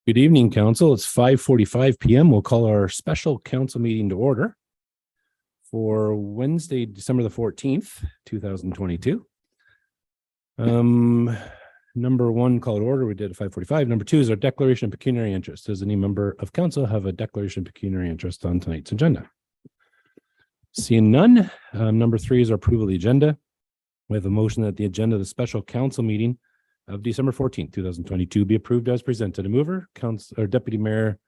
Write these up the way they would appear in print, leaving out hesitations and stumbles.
Good evening, council. It's 5:45 p.m. We'll call our special council meeting to order for Wednesday, December the 14th, 2022. Number one, call it order. We did at 5:45. Number two is our declaration of pecuniary interest. Does any member of council have a declaration of pecuniary interest on tonight's agenda? Seeing none. Number three is our approval of the agenda. We have a motion that the agenda of the special council meeting of December 14th, 2022 be approved as presented. A mover, Deputy Mayor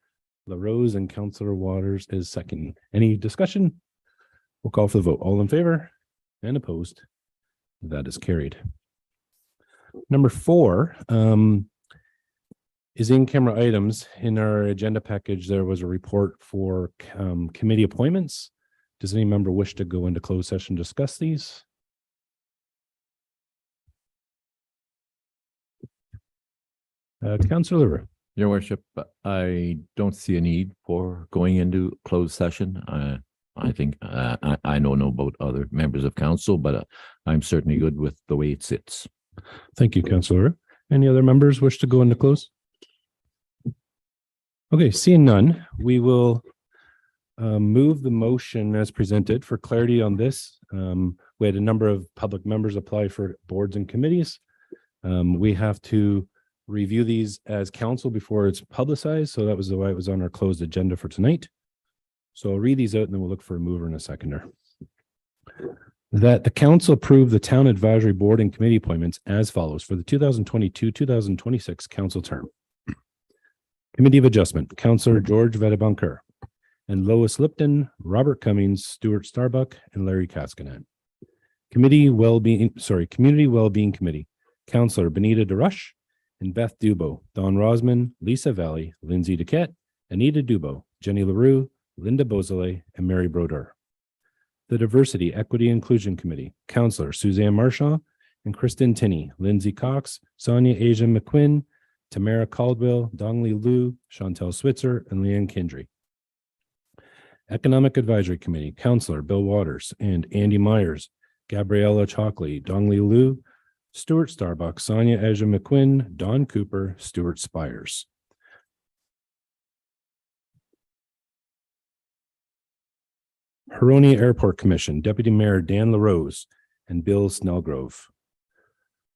LaRose, and Councillor Waters is second. Any discussion? We'll call for the vote. All in favor and opposed? That is carried. Number four is in-camera items. In our agenda package, there was a report for committee appointments. Does any member wish to go into closed session to discuss these? Councillor Liver. Your worship, I don't see a need for going into closed session. I think I don't know about other members of council, but I'm certainly good with the way it sits. Thank you, Councillor. Any other members wish to go into close? Okay, seeing none, we will move the motion as presented. For clarity on this, we had a number of public members apply for boards and committees. We have to review these as council before it's publicized. So that was why it was on our closed agenda for tonight. So I'll read these out and then we'll look for a mover and a seconder. That the council approve the town advisory board and committee appointments as follows for the 2022-2026 council term. Committee of Adjustment, Councillor George Vedabunker and Lois Lipton, Robert Cummings, Stuart Starbuck, and Larry Kaskanen. Community Wellbeing Committee, Councillor Benita DeRush and Beth Dubo, Don Rosman, Lisa Valley, Lindsay Duquette, Anita Dubo, Jenny LaRue, Linda Beausoleil, and Mary Brodeur. The Diversity, Equity, Inclusion Committee, Councillor Suzanne Marshaw and Kristen Tinney, Lindsay Cox, Sonia Asia McQuinn, Tamara Caldwell, Dongli Liu, Chantel Switzer, and Leanne Kindry. Economic Advisory Committee, Councillor Bill Waters and Andy Myers, Gabriella Chalkley, Dongli Liu, Stuart Starbuck, Sonia Asia McQuinn, Don Cooper, Stuart Spires. Huronia Airport Commission, Deputy Mayor Dan LaRose and Bill Snellgrove.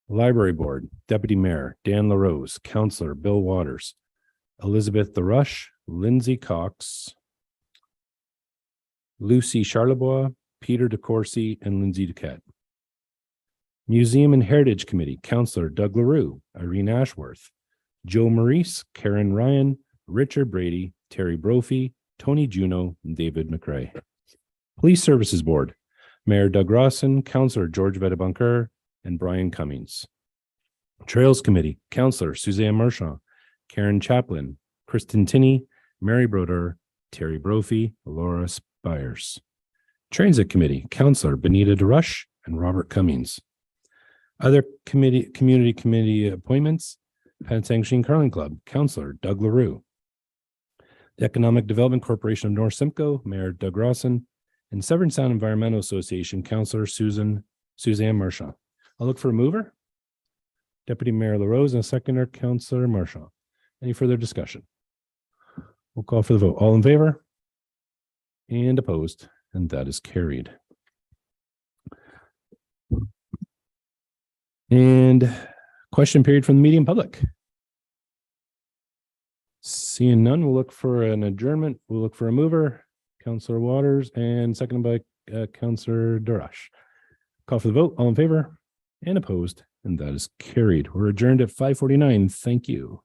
Library Board, Deputy Mayor Dan LaRose, Councillor Bill Waters, Elizabeth DeRush, Lindsay Cox, Lucy Charlebois, Peter DeCourcy, and Lindsay Duquette. Museum and Heritage Committee, Councillor Doug LaRue, Irene Ashworth, Joe Maurice, Karen Ryan, Richard Brady, Terry Brophy, Tony Juno, and David McRae. Police Services Board, Mayor Doug Rawson, Councillor George Vedabunker, and Brian Cummings. Trails Committee, Councillor Suzanne Marshaw, Karen Chaplin, Kristen Tinney, Mary Brodeur, Terry Brophy, Laura Spires. Transit Committee, Councillor Benita DeRush and Robert Cummings. Other community committee appointments, Pensacola Curling Club, Councillor Doug LaRue. The Economic Development Corporation of North Simcoe, Mayor Doug Rawson, and Severn Sound Environmental Association, Councillor Suzanne Marshaw. I'll look for a mover. Deputy Mayor LaRose and a seconder, Councillor Marshaw. Any further discussion? We'll call for the vote. All in favor? And opposed? And that is carried. And question period from the media and public. Seeing none, we'll look for an adjournment. We'll look for a mover, Councillor Waters, and seconded by Councillor DeRush. Call for the vote. All in favor and opposed, and that is carried. We're adjourned at 5:49. Thank you.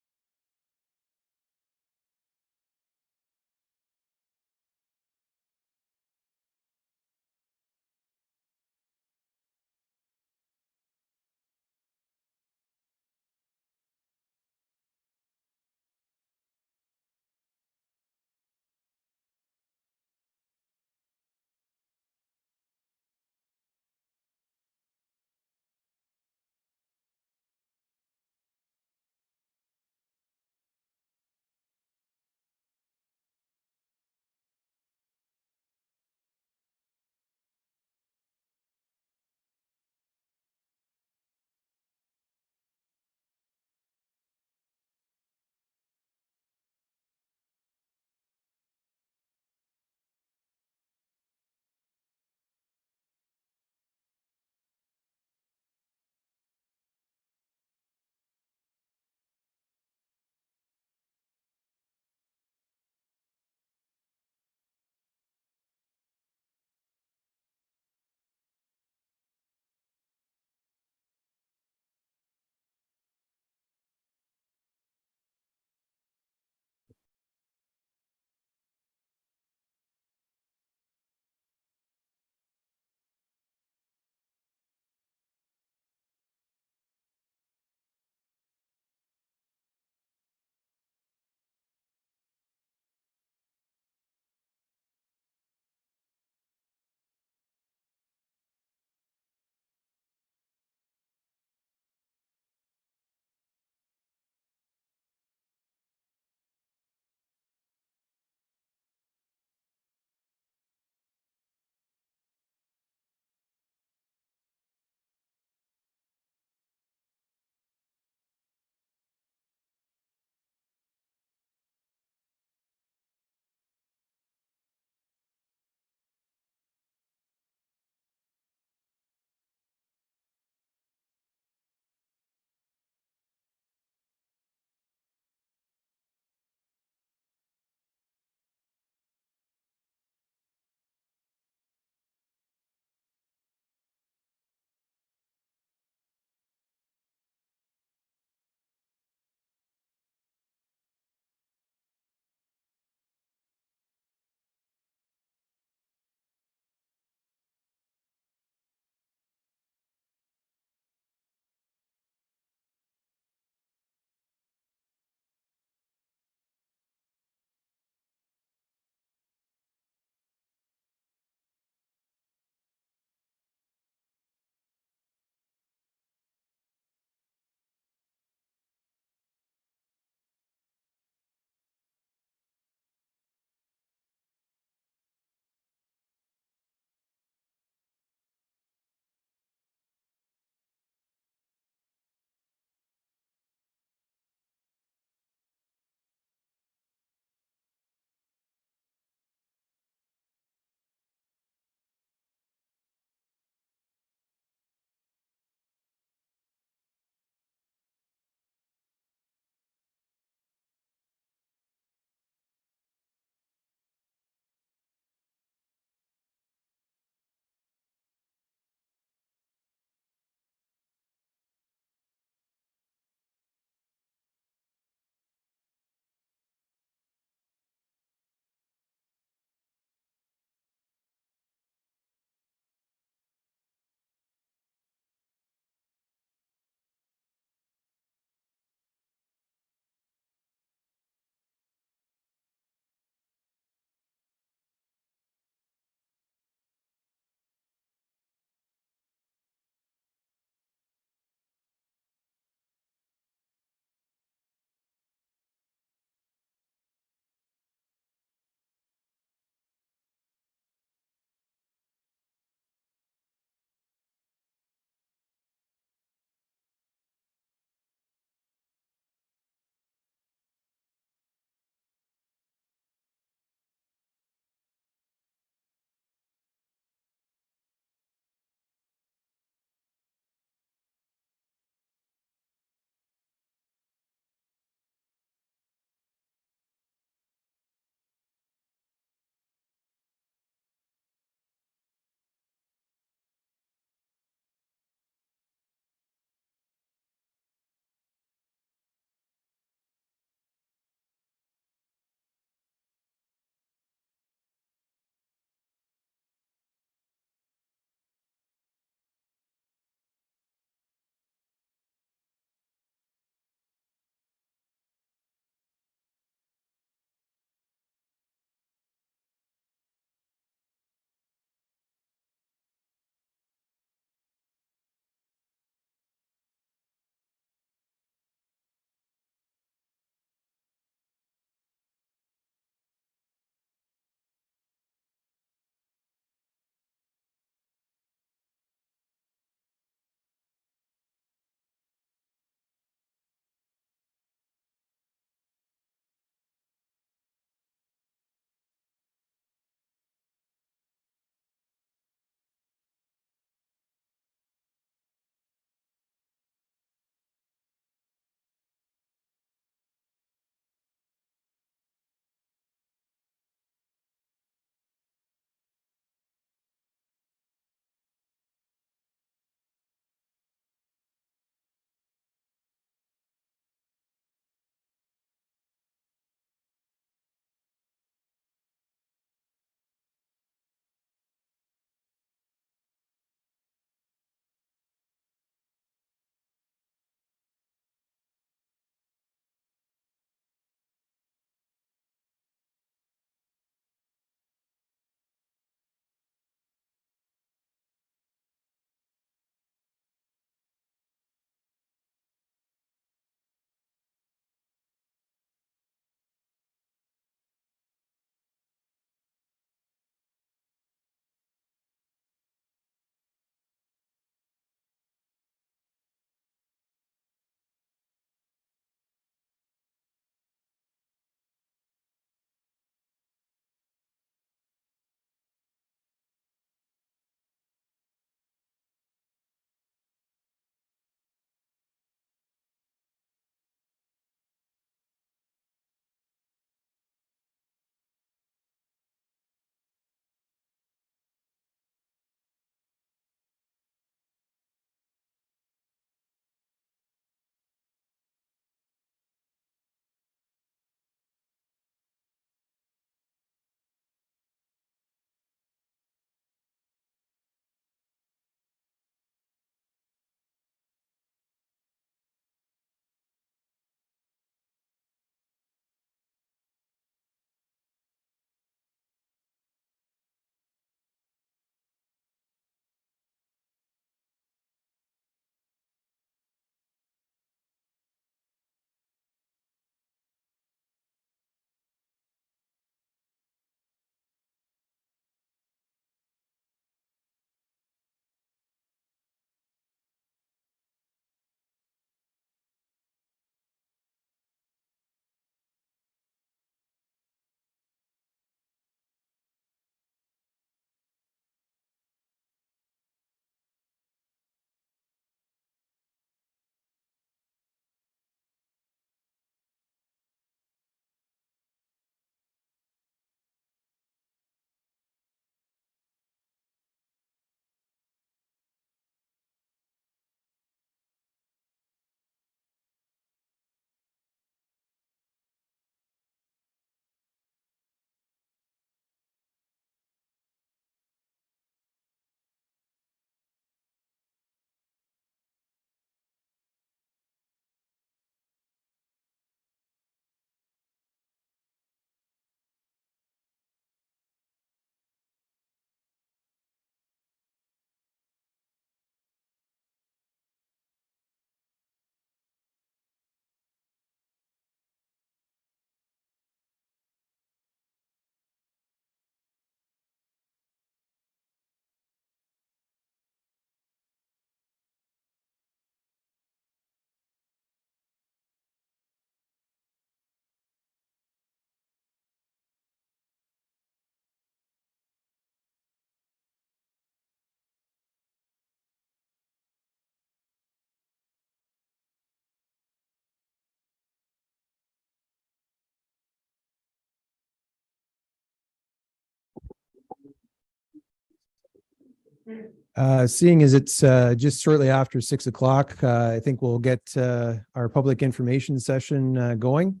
Seeing as it's just shortly after 6 o'clock, I think we'll get our public information session going.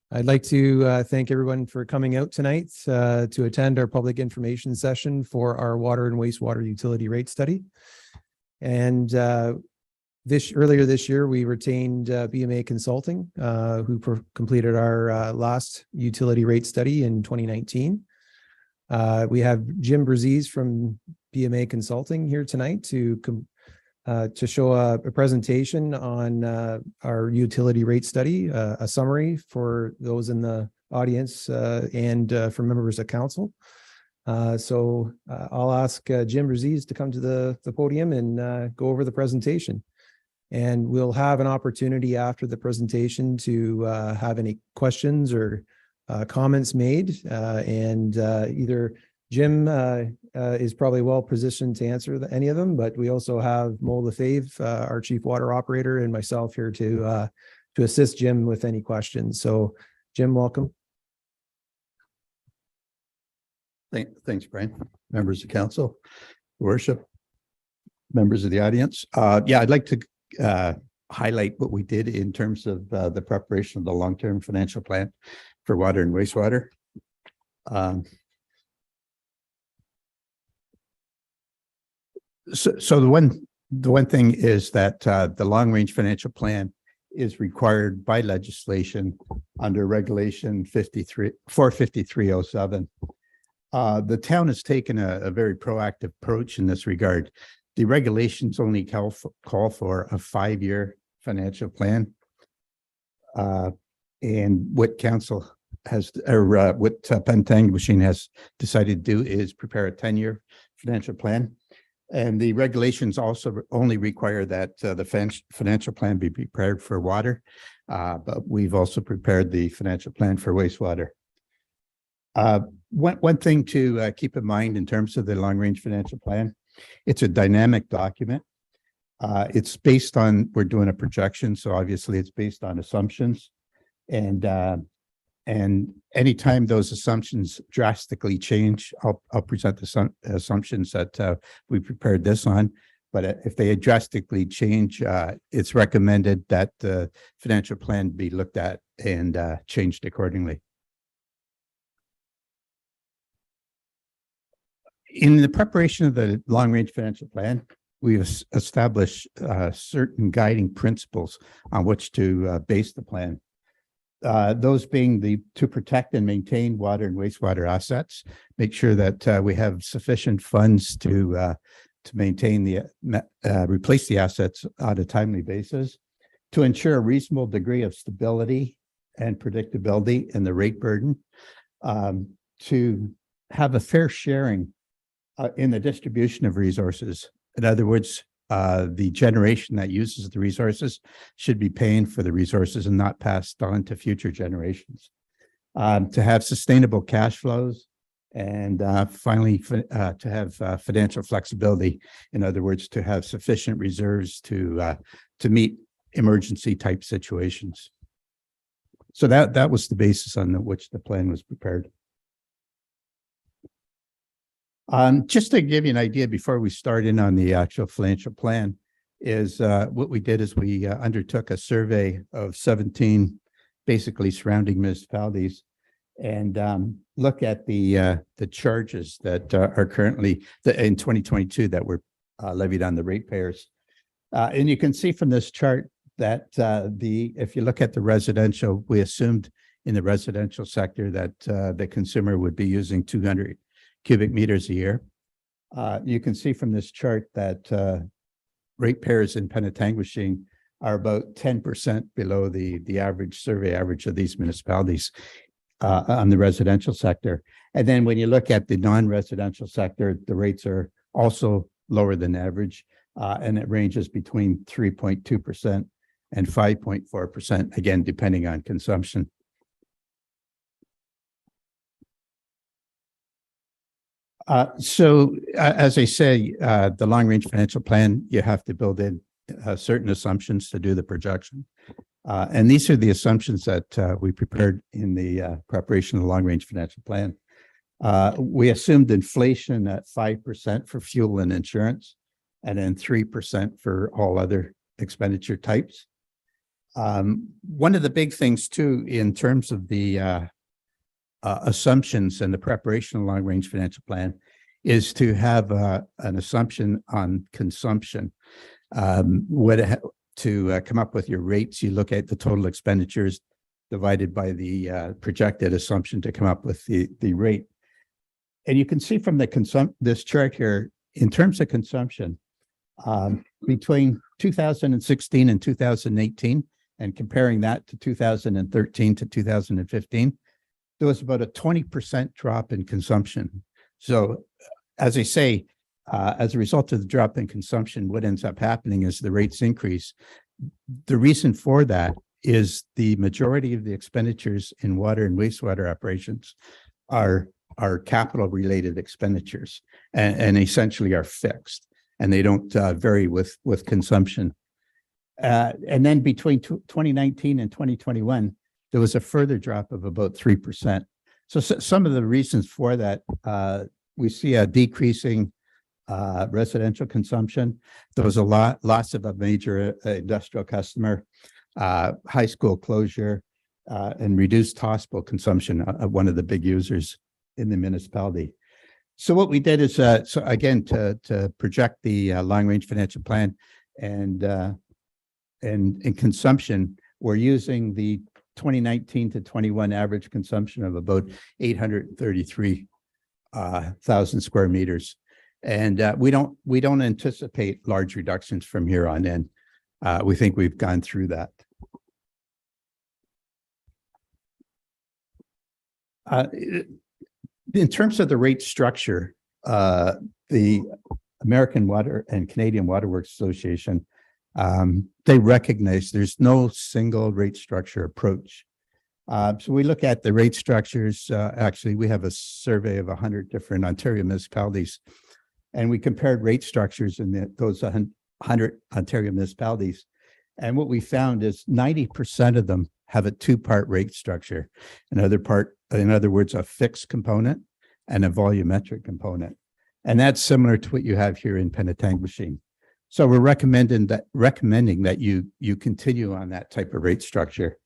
I'd like to thank everyone for coming out tonight to attend our public information session for our water and wastewater utility rate study. And earlier this year, we retained BMA Consulting, who completed our last utility rate study in 2019. We have Jim Braziz from BMA Consulting here tonight to show a presentation on our utility rate study, a summary for those in the audience and for members of council. So I'll ask Jim Braziz to come to the podium and go over the presentation. And we'll have an opportunity after the presentation to have any questions or comments made. Either Jim is probably well positioned to answer any of them, but we also have Mo Lefebvre, our chief water operator, and myself here to assist Jim with any questions. So Jim, welcome. Thanks, Brian. Members of council, worship, members of the audience. Yeah, I'd like to highlight what we did in terms of the preparation of the long-term financial plan for water and wastewater. So the one thing is that the long-range financial plan is required by legislation under Regulation 45307. The town has taken a very proactive approach in this regard. The regulations only call for a 5-year financial plan. And what council has, or what Pentanguishene has decided to do is prepare a 10-year financial plan. And the regulations also only require that the financial plan be prepared for water, but we've also prepared the financial plan for wastewater. One thing to keep in mind in terms of the long-range financial plan, it's a dynamic document. It's based on, we're doing a projection, so obviously it's based on assumptions. And anytime those assumptions drastically change, I'll present the assumptions that we prepared this on. But if they drastically change, it's recommended that the financial plan be looked at and changed accordingly. In the preparation of the long-range financial plan, we've established certain guiding principles on which to base the plan. Those being to protect and maintain water and wastewater assets, make sure that we have sufficient funds to maintain replace the assets on a timely basis, to ensure a reasonable degree of stability and predictability in the rate burden, to have a fair sharing in the distribution of resources. In other words, the generation that uses the resources should be paying for the resources and not passed on to future generations. To have sustainable cash flows, and finally, to have financial flexibility. In other words, to have sufficient reserves to meet emergency type situations. So that was the basis on which the plan was prepared. Just to give you an idea before we start in on the actual financial plan, is what we did is we undertook a survey of 17 basically surrounding municipalities and look at the charges that are currently in 2022 that were levied on the ratepayers. And you can see from this chart that if you look at the residential, we assumed in the residential sector that the consumer would be using 200 cubic meters a year. You can see from this chart that ratepayers in Penetanguishene are about 10% below the average survey average of these municipalities on the residential sector. And then when you look at the non-residential sector, the rates are also lower than average, and it ranges between 3.2% and 5.4%, again, depending on consumption. So as I say, the long-range financial plan, you have to build in certain assumptions to do the projection. And these are the assumptions that we prepared in the preparation of the long-range financial plan. We assumed inflation at 5% for fuel and insurance, and then 3% for all other expenditure types. One of the big things too, in terms of the assumptions and the preparation of long-range financial plan, is to have an assumption on consumption. To come up with your rates, you look at the total expenditures divided by the projected assumption to come up with the rate. And you can see from this chart here, in terms of consumption, between 2016 and 2018, and comparing that to 2013 to 2015, there was about a 20% drop in consumption. So, as I say, as a result of the drop in consumption, what ends up happening is the rates increase. The reason for that is the majority of the expenditures in water and wastewater operations are capital related expenditures and essentially are fixed, and they don't vary with consumption. And then between 2019 and 2021, there was a further drop of about 3%. So some of the reasons for that, we see a decreasing residential consumption. There was a loss of a major industrial customer, high school closure, and reduced hospital consumption of one of the big users in the municipality. So what we did is, so again, to project the long-range financial plan and consumption, we're using the 2019 to 21 average consumption of about 833,000 square meters. And we don't anticipate large reductions from here on in. We think we've gone through that. In terms of the rate structure, the American Water and Canadian Waterworks Association, they recognize there's no single rate structure approach. So we look at the rate structures. Actually, we have a survey of 100 different Ontario municipalities, and we compared rate structures in those 100 Ontario municipalities. And what we found is 90% of them have a two-part rate structure. In other words, a fixed component and a volumetric component. And that's similar to what you have here in Penetanguishene. So we're recommending that you continue on that type of rate structure.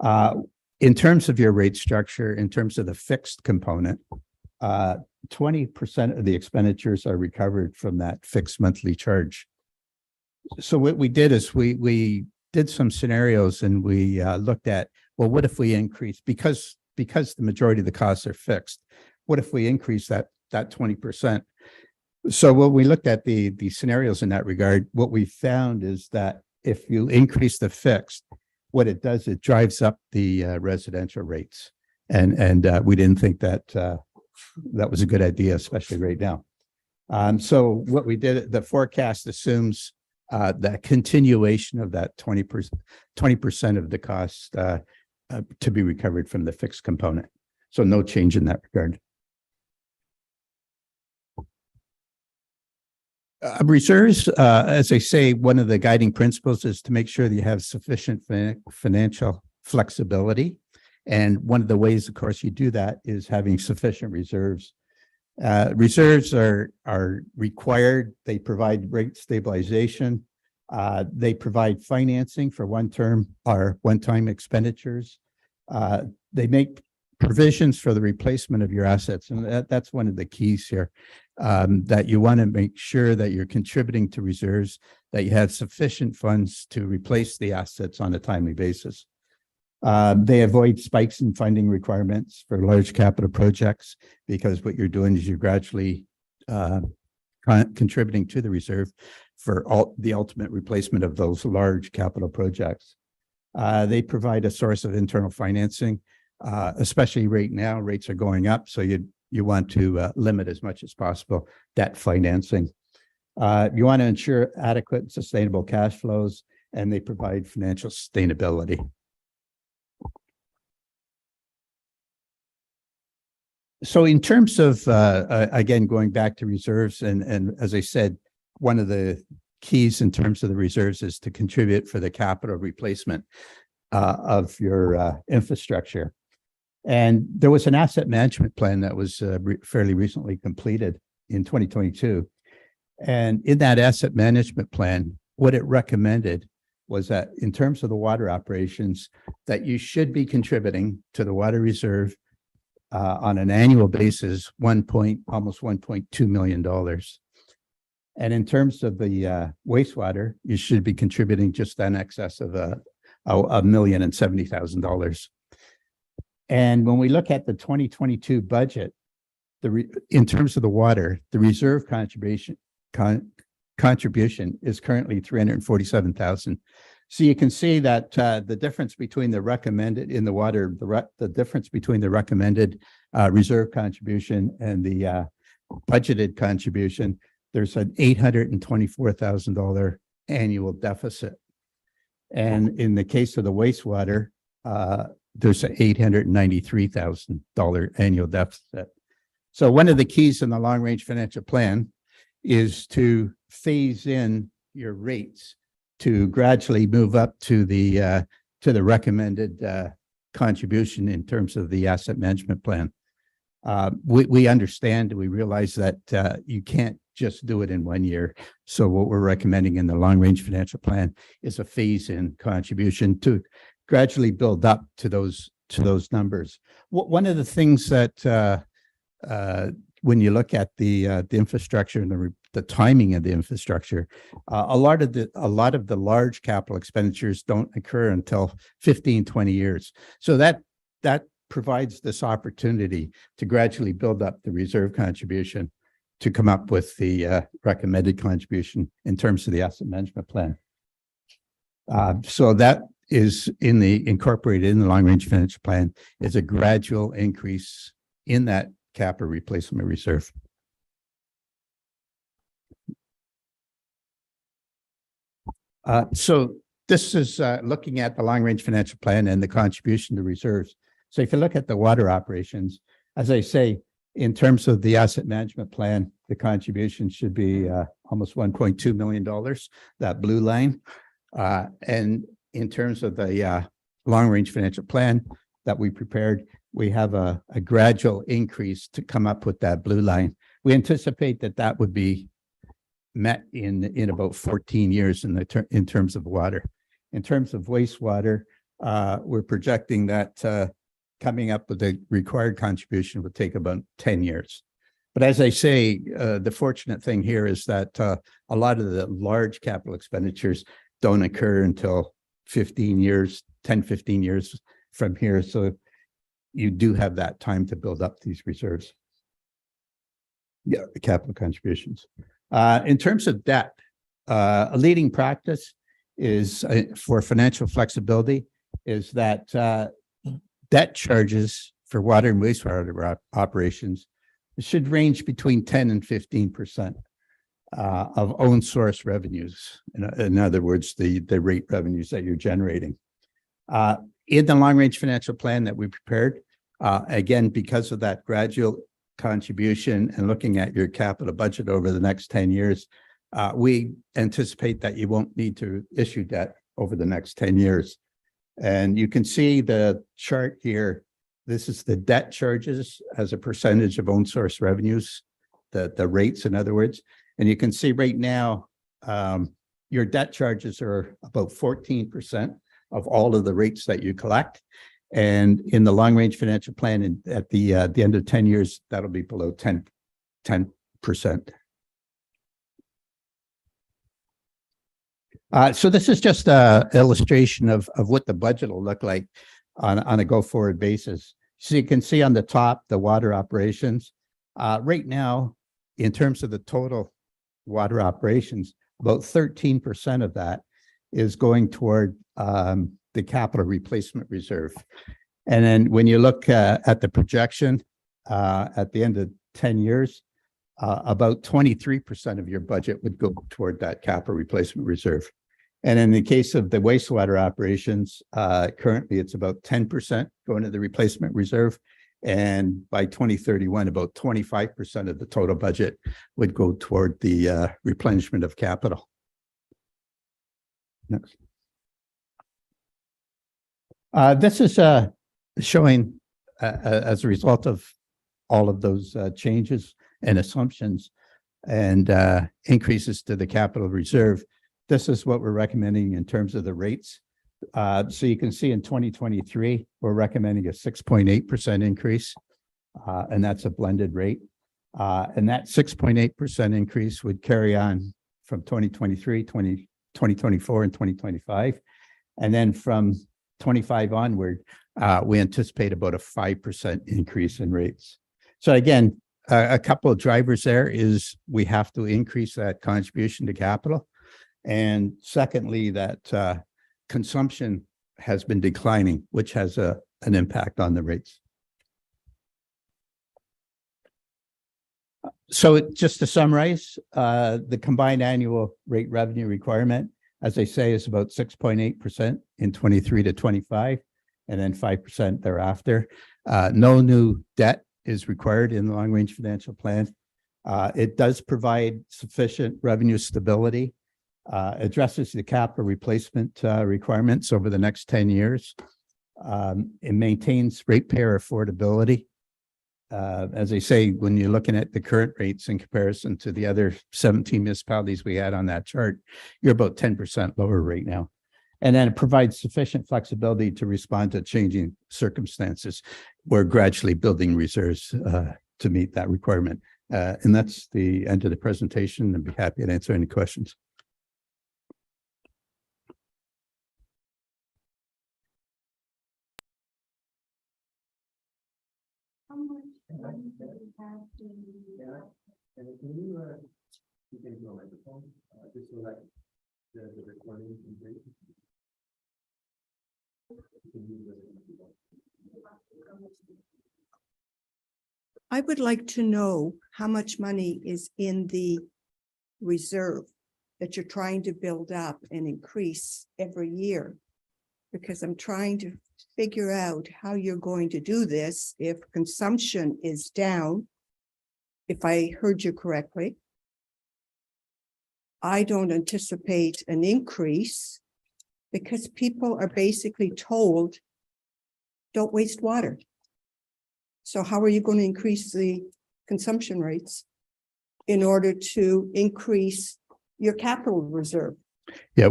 In terms of your rate structure, in terms of the fixed component, 20% of the expenditures are recovered from that fixed monthly charge. So what we did is we did some scenarios, and we looked at, well, what if we increase, because the majority of the costs are fixed, what if we increase that 20%? So when we looked at the scenarios in that regard, what we found is that if you increase the fixed, what it does, it drives up the residential rates. And we didn't think that that was a good idea, especially right now. So what we did, the forecast assumes that continuation of that 20% of the cost to be recovered from the fixed component. So no change in that regard. Reserves, as I say, one of the guiding principles is to make sure that you have sufficient financial flexibility. And one of the ways, of course, you do that is having sufficient reserves. Reserves are required. They provide rate stabilization. They provide financing for one-time expenditures. They make provisions for the replacement of your assets. And that's one of the keys here, that you want to make sure that you're contributing to reserves, that you have sufficient funds to replace the assets on a timely basis. They avoid spikes in funding requirements for large capital projects, because what you're doing is you're gradually contributing to the reserve for the ultimate replacement of those large capital projects. They provide a source of internal financing, especially right now, rates are going up. So you want to limit as much as possible debt financing. You want to ensure adequate and sustainable cash flows, and they provide financial sustainability. So in terms of, again, going back to reserves, and as I said, one of the keys in terms of the reserves is to contribute for the capital replacement of your infrastructure. And there was an asset management plan that was fairly recently completed in 2022. And in that asset management plan, what it recommended was that in terms of the water operations, that you should be contributing to the water reserve on an annual basis, almost $1.2 million. And in terms of the wastewater, you should be contributing just in excess of $1,070,000. And when we look at the 2022 budget, in terms of the water, the reserve contribution is currently $347,000. So you can see that the difference between the recommended in the water, the difference between the recommended reserve contribution and the budgeted contribution, there's an $824,000 annual deficit. And in the case of the wastewater, there's an $893,000 annual deficit. So one of the keys in the long-range financial plan is to phase in your rates to gradually move up to the recommended contribution in terms of the asset management plan. We understand, we realize that you can't just do it in 1 year. So what we're recommending in the long-range financial plan is a phase-in contribution to gradually build up to those numbers. One of the things that when you look at the infrastructure and the timing of the infrastructure, a lot of the large capital expenditures don't occur until 15, 20 years. So that provides this opportunity to gradually build up the reserve contribution to come up with the recommended contribution in terms of the asset management plan. So that is incorporated in the long-range financial plan is a gradual increase in that capital replacement reserve. So this is looking at the long-range financial plan and the contribution to reserves. So if you look at the water operations, as I say, in terms of the asset management plan, the contribution should be almost $1.2 million, that blue line. And in terms of the long-range financial plan that we prepared, we have a gradual increase to come up with that blue line. We anticipate that would be met in about 14 years in terms of water. In terms of wastewater, we're projecting that coming up with the required contribution would take about 10 years. But as I say, the fortunate thing here is that a lot of the large capital expenditures don't occur until 15 years from here. So you do have that time to build up these reserves. Yeah, the capital contributions. In terms of debt, a leading practice is for financial flexibility is that debt charges for water and wastewater operations should range between 10 and 15% of own source revenues. In other words, the rate revenues that you're generating. In the long-range financial plan that we prepared, again, because of that gradual contribution and looking at your capital budget over the next 10 years, we anticipate that you won't need to issue debt over the next 10 years. And you can see the chart here. This is the debt charges as a percentage of own source revenues, the rates, in other words. And you can see right now, your debt charges are about 14% of all of the rates that you collect. And in the long-range financial plan, at the end of 10 years, that'll be below 10%. So this is just an illustration of what the budget will look like on a go-forward basis. So you can see on the top, the water operations. Right now, in terms of the total water operations, about 13% of that is going toward the capital replacement reserve. And then when you look at the projection at the end of 10 years, about 23% of your budget would go toward that capital replacement reserve. And in the case of the wastewater operations, currently it's about 10% going to the replacement reserve. And by 2031, about 25% of the total budget would go toward the replenishment of capital. Next. This is showing as a result of all of those changes and assumptions and increases to the capital reserve, this is what we're recommending in terms of the rates. So you can see in 2023, we're recommending a 6.8% increase, and that's a blended rate. And that 6.8% increase would carry on from 2023, 2024, and 2025. And then from 25 onward, we anticipate about a 5% increase in rates. So again, a couple of drivers there is we have to increase that contribution to capital. And secondly, that consumption has been declining, which has an impact on the rates. So just to summarize, the combined annual rate revenue requirement, as I say, is about 6.8% in 23 to 25, and then 5% thereafter. No new debt is required in the long-range financial plan. It does provide sufficient revenue stability, addresses the capital replacement requirements over the next 10 years. It maintains ratepayer affordability. As I say, when you're looking at the current rates in comparison to the other 17 municipalities we had on that chart, you're about 10% lower right now. And then it provides sufficient flexibility to respond to changing circumstances. We're gradually building reserves to meet that requirement. And that's the end of the presentation. I'd be happy to answer any questions. I would like to know how much money is in the reserve that you're trying to build up and increase every year. Because I'm trying to figure out how you're going to do this if consumption is down. If I heard you correctly, I don't anticipate an increase because people are basically told, don't waste water. So how are you going to increase the consumption rates in order to increase your capital reserve? Yeah,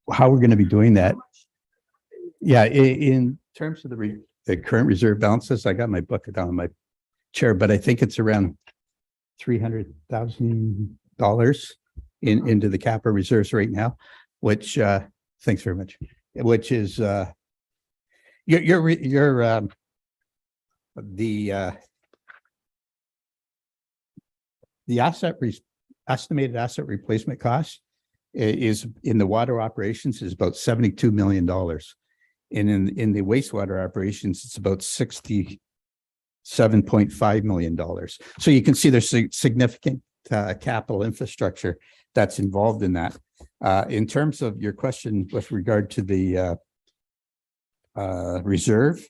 how we're going to be doing that. Yeah, in terms of the current reserve balances, I got my book down on my chair, but I think it's around $300,000 into the capital reserves right now, which thanks very much. Which is the estimated asset replacement cost is in the water operations is about $72 million. And in the wastewater operations, it's about $67.5 million. So you can see there's significant capital infrastructure that's involved in that. In terms of your question with regard to the reserve,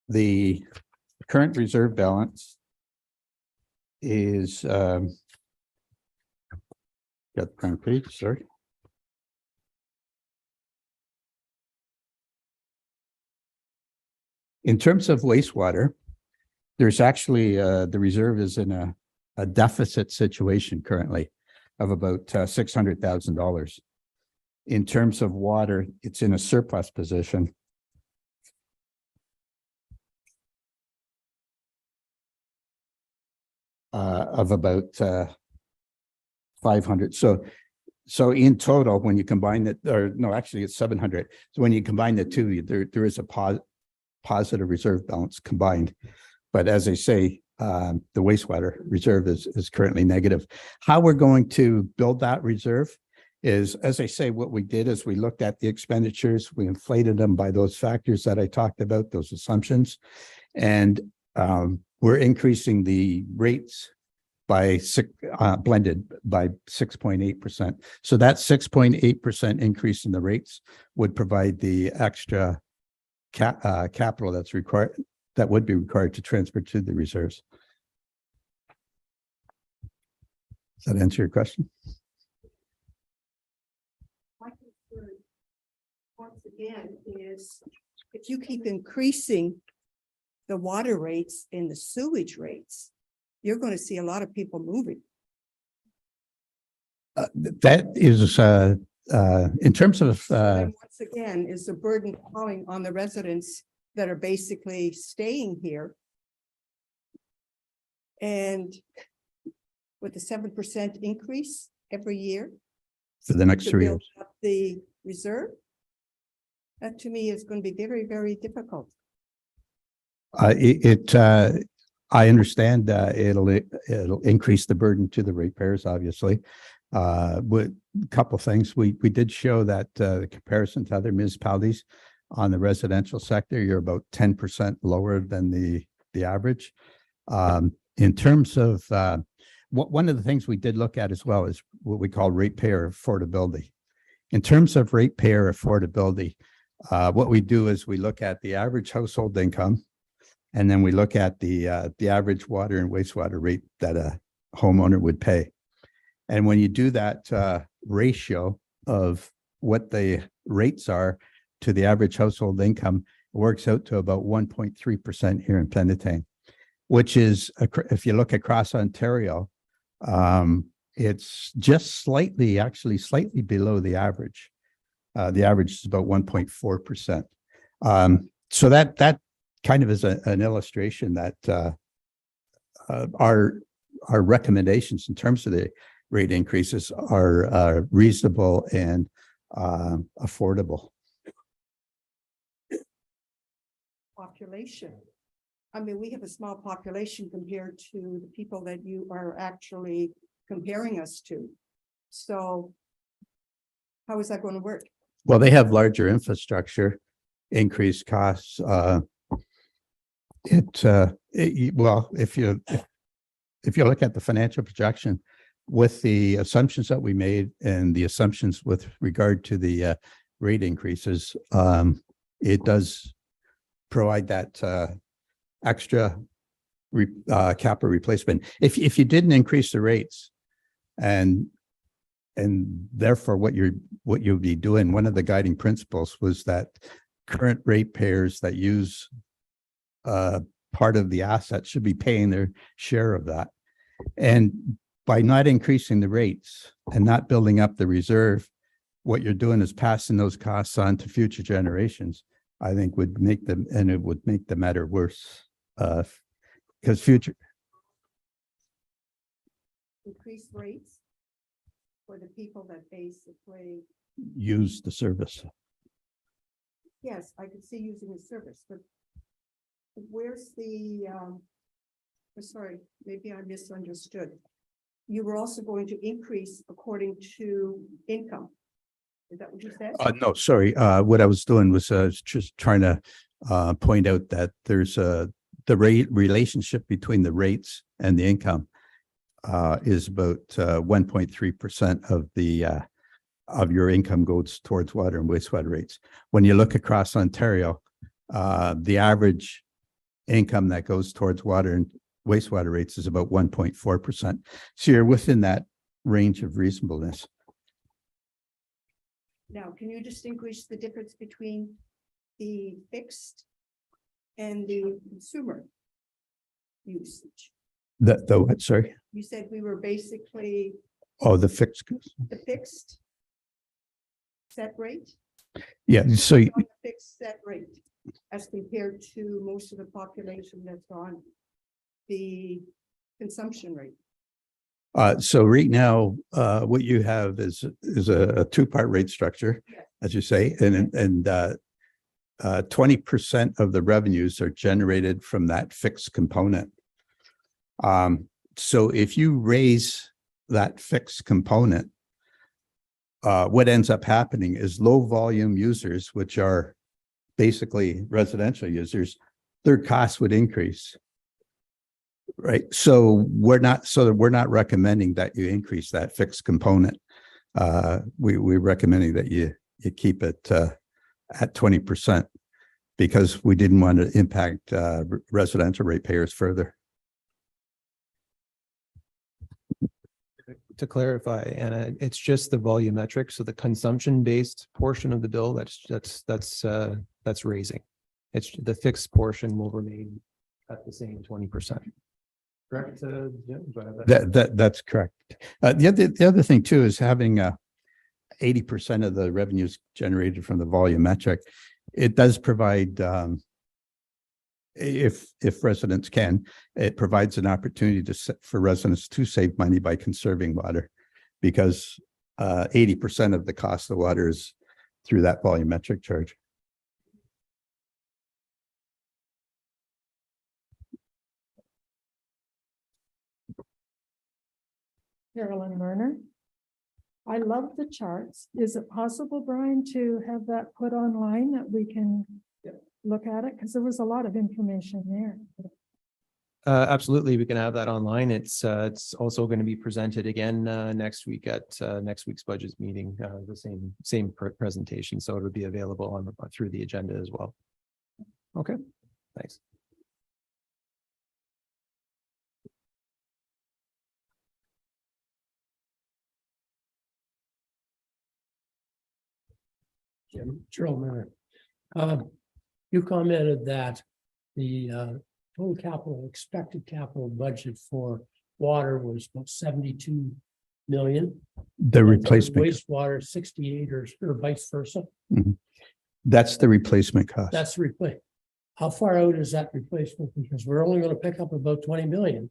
the current reserve balance is got the current page, sorry. In terms of wastewater, there's actually the reserve is in a deficit situation currently of about $600,000. In terms of water, it's in a surplus position. Of about 500. So in total, when you combine that, or no, actually it's 700. So when you combine the two, there is a positive reserve balance combined. But as I say, the wastewater reserve is currently negative. How we're going to build that reserve is, as I say, what we did is we looked at the expenditures, we inflated them by those factors that I talked about, those assumptions, and we're increasing the rates by blended by 6.8%. So that 6.8% increase in the rates would provide the extra capital that's required, that would be required to transfer to the reserves. Does that answer your question? My concern, once again, is if you keep increasing the water rates and the sewage rates, you're going to see a lot of people moving. That is, in terms of, And once again, is the burden falling on the residents that are basically staying here? And with the 7% increase every year for the next to 3 build years. up the reserve, that to me is going to be very, very difficult. I understand, it'll increase the burden to the ratepayers, obviously. With a couple of things, we did show that, the comparison to other municipalities on the residential sector, you're about 10% lower than the average. In terms of, one of the things we did look at as well is what we call ratepayer affordability. In terms of ratepayer affordability, what we do is we look at the average household income, and then we look at the average water and wastewater rate that a homeowner would pay. And when you do that ratio of what the rates are to the average household income, it works out to about 1.3% here in Plenitude, which is, if you look across Ontario, it's just slightly, actually slightly below the average. The average is about 1.4%. So that kind of is an illustration that our recommendations in terms of the rate increases are reasonable and affordable. Population. I mean, we have a small population compared to the people that you are actually comparing us to. So how is that going to work? Well, they have larger infrastructure, increased costs. Well, if you look at the financial projection with the assumptions that we made and the assumptions with regard to the rate increases, it does provide that extra capital replacement. If you didn't increase the rates, and therefore what you'll be doing, one of the guiding principles was that current ratepayers that use part of the asset should be paying their share of that. And by not increasing the rates and not building up the reserve, what you're doing is passing those costs on to future generations. I think would make them, and it would make the matter worse, because future. Increase rates for the people that basically, Use the service. yes, I could see using the service, but where's the, sorry, maybe I misunderstood. You were also going to increase according to income. Is that what you said? No, sorry. What I was doing was just trying to point out that there's the rate relationship between the rates and the income is about 1.3% of the of your income goes towards water and wastewater rates. When you look across Ontario, the average income that goes towards water and wastewater rates is about 1.4%. So you're within that range of reasonableness. Now, can you distinguish the difference between the fixed and the consumer usage? The what, sorry? You said we were basically Oh, the fixed. the fixed set rate, Yeah, so on the fixed set rate as compared to most of the population that's on the consumption rate. so right now, what you have is a two-part rate structure, as you say, and 20% of the revenues are generated from that fixed component. So if you raise that fixed component, what ends up happening is low volume users, which are basically residential users, their costs would increase. Right. So we're not recommending that you increase that fixed component. We're recommending that you keep it at 20% because we didn't want to impact residential ratepayers further. To clarify, Anna, it's just the volumetric, so the consumption-based portion of the bill that's raising. It's the fixed portion will remain at the same 20%. Correct, Jim? Do I have that? That's correct. The other thing too is having 80% of the revenues generated from the volumetric. It does provide, if residents can, it provides an opportunity for residents to save money by conserving water, because 80% of the cost of water is through that volumetric charge. Carolyn Lerner. I love the charts. Is it possible, Brian, to have that put online that we can look at it? Because there was a lot of information there. Absolutely, we can have that online. It's also going to be presented again next week at next week's budget meeting. The same presentation, so it'll be available on through the agenda as well. Okay, thanks. Jim, Gerald Miller. You commented that the total capital, expected capital budget for water was about 72 million. The and for replacement, Wastewater 68 or vice versa. that's the replacement cost. That's replaced. How far out is that replacement? Because we're only going to pick up about 20 million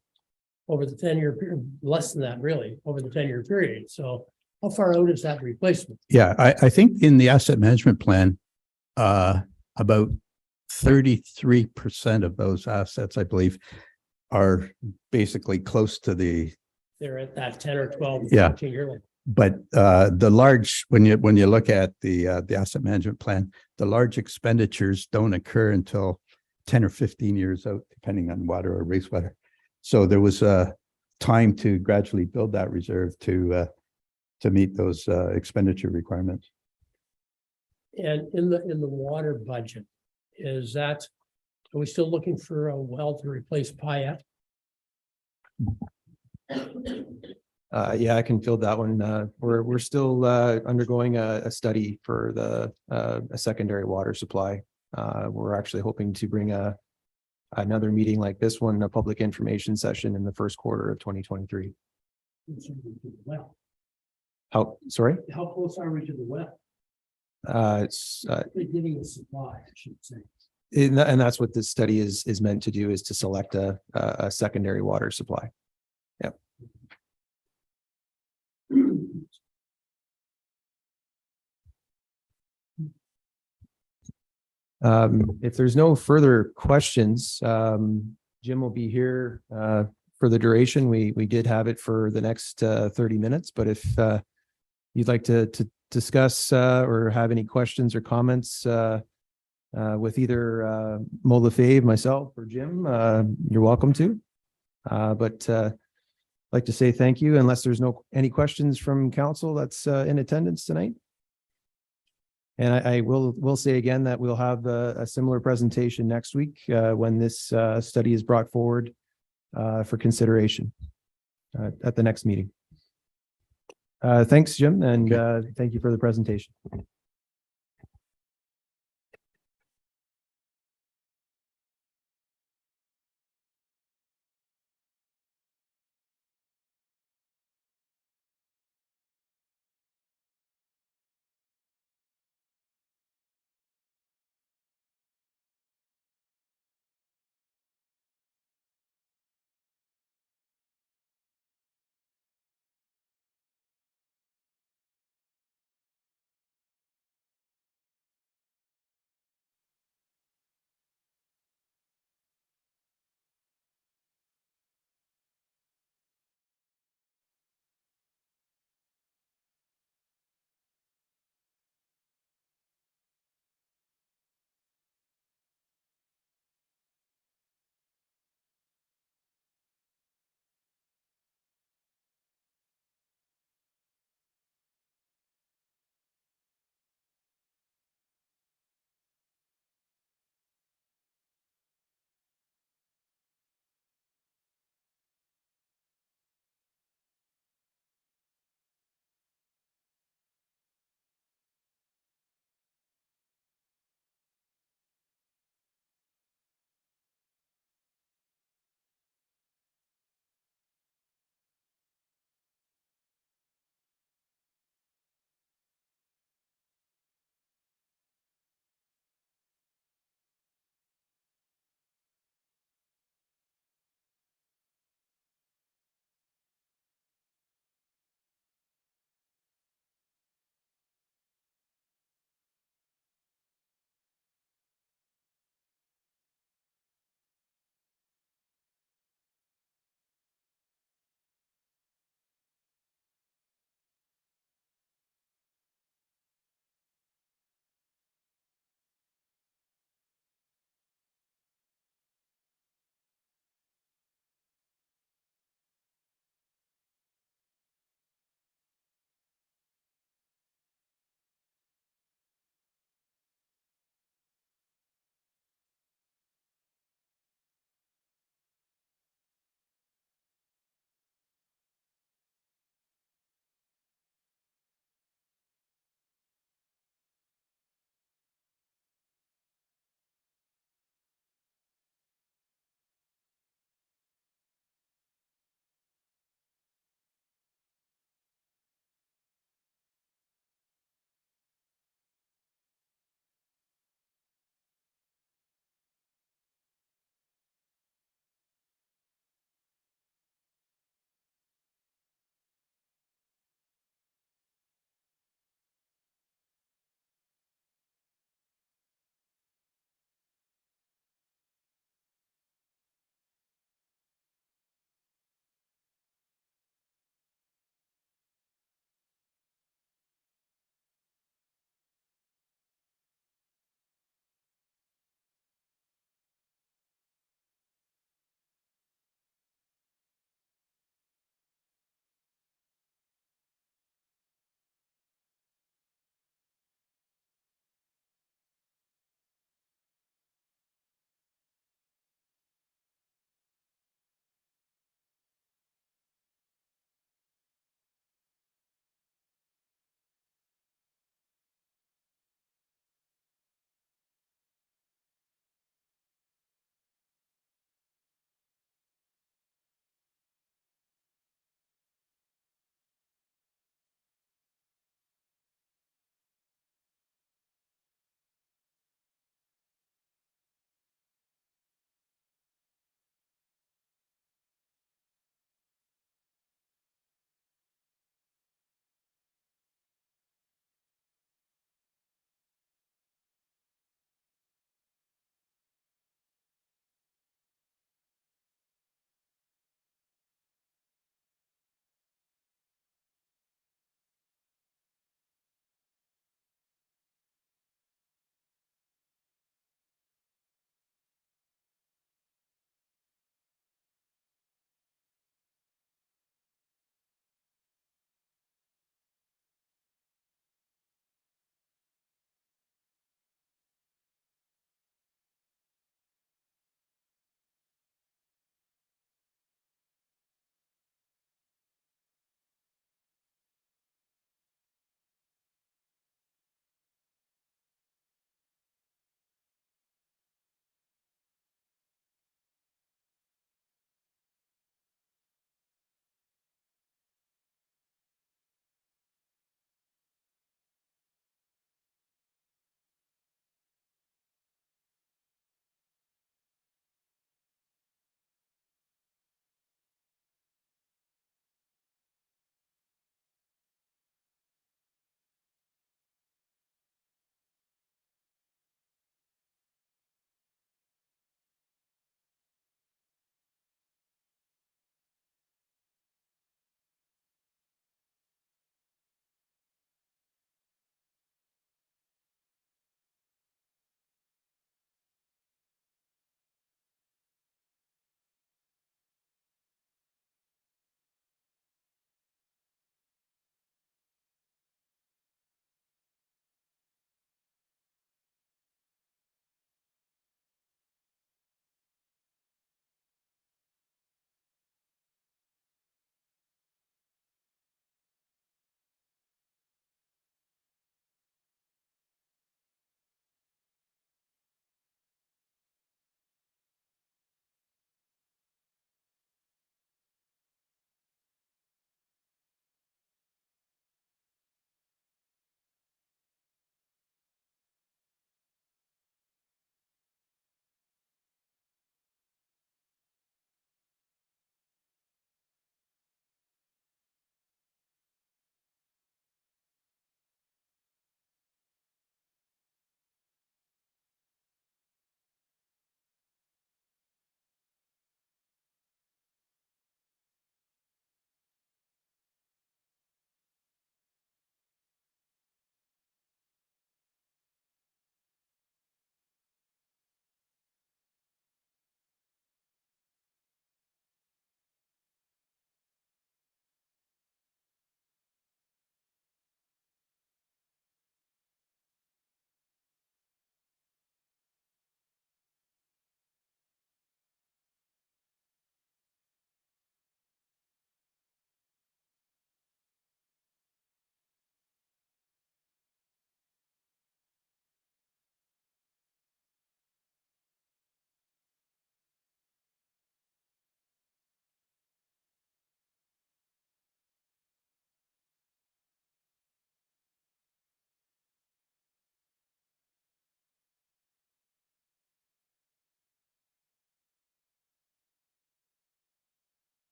over the 10-year period, less than that really, over the 10-year period. So how far out is that replacement? Yeah, I think in the asset management plan, about 33% of those assets, I believe, are basically close to the, They're at that 10 or 12, Yeah. 14 year level. but the large, when you look at the asset management plan, the large expenditures don't occur until 10 or 15 years out, depending on water or wastewater. So there was a time to gradually build that reserve to meet those expenditure requirements. And in the water budget, are we still looking for a well to replace Payette? Yeah, I can field that one. We're still undergoing a study for a secondary water supply. We're actually hoping to bring another meeting like this one, a public information session in the first quarter of 2023. Well, Sorry? how close are we to the well? It's, Getting the supply, I should say. and that's what this study is meant to do, is to select a secondary water supply. Yep. If there's no further questions, Jim will be here for the duration. We did have it for the next 30 minutes, but if you'd like to discuss or have any questions or comments with either Mo Lefebvre, myself, or Jim, you're welcome to. But I'd like to say thank you, unless there's any questions from council that's in attendance tonight. And I will say again that we'll have a similar presentation next week when this study is brought forward for consideration at the next meeting. Thanks, Jim, and thank you for the presentation.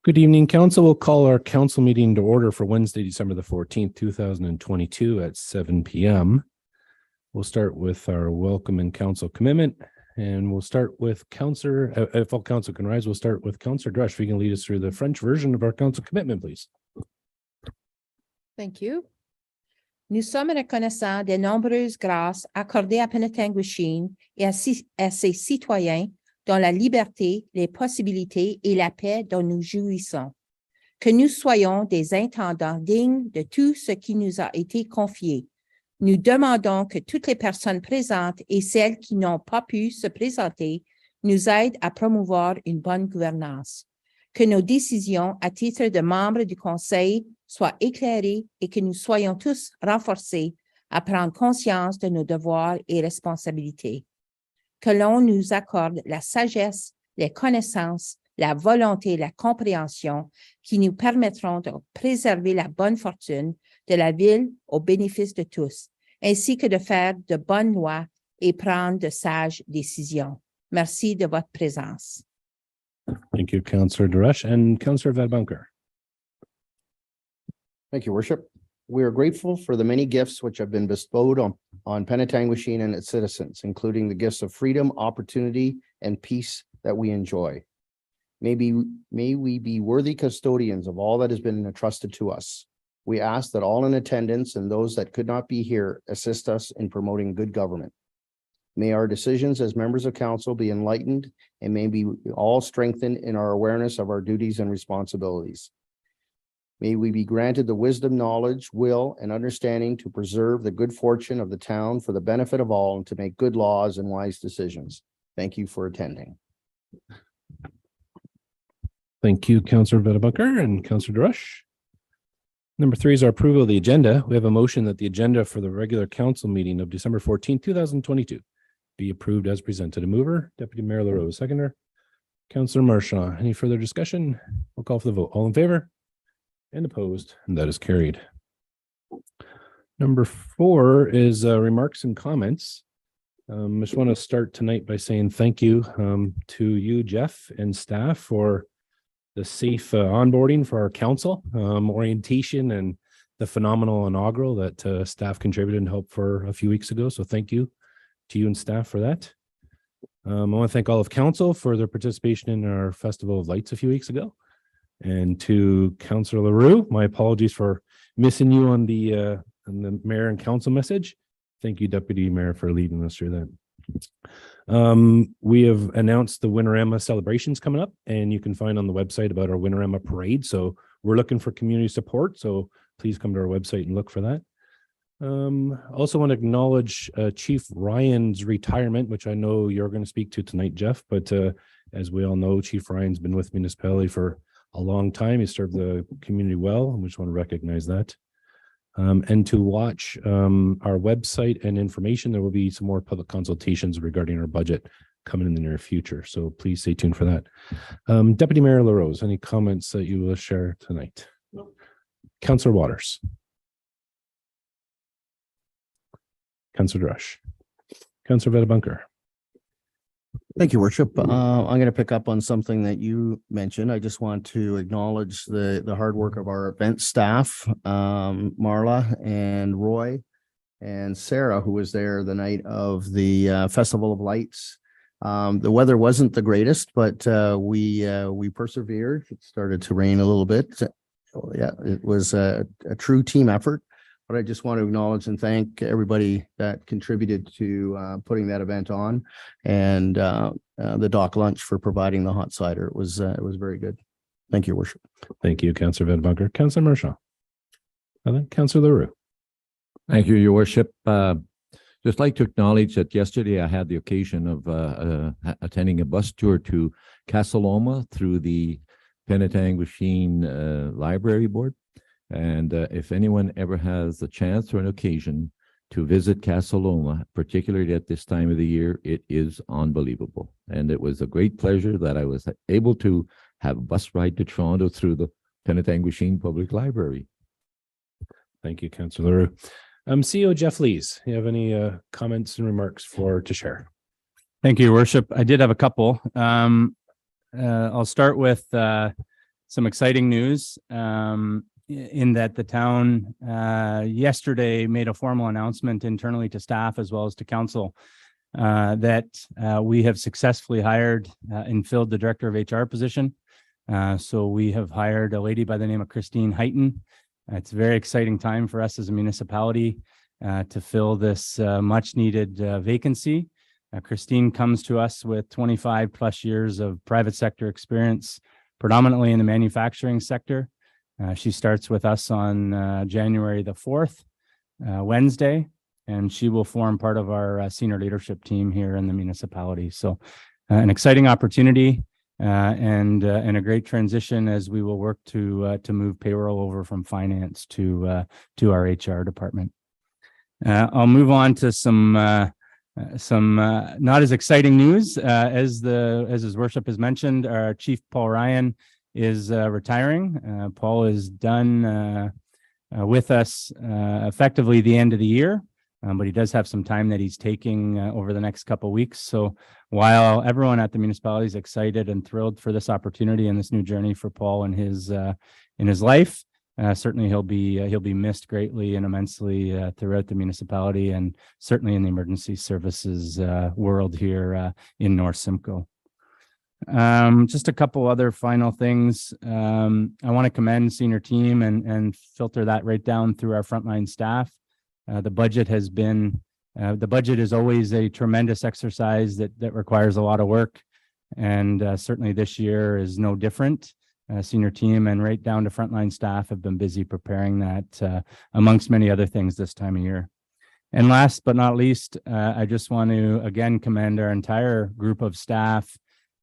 Good evening, council. We'll call our council meeting to order for Wednesday, December the 14th, 2022 at 7 p.m. We'll start with our welcome and council commitment, and we'll start with Councillor, if all council can rise, we'll start with Councillor Drush. If you can lead us through the French version of our council commitment, please. Thank you. Nous sommes reconnaissants des nombreuses grâces accordées à Penetanguishene et à ses citoyens dont la liberté, les possibilités et la paix dont nous jouissons. Que nous soyons des intendants dignes de tout ce qui nous a été confié. Nous demandons que toutes les personnes présentes et celles qui n'ont pas pu se présenter nous aident à promouvoir une bonne gouvernance. Que nos décisions à titre de membres du Conseil soient éclairées et que nous soyons tous renforcés à prendre conscience de nos devoirs et responsabilités. Que l'on nous accorde la sagesse, les connaissances, la volonté et la compréhension qui nous permettront de préserver la bonne fortune de la ville au bénéfice de tous, ainsi que de faire de bonnes lois et prendre de sages décisions. Merci de votre présence. Thank you, Councillor Drush, and Councillor Vadbunker. Thank you, Worship. We are grateful for the many gifts which have been bestowed on Penetanguishene and its citizens, including the gifts of freedom, opportunity, and peace that we enjoy. May we be worthy custodians of all that has been entrusted to us. We ask that all in attendance and those that could not be here assist us in promoting good government. May our decisions as members of council be enlightened, and may we all strengthened in our awareness of our duties and responsibilities. May we be granted the wisdom, knowledge, will, and understanding to preserve the good fortune of the town for the benefit of all and to make good laws and wise decisions. Thank you for attending. Thank you, Councillor Vadbunker and Councillor Drush. Number 3 is our approval of the agenda. We have a motion that the agenda for the regular council meeting of December 14, 2022 be approved as presented. A mover, Deputy Mayor LaRose, seconder, Councillor Marchand. Any further discussion? We'll call for the vote. All in favor? And opposed, and that is carried. Number 4 is remarks and comments. I just want to start tonight by saying thank you to you, Jeff, and staff for the safe onboarding for our council, orientation, and the phenomenal inaugural that staff contributed and helped for a few weeks ago. So thank you to you and staff for that. I want to thank all of council for their participation in our Festival of Lights a few weeks ago. And to Councillor LaRue, my apologies for missing you on the mayor and council message. Thank you, Deputy Mayor, for leading us through that. We have announced the Winterama celebrations coming up, and you can find on the website about our Winterama parade. So we're looking for community support. So please come to our website and look for that. Also want to acknowledge Chief Ryan's retirement, which I know you're going to speak to tonight, Jeff. But as we all know, Chief Ryan's been with municipality for a long time. He served the community well, and we just want to recognize that. And to watch our website and information, there will be some more public consultations regarding our budget coming in the near future. So please stay tuned for that. Deputy Mayor LaRose, any comments that you will share tonight? No. Councillor Waters. Councillor Drush. Councillor Vadbunker. Thank you, Worship. I'm going to pick up on something that you mentioned. I just want to acknowledge the hard work of our event staff, Marla and Roy and Sarah, who was there the night of the Festival of Lights. The weather wasn't the greatest, but we persevered. It started to rain a little bit. So, yeah, it was a true team effort. But I just want to acknowledge and thank everybody that contributed to putting that event on, and the Dock Lunch for providing the hot cider. It was very good. Thank you, Worship. Thank you, Councillor Vadbunker. Councillor Marchand. And then Councillor LaRue. Thank you, Your Worship. Just like to acknowledge that yesterday I had the occasion of attending a bus tour to Casa Loma through the Penetanguishene Library Board. And if anyone ever has the chance or an occasion to visit Casa Loma, particularly at this time of the year, it is unbelievable. And it was a great pleasure that I was able to have a bus ride to Toronto through the Penetanguishene Public Library. Thank you, Councillor LaRue. CEO Jeff Lees, you have any comments and remarks to share? Thank you, Your Worship. I did have a couple. I'll start with some exciting news in that the town yesterday made a formal announcement internally to staff as well as to council that we have successfully hired and filled the director of HR position. So we have hired a lady by the name of Christine Heighton. It's a very exciting time for us as a municipality to fill this much needed vacancy. Christine comes to us with 25 plus years of private sector experience, predominantly in the manufacturing sector. She starts with us on January the 4th, Wednesday, and she will form part of our senior leadership team here in the municipality. So an exciting opportunity and a great transition as we will work to move payroll over from finance to our HR department. I'll move on to some not as exciting news as his worship has mentioned. Our Chief Paul Ryan is retiring. Paul is done with us effectively the end of the year, but he does have some time that he's taking over the next couple of weeks. So while everyone at the municipality is excited and thrilled for this opportunity and this new journey for Paul in his life, certainly he'll be missed greatly and immensely throughout the municipality and certainly in the emergency services world here in North Simcoe. Just a couple other final things. I want to commend senior team and filter that right down through our frontline staff. The budget is always a tremendous exercise that requires a lot of work. And certainly this year is no different. Senior team and right down to frontline staff have been busy preparing that amongst many other things this time of year. And last but not least, I just want to again commend our entire group of staff.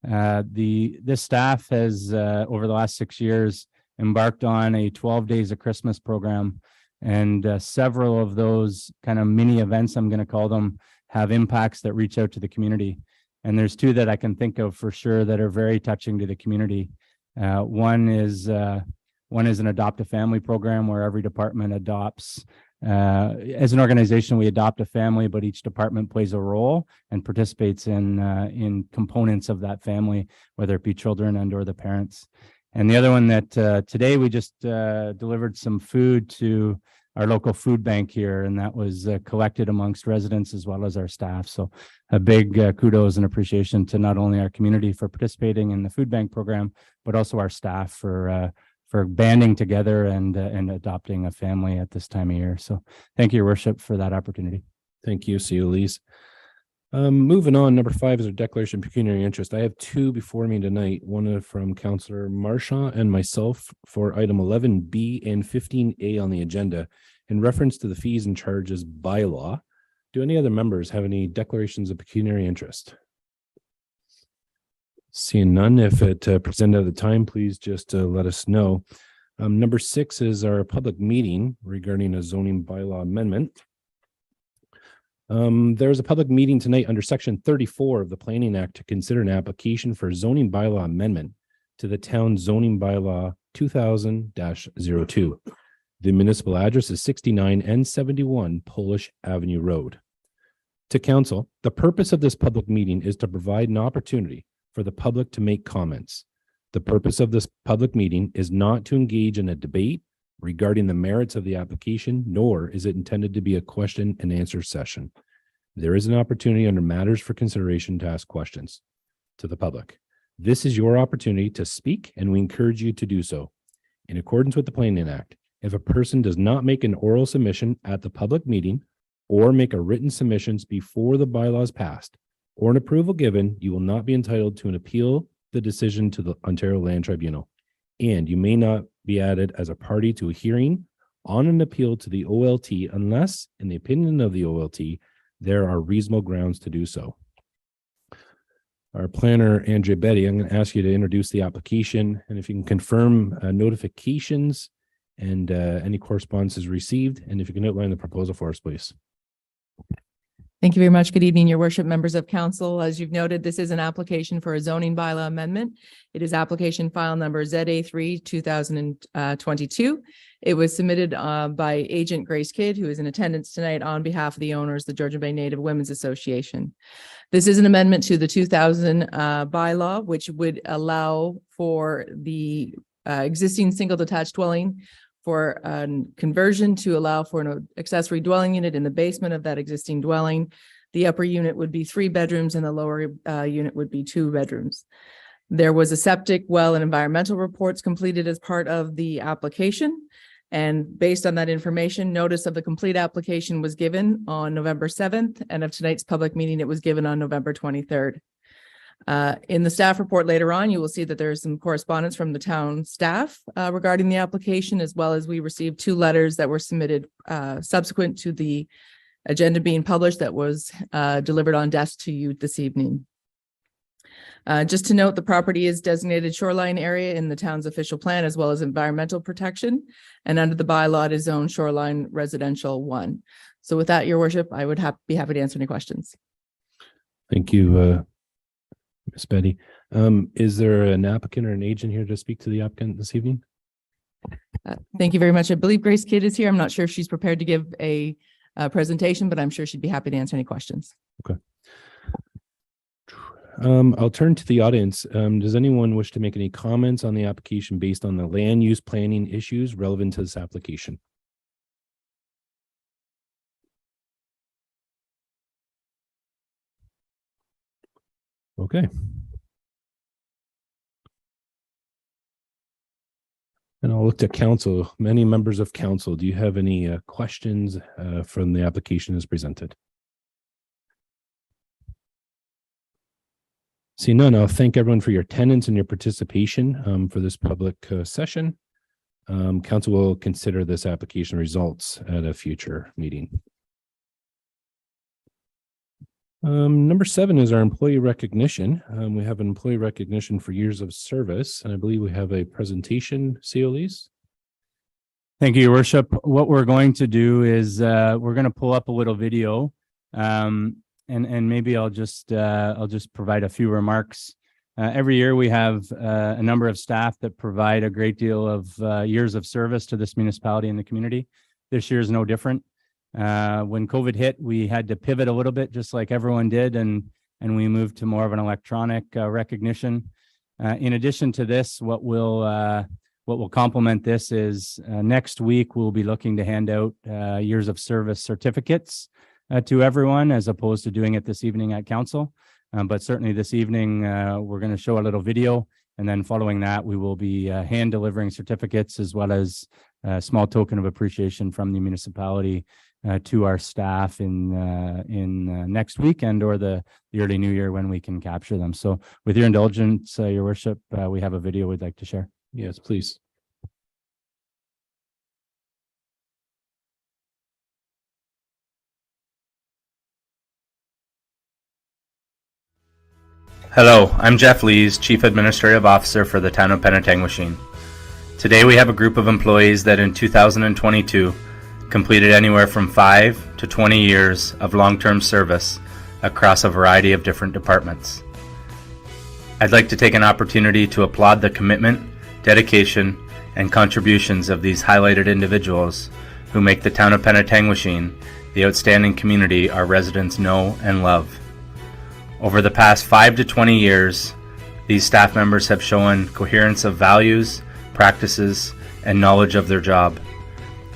This staff has over the last 6 years embarked on a 12 Days of Christmas program, and several of those kind of mini events, I'm going to call them, have impacts that reach out to the community. And there's two that I can think of for sure that are very touching to the community. One is an Adopt a Family program where every department adopts. As an organization, we adopt a family, but each department plays a role and participates in components of that family, whether it be children and or the parents. And the other one that today we just delivered some food to our local food bank here, and that was collected amongst residents as well as our staff. So a big kudos and appreciation to not only our community for participating in the food bank program, but also our staff for banding together and adopting a family at this time of year. So thank you, Your Worship, for that opportunity. Thank you, Elise. Moving on, number 5 is a declaration of pecuniary interest. I have two before me tonight, one from Councillor Marchand and myself for item 11B and 15A on the agenda in reference to the fees and charges bylaw. Do any other members have any declarations of pecuniary interest? Seeing none, if it presented at the time, please just let us know. Number 6 is our public meeting regarding a zoning bylaw amendment. There's a public meeting tonight under section 34 of the Planning Act to consider an application for zoning bylaw amendment to the town zoning bylaw 2000-02. The municipal address is 69 and 71 Polish Avenue Road. To council, the purpose of this public meeting is to provide an opportunity for the public to make comments. The purpose of this public meeting is not to engage in a debate regarding the merits of the application, nor is it intended to be a question and answer session. There is an opportunity under matters for consideration to ask questions to the public. This is your opportunity to speak, and we encourage you to do so. In accordance with the Planning Act, if a person does not make an oral submission at the public meeting or make a written submissions before the bylaws passed or an approval given, you will not be entitled to an appeal the decision to the Ontario Land Tribunal, and you may not be added as a party to a hearing on an appeal to the OLT unless, in the opinion of the OLT, there are reasonable grounds to do so. Our planner, Andrea Betty, I'm going to ask you to introduce the application, and if you can confirm notifications and any correspondences received, and if you can outline the proposal for us, please. Thank you very much. Good evening, Your Worship, members of council. As you've noted, this is an application for a zoning bylaw amendment. It is application file number ZA3 2022. It was submitted by Agent Grace Kidd, who is in attendance tonight on behalf of the owners, the Georgian Bay Native Women's Association. This is an amendment to the 2000 bylaw, which would allow for the existing single detached dwelling for conversion to allow for an accessory dwelling unit in the basement of that existing dwelling. The upper unit would be 3 bedrooms and the lower unit would be 2 bedrooms. There was a septic, well, and environmental reports completed as part of the application. And based on that information, notice of the complete application was given on November 7th, and of tonight's public meeting, it was given on November 23rd. In the staff report later on, you will see that there is some correspondence from the town staff regarding the application, as well as we received 2 letters that were submitted subsequent to the agenda being published that was delivered on desk to you this evening. Just to note, the property is designated shoreline area in the town's official plan, as well as environmental protection. And under the bylaw, it is zoned shoreline residential 1. So with that, your worship, I would be happy to answer any questions. Thank you, Ms. Betty. Is there an applicant or an agent here to speak to the applicant this evening? Thank you very much. I believe Grace Kidd is here. I'm not sure if she's prepared to give a presentation, but I'm sure she'd be happy to answer any questions. Okay. I'll turn to the audience. Does anyone wish to make any comments on the application based on the land use planning issues relevant to this application? Okay. And I'll look to council. Many members of council, do you have any questions from the application as presented? See none, I'll thank everyone for your attendance and your participation for this public session. Council will consider this application results at a future meeting. Number 7 is our employee recognition. We have an employee recognition for years of service, and I believe we have a presentation, Ciolise. Thank you, Your Worship. What we're going to do is we're going to pull up a little video, and maybe I'll just provide a few remarks. Every year we have a number of staff that provide a great deal of years of service to this municipality and the community. This year is no different. When COVID hit, we had to pivot a little bit, just like everyone did, and we moved to more of an electronic recognition. In addition to this, what will complement this is next week we'll be looking to hand out years of service certificates to everyone, as opposed to doing it this evening at council. But certainly this evening, we're going to show a little video, and then following that, we will be hand delivering certificates, as well as a small token of appreciation from the municipality to our staff in next weekend or the early new year when we can capture them. So with your indulgence, Your Worship, we have a video we'd like to share. Yes, please. Hello, I'm Jeff Lees, Chief Administrative Officer for the Town of Penetanguishene. Today we have a group of employees that in 2022 completed anywhere from 5 to 20 years of long-term service across a variety of different departments. I'd like to take an opportunity to applaud the commitment, dedication, and contributions of these highlighted individuals who make the Town of Penetanguishene the outstanding community our residents know and love. Over the past 5 to 20 years, these staff members have shown coherence of values, practices, and knowledge of their job.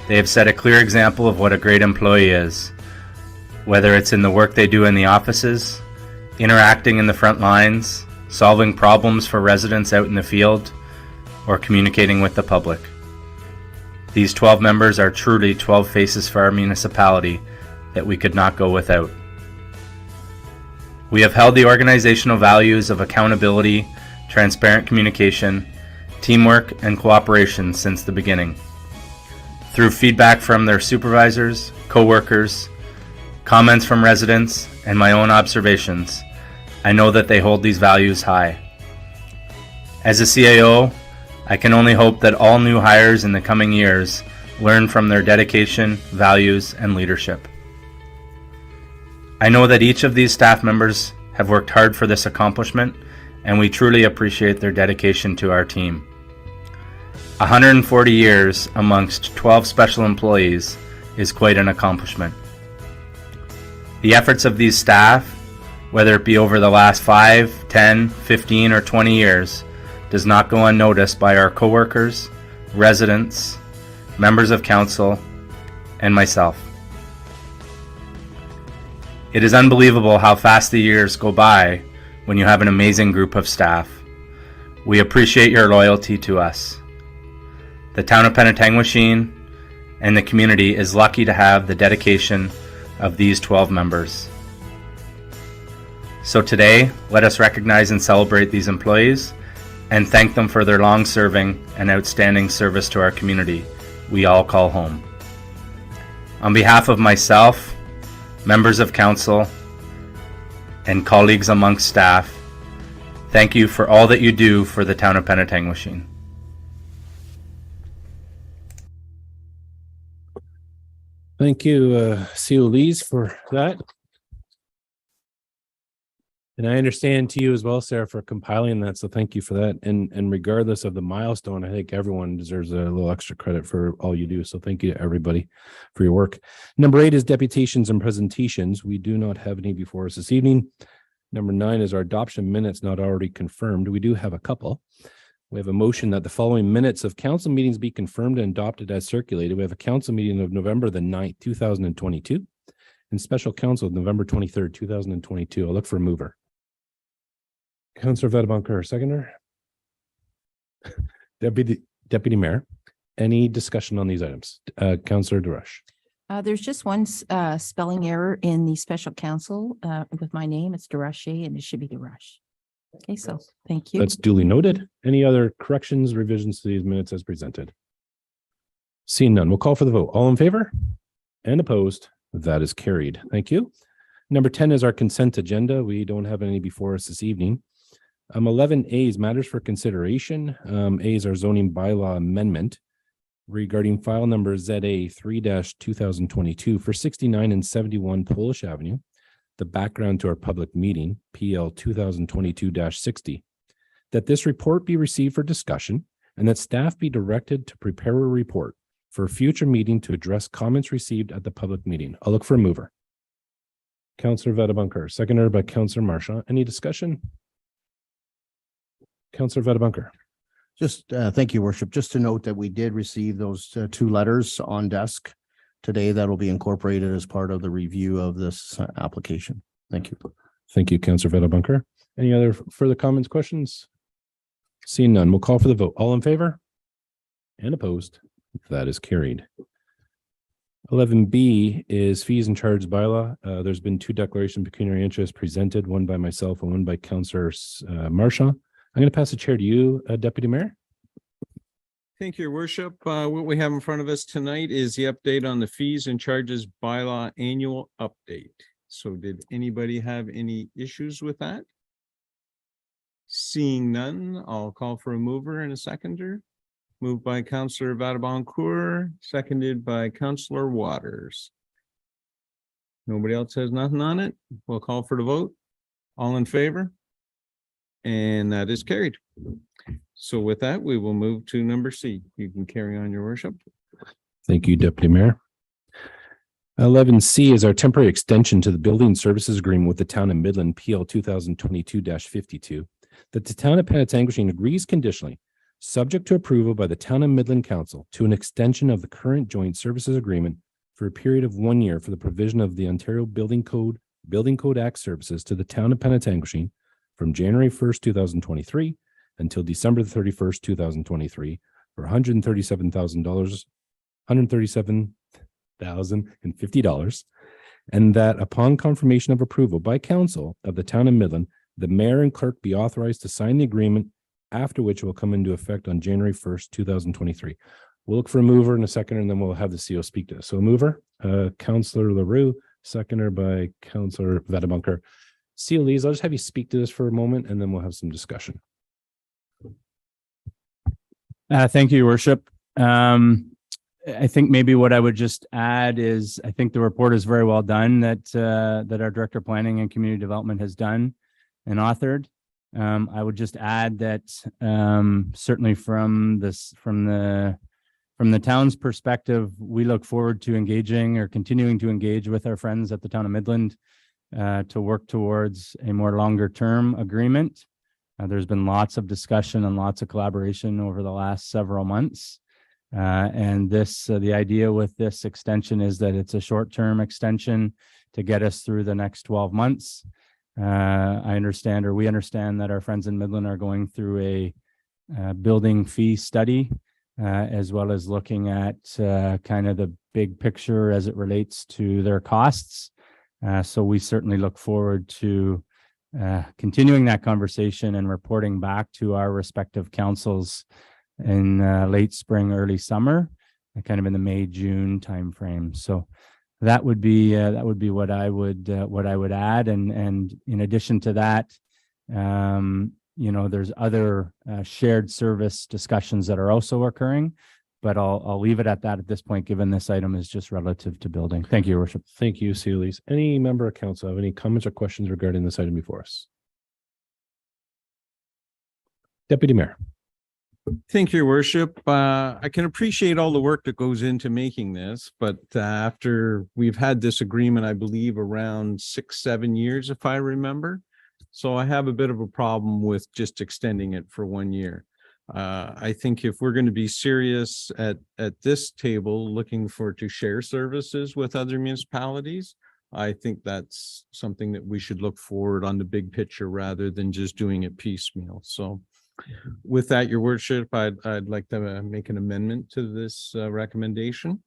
They have set a clear example of what a great employee is, whether it's in the work they do in the offices, interacting in the front lines, solving problems for residents out in the field, or communicating with the public. These 12 members are truly 12 faces for our municipality that we could not go without. We have held the organizational values of accountability, transparent communication, teamwork, and cooperation since the beginning. Through feedback from their supervisors, co-workers, comments from residents, and my own observations, I know that they hold these values high. As a CAO, I can only hope that all new hires in the coming years learn from their dedication, values, and leadership. I know that each of these staff members have worked hard for this accomplishment, and we truly appreciate their dedication to our team. 140 years amongst 12 special employees is quite an accomplishment. The efforts of these staff, whether it be over the last 5, 10, 15, or 20 years, does not go unnoticed by our coworkers, residents, members of council, and myself. It is unbelievable how fast the years go by when you have an amazing group of staff. We appreciate your loyalty to us. The town of Penetanguishene and the community is lucky to have the dedication of these 12 members. So today, let us recognize and celebrate these employees and thank them for their long-serving and outstanding service to our community we all call home. On behalf of myself, members of council, and colleagues amongst staff, thank you for all that you do for the town of Penetanguishene. Thank you, CEO Lees, for that. And I understand to you as well, Sarah, for compiling that. So thank you for that. And regardless of the milestone, I think everyone deserves a little extra credit for all you do. So thank you to everybody for your work. Number 8 is deputations and presentations. We do not have any before us this evening. Number 9 is our adoption minutes not already confirmed. We do have a couple. We have a motion that the following minutes of council meetings be confirmed and adopted as circulated. We have a council meeting of November the 9th, 2022, and special council of November 23rd, 2022. I'll look for a mover. Councillor Vadabonker, seconder. Deputy Mayor, any discussion on these items? Councillor DeRush. There's just one spelling error in the special counsel with my name. It's DeRushe and it should be DeRush. Okay, so thank you. That's duly noted. Any other corrections, revisions to these minutes as presented? Seeing none, we'll call for the vote. All in favor and opposed? That is carried. Thank you. Number 10 is our consent agenda. We don't have any before us this evening. 11A is matters for consideration. A is our zoning bylaw amendment regarding file number ZA 3-2022 for 69 and 71 Polish Avenue. The background to our public meeting, PL 2022-60, that this report be received for discussion and that staff be directed to prepare a report for a future meeting to address comments received at the public meeting. I'll look for a mover. Councillor Vadabonker, seconded by Councillor Marchand. Any discussion? Councillor Vadabonker. Just thank you, Worship. Just to note that we did receive those 2 letters on desk today that will be incorporated as part of the review of this application. Thank you. Thank you, Councillor Vadabonker. Any other further comments, questions? Seeing none, we'll call for the vote. All in favor and opposed? That is carried. 11B is fees and charges bylaw. There's been 2 declarations of pecuniary interest presented, one by myself and one by Councillor Marchand. I'm going to pass the chair to you, Deputy Mayor. Thank you, Your Worship. What we have in front of us tonight is the update on the fees and charges bylaw annual update. So did anybody have any issues with that? Seeing none, I'll call for a mover and a seconder. Moved by Councillor Vadaboncourt, seconded by Councillor Waters. Nobody else has nothing on it. We'll call for the vote. All in favor? And that is carried. So with that, we will move to number C. You can carry on, Your Worship. Thank you, Deputy Mayor. 11C is our temporary extension to the building services agreement with the town of Midland, PL 2022-52, that the town of Penetanguishene agrees conditionally, subject to approval by the town of Midland Council, to an extension of the current joint services agreement for a period of 1 year for the provision of the Ontario Building Code Act services to the town of Penetanguishene from January 1st, 2023 until December 31st, 2023 for $137,050, and that upon confirmation of approval by council of the town of Midland, the mayor and clerk be authorized to sign the agreement, after which it will come into effect on January 1st, 2023. We'll look for a mover in a second, and then we'll have the CO speak to us. So a mover, Councillor LaRue, seconder by Councillor Vadabonker. CO Lees, I'll just have you speak to this for a moment, and then we'll have some discussion. Thank you, Your Worship. I think maybe what I would just add is I think the report is very well done that our Director of Planning and Community Development has done and authored. I would just add that certainly from the town's perspective, we look forward to engaging or continuing to engage with our friends at the town of Midland to work towards a more longer term agreement There's been lots of discussion and lots of collaboration over the last several months. And the idea with this extension is that it's a short-term extension to get us through the next 12 months. We understand that our friends in Midland are going through a building fee study, as well as looking at kind of the big picture as it relates to their costs. So we certainly look forward to continuing that conversation and reporting back to our respective councils in late spring, early summer, kind of in the May-June timeframe. So that would be what I would add. And in addition to that, there's other shared service discussions that are also occurring, but I'll leave it at that at this point, given this item is just relative to building. Thank you, Your Worship. Thank you, Seelys. Any member of council have any comments or questions regarding this item before us? Deputy Mayor. Thank you, Your Worship. I can appreciate all the work that goes into making this, but after we've had this agreement, I believe around 6-7 years, if I remember. So I have a bit of a problem with just extending it for 1 year. I think if we're going to be serious at this table, looking to share services with other municipalities, I think that's something that we should look forward on the big picture rather than just doing it piecemeal. So with that, Your Worship, I'd like to make an amendment to this recommendation.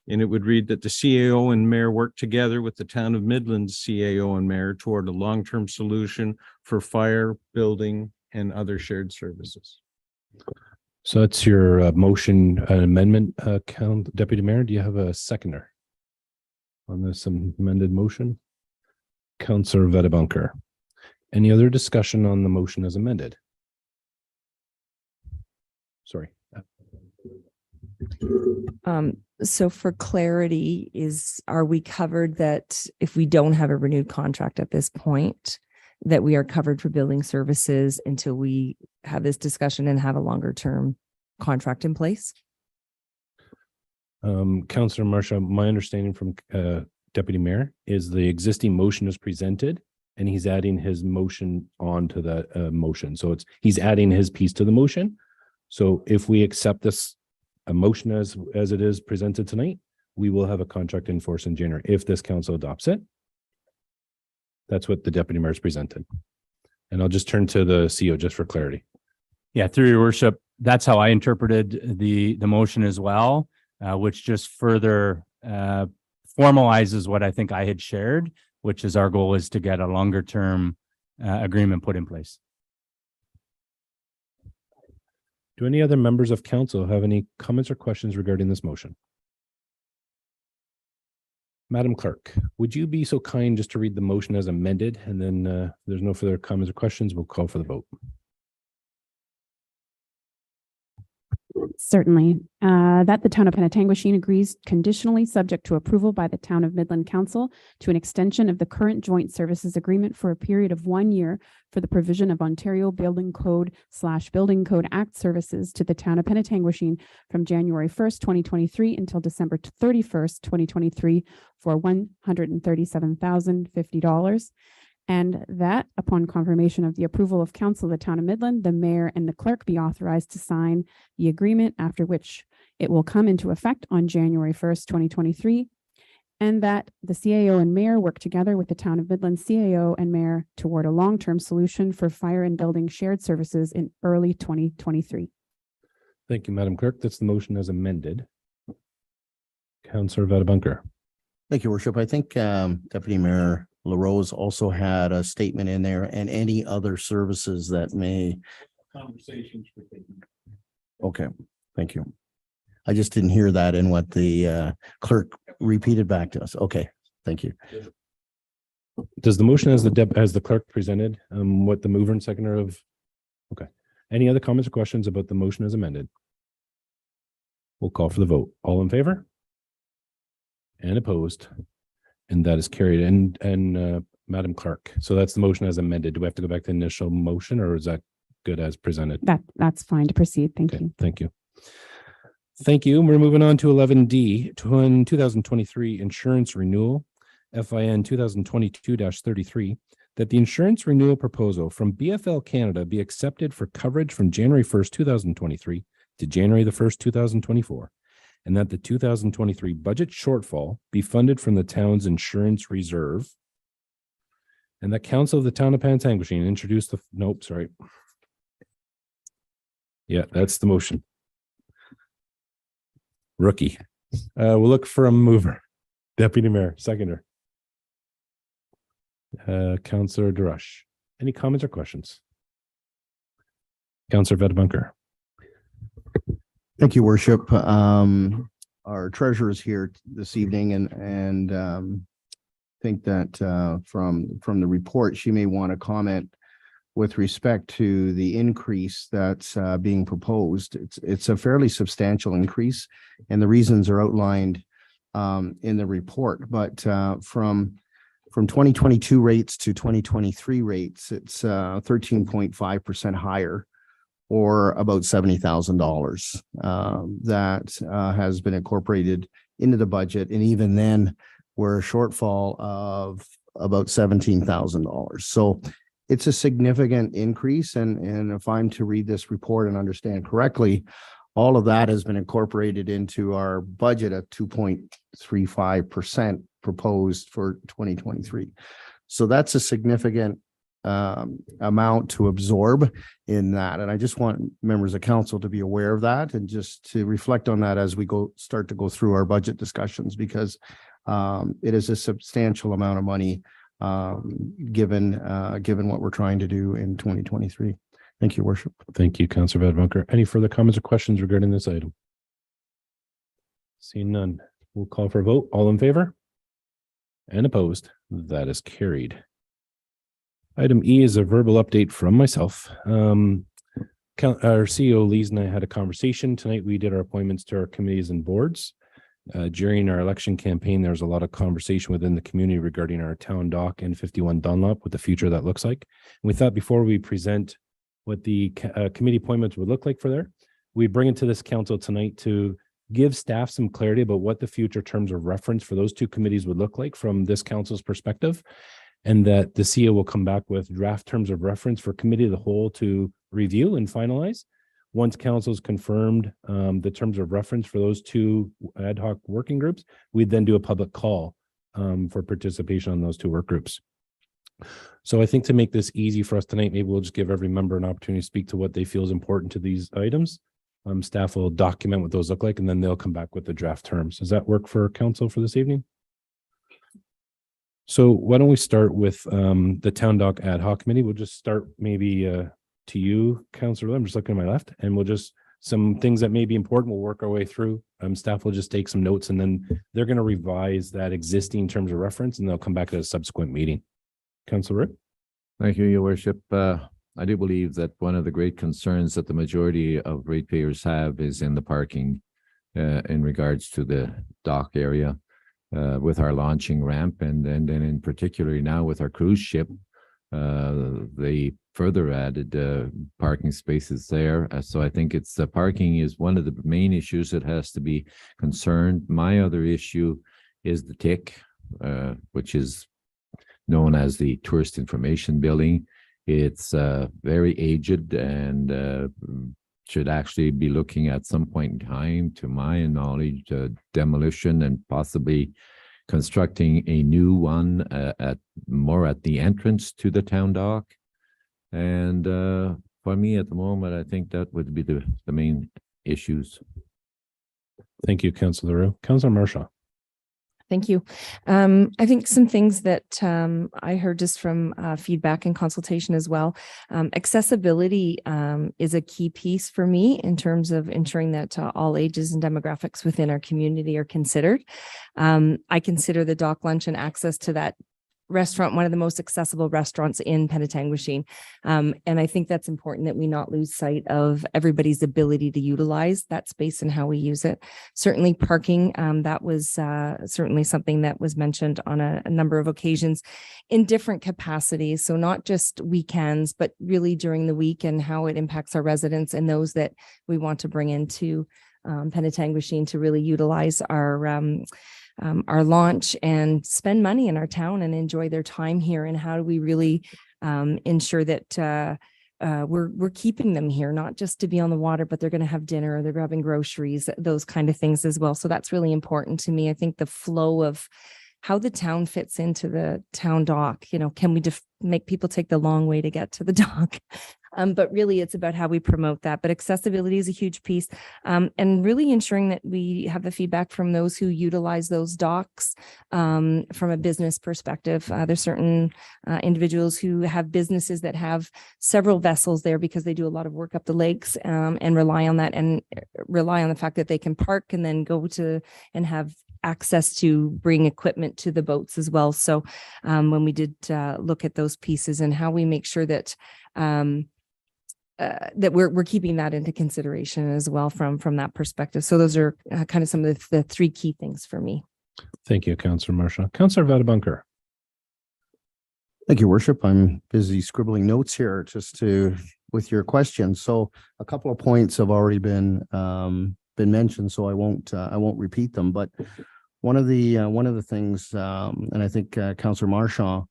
And it would read that the CAO and mayor work together with the town of Midland's CAO and mayor toward a long-term solution for fire, building, and other shared services. So that's your motion amendment, Deputy Mayor. Do you have a seconder on this amended motion? Councillor Vedabunker. Any other discussion on the motion as amended? Sorry. So for clarity, are we covered that if we don't have a renewed contract at this point, that we are covered for building services until we have this discussion and have a longer term contract in place? Councillor Marcia, my understanding from Deputy Mayor is the existing motion is presented and he's adding his motion onto that motion. So he's adding his piece to the motion. So if we accept this motion as it is presented tonight, we will have a contract in force in January if this council adopts it. That's what the Deputy Mayor's presented. And I'll just turn to the CEO just for clarity. Yeah, through Your Worship, that's how I interpreted the motion as well, which just further formalizes what I think I had shared, which is our goal is to get a longer term agreement put in place. Do any other members of council have any comments or questions regarding this motion? Madam Clerk, would you be so kind just to read the motion as amended, and then if there's no further comments or questions, we'll call for the vote. Certainly. That the town of Penetanguishene agrees conditionally subject to approval by the town of Midland Council to an extension of the current joint services agreement for a period of 1 year for the provision of Ontario Building Code / Building Code Act services to the town of Penetanguishene from January 1st, 2023 until December 31st, 2023 for $137,050. And that upon confirmation of the approval of council of the town of Midland, the mayor and the clerk be authorized to sign the agreement, after which it will come into effect on January 1st, 2023. And that the CAO and mayor work together with the town of Midland CAO and mayor toward a long-term solution for fire and building shared services in early 2023. Thank you, Madam Clerk. That's the motion as amended. Councillor Vedabunker. Thank you, Worship. I think Deputy Mayor LaRose also had a statement in there and any other services that may. Conversations were taken. Okay, thank you. I just didn't hear that in what the clerk repeated back to us. Okay, thank you. Does the motion as the clerk presented, what the mover and seconder of? Okay. Any other comments or questions about the motion as amended? We'll call for the vote. All in favor? And opposed? And that is carried. And Madam Clerk, so that's the motion as amended. Do we have to go back to the initial motion, or is that good as presented? That's fine to proceed. Thank you. Thank you. Thank you. We're moving on to 11D, 2023 insurance renewal, FIN 2022-33. that the insurance renewal proposal from BFL Canada be accepted for coverage from January 1st, 2023 to January the 1st, 2024, and that the 2023 budget shortfall be funded from the town's insurance reserve, and that council of the town of Penetanguishene introduce the, nope, sorry. Yeah, that's the motion. Rookie. We'll look for a mover. Deputy Mayor, seconder. Councillor Durush. Any comments or questions? Councillor Vedabunker. Thank you, Worship. Our treasurer is here this evening and think that from the report, she may want to comment with respect to the increase that's being proposed. It's a fairly substantial increase, and the reasons are outlined in the report. But from 2022 rates to 2023 rates, it's 13.5% higher, or about $70,000 that has been incorporated into the budget. And even then, we're a shortfall of about $17,000. So it's a significant increase. And if I'm to read this report and understand correctly, all of that has been incorporated into our budget at 2.35% proposed for 2023. So that's a significant amount to absorb in that. And I just want members of council to be aware of that and just to reflect on that as we start to go through our budget discussions, because it is a substantial amount of money given what we're trying to do in 2023. Thank you, Worship. Thank you, Councillor Vedabunker. Any further comments or questions regarding this item? Seeing none, we'll call for a vote. All in favor? And opposed? That is carried. Item E is a verbal update from myself. Our CEO, Lise, and I had a conversation tonight. We did our appointments to our committees and boards. During our election campaign, there was a lot of conversation within the community regarding our town dock and 51 Dunlop, what the future of that looks like. And we thought before we present what the committee appointments would look like for there, we bring it to this council tonight to give staff some clarity about what the future terms of reference for those two committees would look like from this council's perspective, and that the CEO will come back with draft terms of reference for committee of the whole to review and finalize. Once council's confirmed the terms of reference for those two ad hoc working groups, we'd then do a public call for participation on those two work groups. So I think to make this easy for us tonight, maybe we'll just give every member an opportunity to speak to what they feel is important to these items. Staff will document what those look like, and then they'll come back with the draft terms. Does that work for council for this evening? So why don't we start with the Town Dock Ad Hoc Committee? We'll just start maybe to you, Councillor. I'm just looking at my left, and we'll just, some things that may be important, we'll work our way through. Staff will just take some notes, and then they're going to revise that existing terms of reference, and they'll come back at a subsequent meeting. Councillor Rick? Thank you, Your Worship. I do believe that one of the great concerns that the majority of ratepayers have is in the parking in regards to the dock area with our launching ramp, and then in particular now with our cruise ship, they further added parking spaces there. So I think it's parking is one of the main issues that has to be concerned. My other issue is the TIC, which is known as the Tourist Information Building. It's very aged and should actually be looking at some point in time, to my knowledge, demolition and possibly constructing a new one at the entrance to the town dock. And for me at the moment, I think that would be the main issues. Thank you, Councillor Rowe. Councillor Marshaw. Thank you. I think some things that I heard just from feedback and consultation as well. Accessibility is a key piece for me in terms of ensuring that all ages and demographics within our community are considered. I consider the dock lunch and access to that restaurant one of the most accessible restaurants in Penetanguishene. And I think that's important that we not lose sight of everybody's ability to utilize that space and how we use it. Certainly parking, that was certainly something that was mentioned on a number of occasions in different capacities. So not just weekends, but really during the week, and how it impacts our residents and those that we want to bring into Penetanguishene to really utilize our launch and spend money in our town and enjoy their time here. And how do we really ensure that we're keeping them here, not just to be on the water, but they're going to have dinner, they're grabbing groceries, those kind of things as well. So that's really important to me. I think the flow of how the town fits into the town dock, can we make people take the long way to get to the dock? But really it's about how we promote that. But accessibility is a huge piece. And really ensuring that we have the feedback from those who utilize those docks from a business perspective. There's certain individuals who have businesses that have several vessels there because they do a lot of work up the lakes and rely on that and rely on the fact that they can park and then go to and have access to bring equipment to the boats as well. So when we did look at those pieces and how we make sure that that we're keeping that into consideration as well from that perspective. So those are kind of some of the three key things for me. Thank you, Councillor Marshall. Councillor Vadabunker. Thank you, Worship. I'm busy scribbling notes here with your questions. So a couple of points have already been mentioned, so I won't repeat them. But one of the things, and I think Councillor Marshall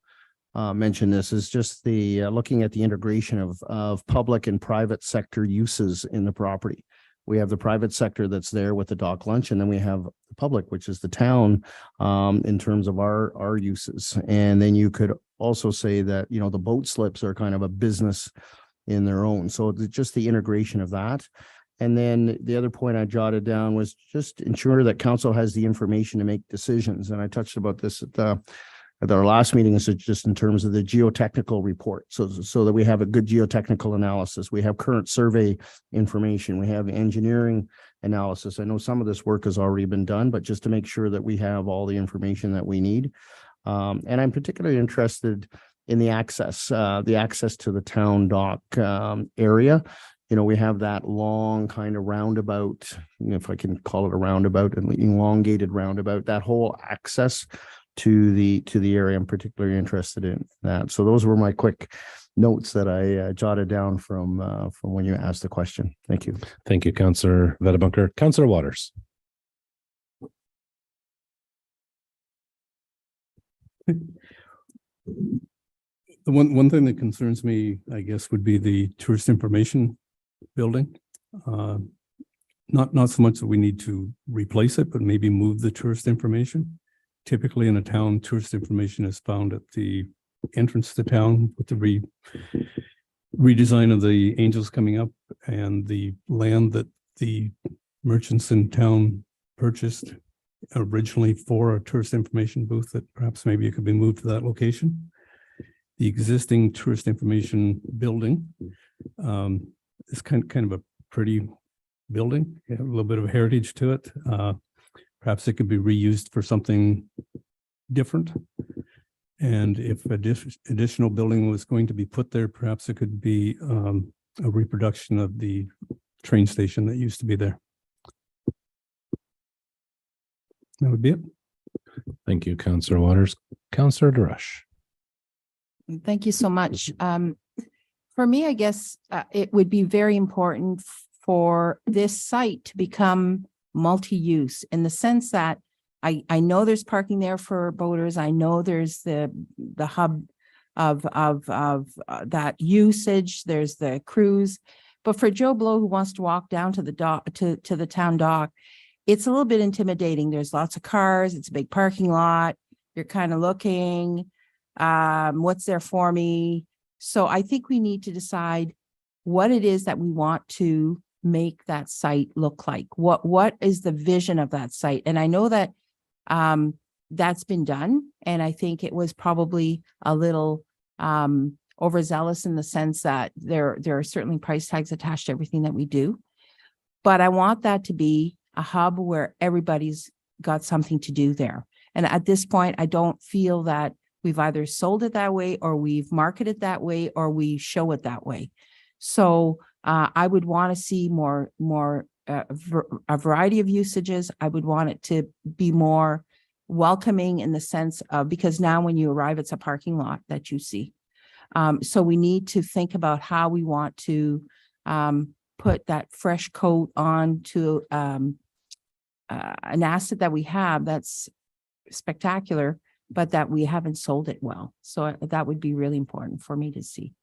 mentioned this, is just the looking at the integration of public and private sector uses in the property. We have the private sector that's there with the dock lunch, and then we have the public, which is the town, in terms of our uses. And then you could also say that, the boat slips are kind of a business in their own. So just the integration of that. And then the other point I jotted down was just ensure that council has the information to make decisions. And I touched about this at our last meeting, is just in terms of the geotechnical report. So that we have a good geotechnical analysis. We have current survey information. We have engineering analysis. I know some of this work has already been done, but just to make sure that we have all the information that we need. And I'm particularly interested in the access to the town dock area. We have that long kind of roundabout, if I can call it a roundabout, an elongated roundabout, that whole access to the area. I'm particularly interested in that. So those were my quick notes that I jotted down from when you asked the question. Thank you. Thank you, Councillor Vadabunker. Councillor Waters. The one thing that concerns me, I guess, would be the tourist information building. Not so much that we need to replace it, but maybe move the tourist information. Typically in a town, tourist information is found at the entrance to town with the redesign of the Angels coming up and the land that the merchants in town purchased originally for a tourist information booth, that perhaps maybe it could be moved to that location. The existing tourist information building is kind of a pretty building, a little bit of heritage to it. Perhaps it could be reused for something different. And if additional building was going to be put there, perhaps it could be a reproduction of the train station that used to be there. That would be it. Thank you, Councillor Waters. Councillor DeRush. Thank you so much. For me, I guess it would be very important for this site to become multi-use, in the sense that I know there's parking there for boaters. I know there's the hub of that usage. There's the cruise, but for Joe Blow who wants to walk down to the dock to the town dock, it's a little bit intimidating. There's lots of cars. It's a big parking lot. You're kind of looking, what's there for me? So I think we need to decide what it is that we want to make that site look like. What is the vision of that site? And I know that that's been done, and I think it was probably a little overzealous in the sense that there are certainly price tags attached to everything that we do. But I want that to be a hub where everybody's got something to do there. And at this point, I don't feel that we've either sold it that way, or we've marketed that way, or we show it that way. So I would want to see more a variety of usages. I would want it to be more welcoming in the sense of, because now when you arrive, it's a parking lot that you see. So we need to think about how we want to put that fresh coat on to an asset that we have that's spectacular, but that we haven't sold it well. So that would be really important for me to see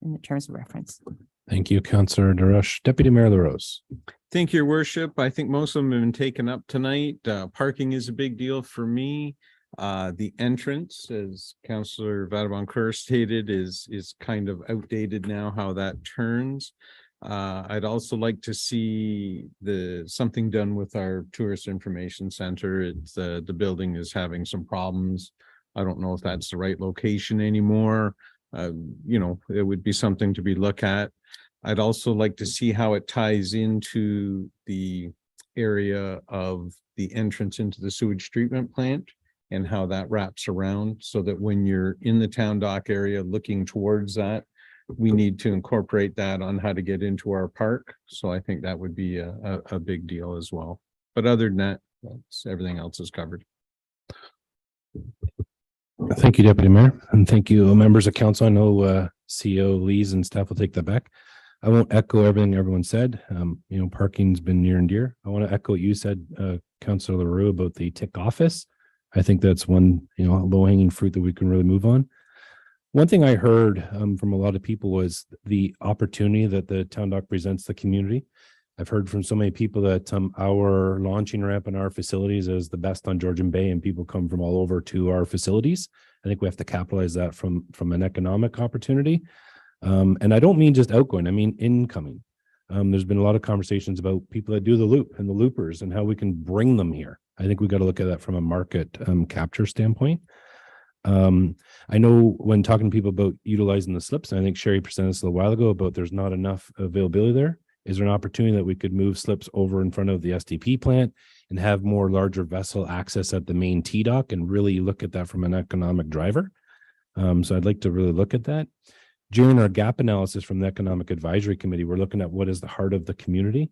in the terms of reference. Thank you, Councillor DeRush. Deputy Mayor LaRose. Thank you, Your Worship. I think most of them have been taken up tonight. Parking is a big deal for me. The entrance, as Councillor Vadabon-Cour stated, is kind of outdated now, how that turns. I'd also like to see something done with our tourist information center. It's the building is having some problems. I don't know if that's the right location anymore. It would be something to be looked at. I'd also like to see how it ties into the area of the entrance into the sewage treatment plant and how that wraps around, so that when you're in the town dock area looking towards that, we need to incorporate that on how to get into our park. So I think that would be a big deal as well. But other than that, everything else is covered. Thank you, Deputy Mayor, and thank you, members of council. I know CEO Lees and staff will take that back. I won't echo everything everyone said. Parking's been near and dear. I want to echo what you said, Councillor LaRue, about the TIC office. I think that's one, low-hanging fruit that we can really move on. One thing I heard from a lot of people was the opportunity that the town dock presents the community. I've heard from so many people that our launching ramp and our facilities is the best on Georgian Bay, and people come from all over to our facilities. I think we have to capitalize that from an economic opportunity. And I don't mean just outgoing, I mean incoming. There's been a lot of conversations about people that do the loop and the loopers and how we can bring them here. I think we got to look at that from a market capture standpoint. I know when talking to people about utilizing the slips, and I think Sherry presented this a little while ago about there's not enough availability there. Is there an opportunity that we could move slips over in front of the STP plant and have more larger vessel access at the main T dock and really look at that from an economic driver? So I'd like to really look at that. During our gap analysis from the Economic Advisory Committee, we're looking at what is the heart of the community.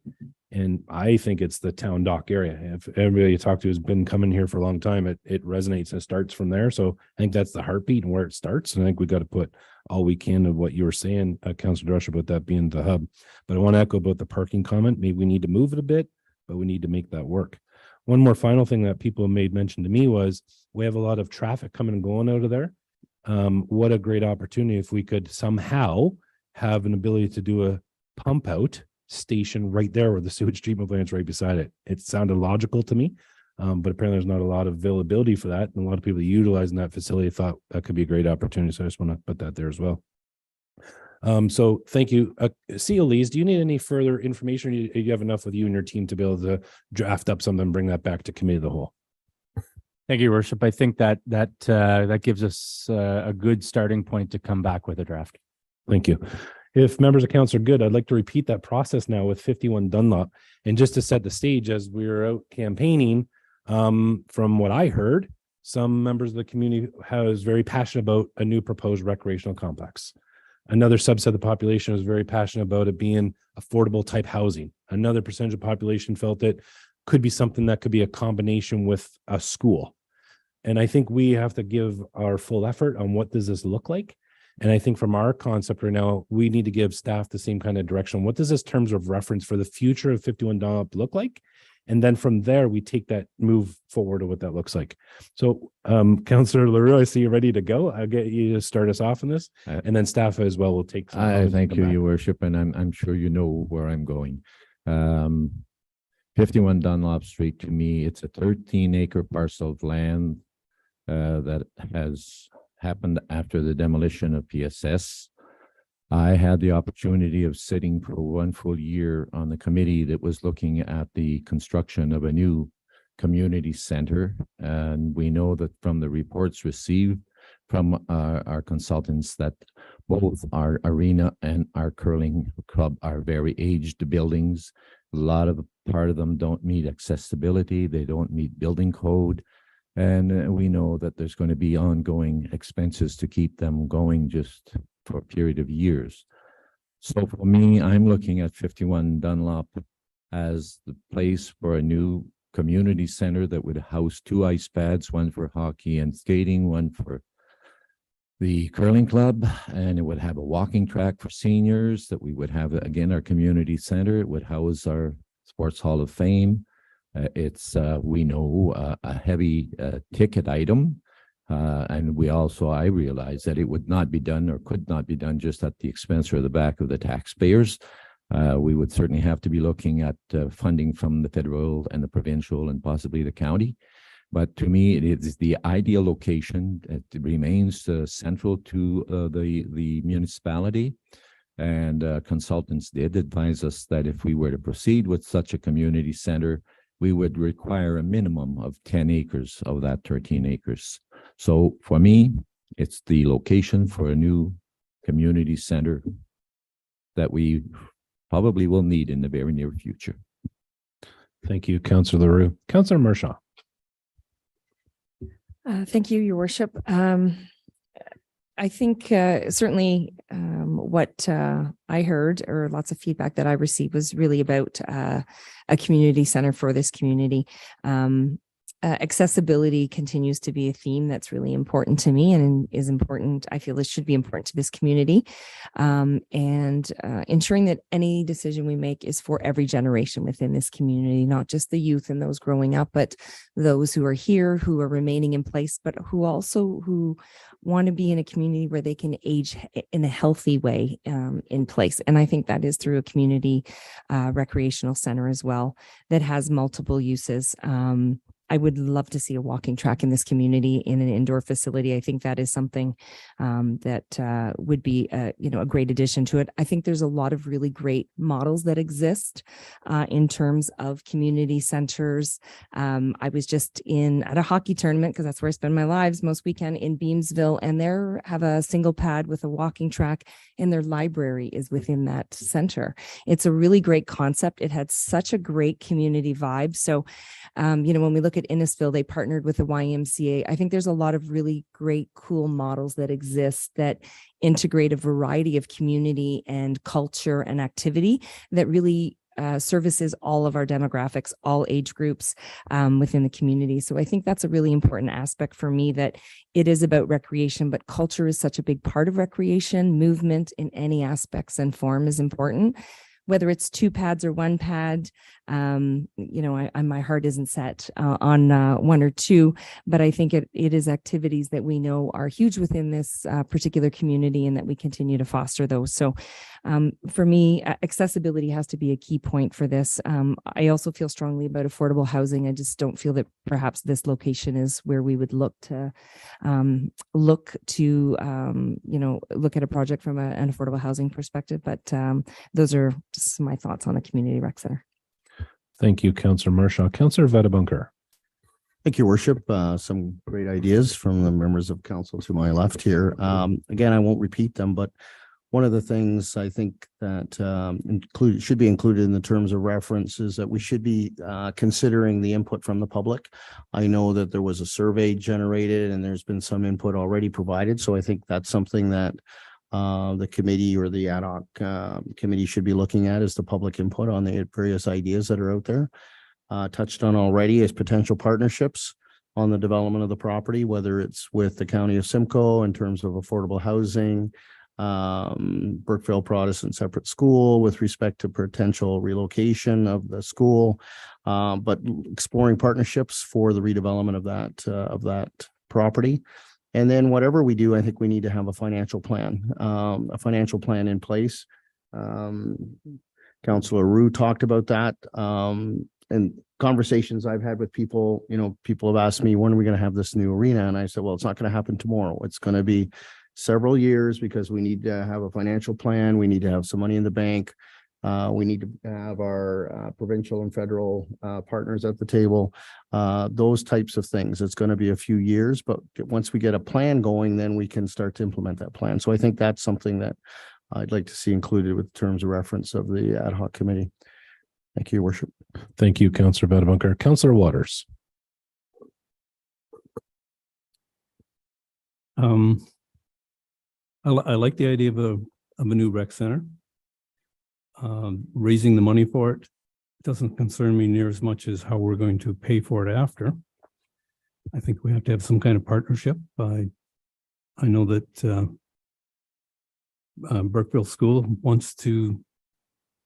And I think it's the town dock area. If everybody you talk to has been coming here for a long time, it resonates and starts from there. So I think that's the heartbeat and where it starts. And I think we got to put all we can of what you were saying, Councillor DeRush, about that being the hub. But I want to echo about the parking comment. Maybe we need to move it a bit, but we need to make that work. One more final thing that people made mention to me was we have a lot of traffic coming and going out of there. What a great opportunity if we could somehow have an ability to do a pump out station right there where the sewage treatment plant's right beside it. It sounded logical to me, but apparently there's not a lot of availability for that. And a lot of people utilizing that facility thought that could be a great opportunity. So I just want to put that there as well. So thank you. CEO Lees, do you need any further information? Or you have enough with you and your team to be able to draft up something and bring that back to committee of the whole? Thank you, Your Worship. I think that gives us a good starting point to come back with a draft. Thank you. If members of council are good, I'd like to repeat that process now with 51 Dunlop. And just to set the stage, as we were out campaigning, from what I heard, some members of the community was very passionate about a new proposed recreational complex. Another subset of the population was very passionate about it being affordable type housing. Another percentage of the population felt it could be something that could be a combination with a school. And I think we have to give our full effort on what does this look like. And I think from our concept right now, we need to give staff the same kind of direction. What does this terms of reference for the future of 51 Dunlop look like? And then from there, we take that move forward to what that looks like. So Councillor LaRue, I see you're ready to go. I'll get you to start us off on this. And then staff as well will take some. I thank you, Your Worship, and I'm sure you know where I'm going. 51 Dunlop Street, to me, it's a 13-acre parcel of land that has happened after the demolition of PSS. I had the opportunity of sitting for one full year on the committee that was looking at the construction of a new community center. And we know that from the reports received from our consultants that both our arena and our curling club are very aged buildings. Part of them don't meet accessibility. They don't meet building code. And we know that there's going to be ongoing expenses to keep them going just for a period of years. So for me, I'm looking at 51 Dunlop as the place for a new community center that would house 2 ice pads, one for hockey and skating, one for the curling club, and it would have a walking track for seniors that we would have, again, our community center. It would house our Sports Hall of Fame. It's, we know, a heavy ticket item. And we also, I realize that it would not be done or could not be done just at the expense or the back of the taxpayers. We would certainly have to be looking at funding from the federal and the provincial and possibly the county. But to me, it is the ideal location. It remains central to the municipality. And consultants did advise us that if we were to proceed with such a community center, we would require a minimum of 10 acres of that 13 acres. So for me, it's the location for a new community center that we probably will need in the very near future. Thank you, Councillor LaRue. Councillor Mershaw. Thank you, Your Worship. I think certainly what I heard, or lots of feedback that I received, was really about a community center for this community. Accessibility continues to be a theme that's really important to me and is important. I feel it should be important to this community. And ensuring that any decision we make is for every generation within this community, not just the youth and those growing up, but those who are here, who are remaining in place, but who want to be in a community where they can age in a healthy way in place. And I think that is through a community recreational center as well that has multiple uses. I would love to see a walking track in this community in an indoor facility. I think that is something that would be a great addition to it. I think there's a lot of really great models that exist in terms of community centers. I was just at a hockey tournament, because that's where I spend my lives most weekend, in Beamsville, and they have a single pad with a walking track, and their library is within that center. It's a really great concept. It had such a great community vibe. So, when we look at Innisfil, they partnered with the YMCA. I think there's a lot of really great, cool models that exist that integrate a variety of community and culture and activity that really services all of our demographics, all age groups within the community. So I think that's a really important aspect for me, that it is about recreation, but culture is such a big part of recreation. Movement in any aspects and form is important. Whether it's 2 pads or 1 pad, my heart isn't set on 1 or 2, but I think it is activities that we know are huge within this particular community, and that we continue to foster those. So for me, accessibility has to be a key point for this. I also feel strongly about affordable housing. I just don't feel that perhaps this location is where we would look at a project from an affordable housing perspective. But those are just my thoughts on a community rec center. Thank you, Councillor Mershaw. Councillor Vadabunker. Thank you, Worship. Some great ideas from the members of council to my left here. Again, I won't repeat them, but one of the things I think that should be included in the terms of reference is that we should be considering the input from the public. I know that there was a survey generated and there's been some input already provided. So I think that's something that the committee or the ad hoc committee should be looking at, is the public input on the various ideas that are out there. Touched on already is potential partnerships on the development of the property, whether it's with the County of Simcoe in terms of affordable housing, Burkeville Protestant Separate School with respect to potential relocation of the school, but exploring partnerships for the redevelopment of that property. And then whatever we do, I think we need to have a financial plan in place. Councillor Roux talked about that. And conversations I've had with people, people have asked me, when are we going to have this new arena? And I said, well, it's not going to happen tomorrow. It's going to be several years, because we need to have a financial plan. We need to have some money in the bank. We need to have our provincial and federal partners at the table, those types of things. It's going to be a few years, but once we get a plan going, then we can start to implement that plan. So I think that's something that I'd like to see included with terms of reference of the ad hoc committee. Thank you, Your Worship. Thank you, Councillor Vadabunker. Councillor Waters. I like the idea of a new rec center. Raising the money for it doesn't concern me near as much as how we're going to pay for it after. I think we have to have some kind of partnership. I I know that Burkeville School wants to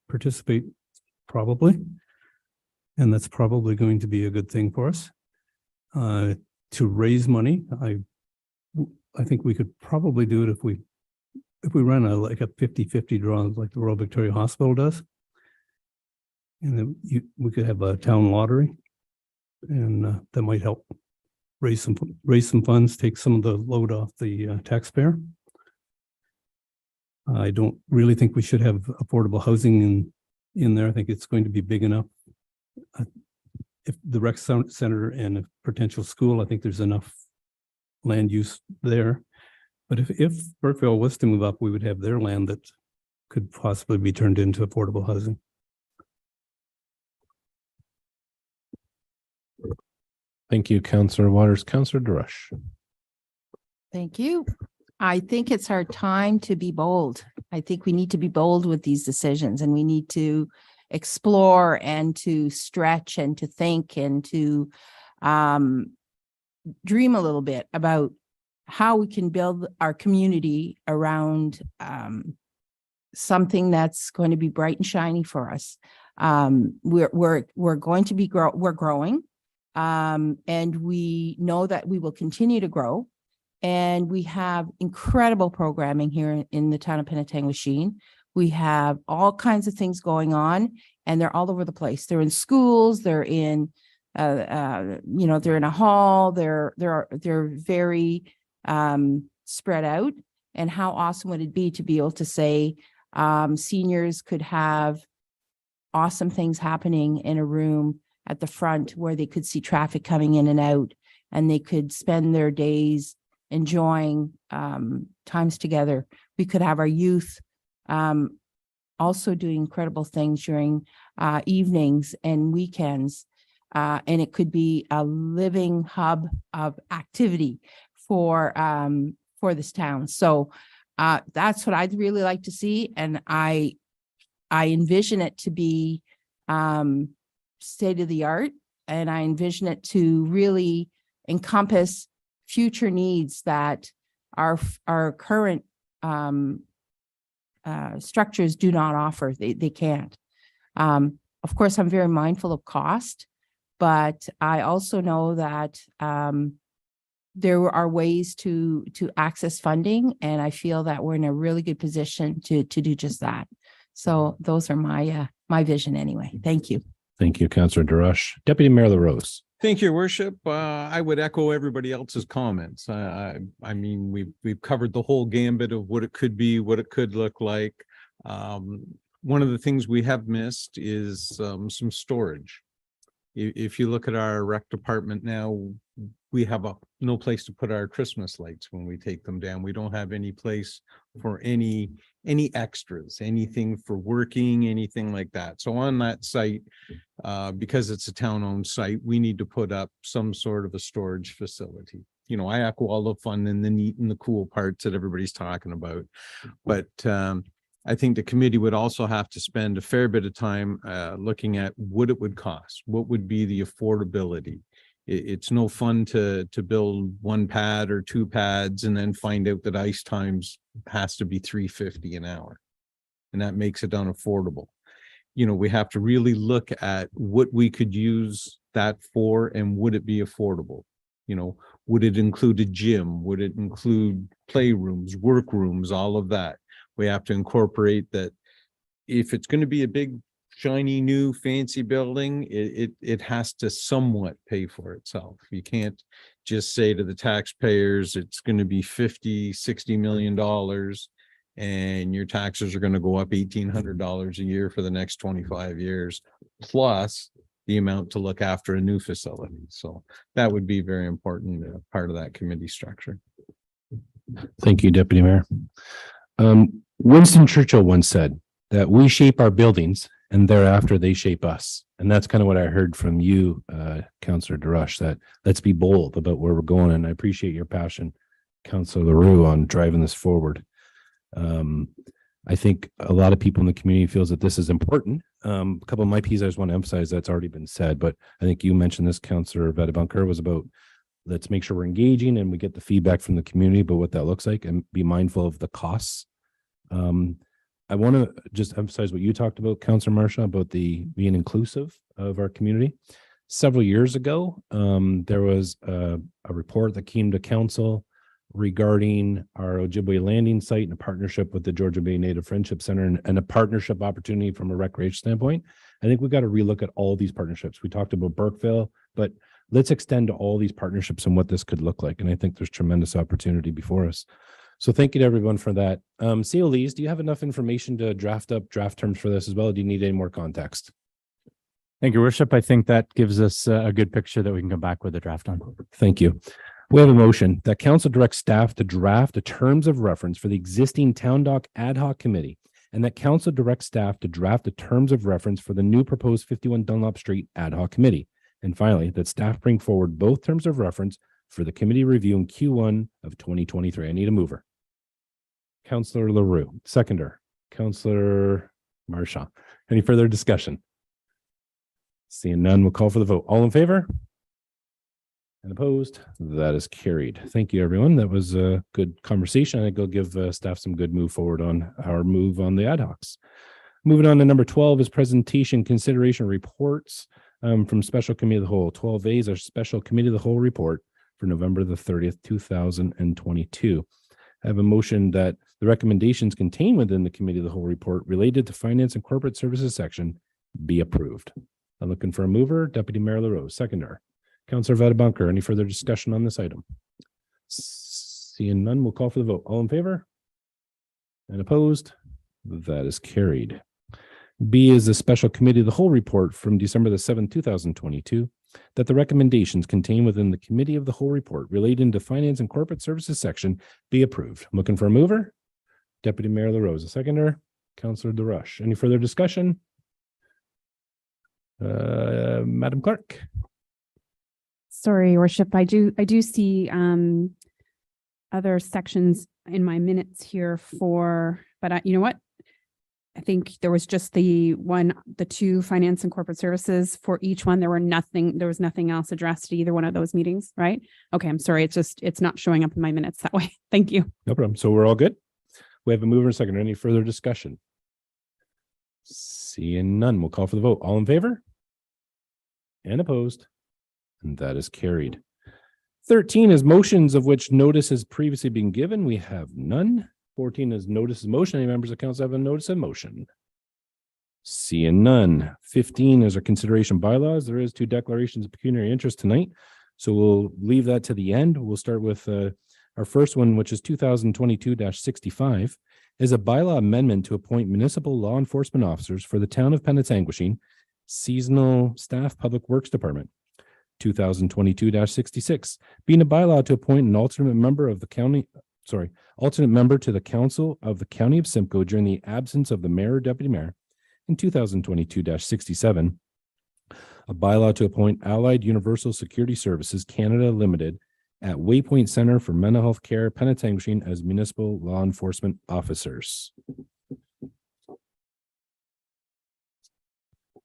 participate probably. And that's probably going to be a good thing for us. To raise money, I think we could probably do it if we run a 50-50 draw like the Royal Victoria Hospital does. And then we could have a town lottery, and that might help raise some funds, take some of the load off the taxpayer. I don't really think we should have affordable housing in there. I think it's going to be big enough. If the rec center and a potential school, I think there's enough land use there. But if Burkeville was to move up, we would have their land that could possibly be turned into affordable housing. Thank you, Councillor Waters. Councillor Darush. Thank you. I think it's our time to be bold. I think we need to be bold with these decisions, and we need to explore and to stretch and to think and to dream a little bit about how we can build our community around something that's going to be bright and shiny for us. We're going to be we're growing, and we know that we will continue to grow. And we have incredible programming here in the town of Penetanguishene. We have all kinds of things going on, and they're all over the place. They're in schools, they're in, they're in a hall. They're very spread out. And how awesome would it be to be able to say seniors could have awesome things happening in a room at the front where they could see traffic coming in and out, and they could spend their days enjoying times together. We could have our youth also doing incredible things during evenings and weekends. And it could be a living hub of activity for this town. So that's what I'd really like to see. And I envision it to be state of the art, and I envision it to really encompass future needs that our current structures do not offer. They can't. Of course, I'm very mindful of cost, but I also know that there are ways to access funding, and I feel that we're in a really good position to do just that. So those are my vision anyway. Thank you. Thank you, Councillor Darush. Deputy Mayor LaRose. Thank you, Your Worship. I would echo everybody else's comments. I mean, we've covered the whole gambit of what it could be, what it could look like. One of the things we have missed is some storage. If you look at our rec department now, we have no place to put our Christmas lights when we take them down. We don't have any place for any extras, anything for working, anything like that. So on that site, because it's a town-owned site, we need to put up some sort of a storage facility. You know, I echo all the fun and the neat and the cool parts that everybody's talking about. But I think the committee would also have to spend a fair bit of time looking at what it would cost, what would be the affordability. It's no fun to build one pad or two pads and then find out that ice times has to be $3.50 an hour, and that makes it unaffordable. You know, we have to really look at what we could use that for, and would it be affordable? You know, would it include a gym? Would it include playrooms, workrooms, all of that? We have to incorporate that. If it's going to be a big, shiny, new, fancy building, it has to somewhat pay for itself. You can't just say to the taxpayers, it's going to be $50-60 million and your taxes are going to go up $1,800 a year for the next 25 years, plus the amount to look after a new facility. So that would be very important part of that committee structure. Thank you, Deputy Mayor. Winston Churchill once said that we shape our buildings and thereafter they shape us. And that's kind of what I heard from you, Councillor Darush, that let's be bold about where we're going. And I appreciate your passion, Councillor LaRue, on driving this forward. I think a lot of people in the community feels that this is important. A couple of my pieces I just want to emphasize that's already been said, but I think you mentioned this, Councillor Vedabunker, was about let's make sure we're engaging and we get the feedback from the community about what that looks like and be mindful of the costs. I want to just emphasize what you talked about, Councillor Marcia, about the being inclusive of our community. Several years ago, there was a report that came to council regarding our Ojibwe landing site in a partnership with the Georgia Bay Native Friendship Center and a partnership opportunity from a recreation standpoint. I think we've got to relook at all these partnerships. We talked about Burkeville, but let's extend to all these partnerships and what this could look like. And I think there's tremendous opportunity before us. So thank you to everyone for that. CO Lees, do you have enough information to draft up draft terms for this as well? Or do you need any more context? Thank you, Worship. I think that gives us a good picture that we can come back with a draft on. Thank you. We have a motion that council directs staff to draft the terms of reference for the existing Town Dock Ad Hoc Committee, and that council directs staff to draft the terms of reference for the new proposed 51 Dunlop Street Ad Hoc Committee. And finally, that staff bring forward both terms of reference for the committee review in Q1 of 2023. I need a mover. Councillor LaRue, seconder. Councillor Marchand. Any further discussion? Seeing none, we'll call for the vote. All in favor? And opposed? That is carried. Thank you, everyone. That was a good conversation. I think it'll give staff some good move forward on our move on the ad hocs. Moving on to number 12 is presentation consideration reports from Special Committee of the Whole. 12A is our Special Committee of the Whole report for November the 30th, 2022. I have a motion that the recommendations contained within the Committee of the Whole report related to Finance and Corporate Services section be approved. I'm looking for a mover. Deputy Mayor LaRose, seconder. Councillor Vadabunker, any further discussion on this item? Seeing none, we'll call for the vote. All in favor? And opposed? That is carried. B is the Special Committee of the Whole report from December the 7th, 2022, that the recommendations contained within the Committee of the Whole report relating to Finance and Corporate Services section be approved. I'm looking for a mover. Deputy Mayor LaRose, a seconder. Councillor DeRush. Any further discussion? Madam Clerk. Sorry, Worship, I do see other sections in my minutes here but you know what? I think there was just the two Finance and Corporate Services for each one. There was nothing else addressed at either one of those meetings, right? Okay, I'm sorry. It's not showing up in my minutes that way. Thank you. No problem. So we're all good. We have a mover and a seconder. Any further discussion? Seeing none, we'll call for the vote. All in favor? And opposed? And that is carried. 13 is motions of which notice has previously been given. We have none. 14 is notice of motion. Any members of council have a notice of motion? Seeing none. 15 is our consideration bylaws. There is 2 declarations of pecuniary interest tonight. So we'll leave that to the end. We'll start with our first one, which is 2022-65, is a bylaw amendment to appoint municipal law enforcement officers for the town of Penetanguishene Seasonal Staff Public Works Department. 2022-66, being a bylaw to appoint an alternate member to the council of the county of Simcoe during the absence of the mayor or deputy mayor. In 2022-67, a bylaw to appoint Allied Universal Security Services Canada Limited at Waypoint Center for Mental Health Care, Penetanguishene as municipal law enforcement officers.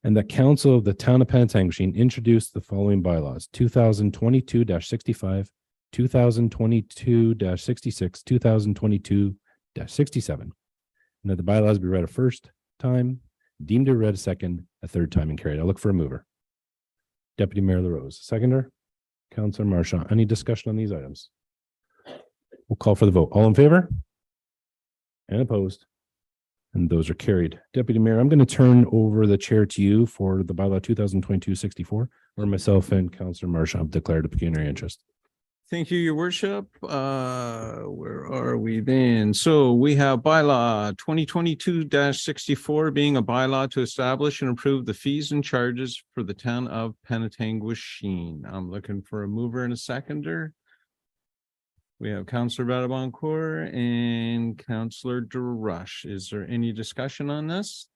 And the council of the town of Penetanguishene introduced the following bylaws: 2022-65, 2022-66, 2022-67. And that the bylaws be read a first time, deemed to be read a second, a third time, and carried. I'll look for a mover. Deputy Mayor LaRose, seconder. Councillor Marchand. Any discussion on these items? We'll call for the vote. All in favor? And opposed? And those are carried. Deputy Mayor, I'm going to turn over the chair to you for the bylaw 2022-64, where myself and Councillor Marchand have declared a pecuniary interest. Thank you, Your Worship. Where are we then? So we have bylaw 2022-64 being a bylaw to establish and approve the fees and charges for the town of Penetanguishene. I'm looking for a mover and a seconder. We have Councillor Vadaboncourt and Councillor DeRush. Is there any discussion on this?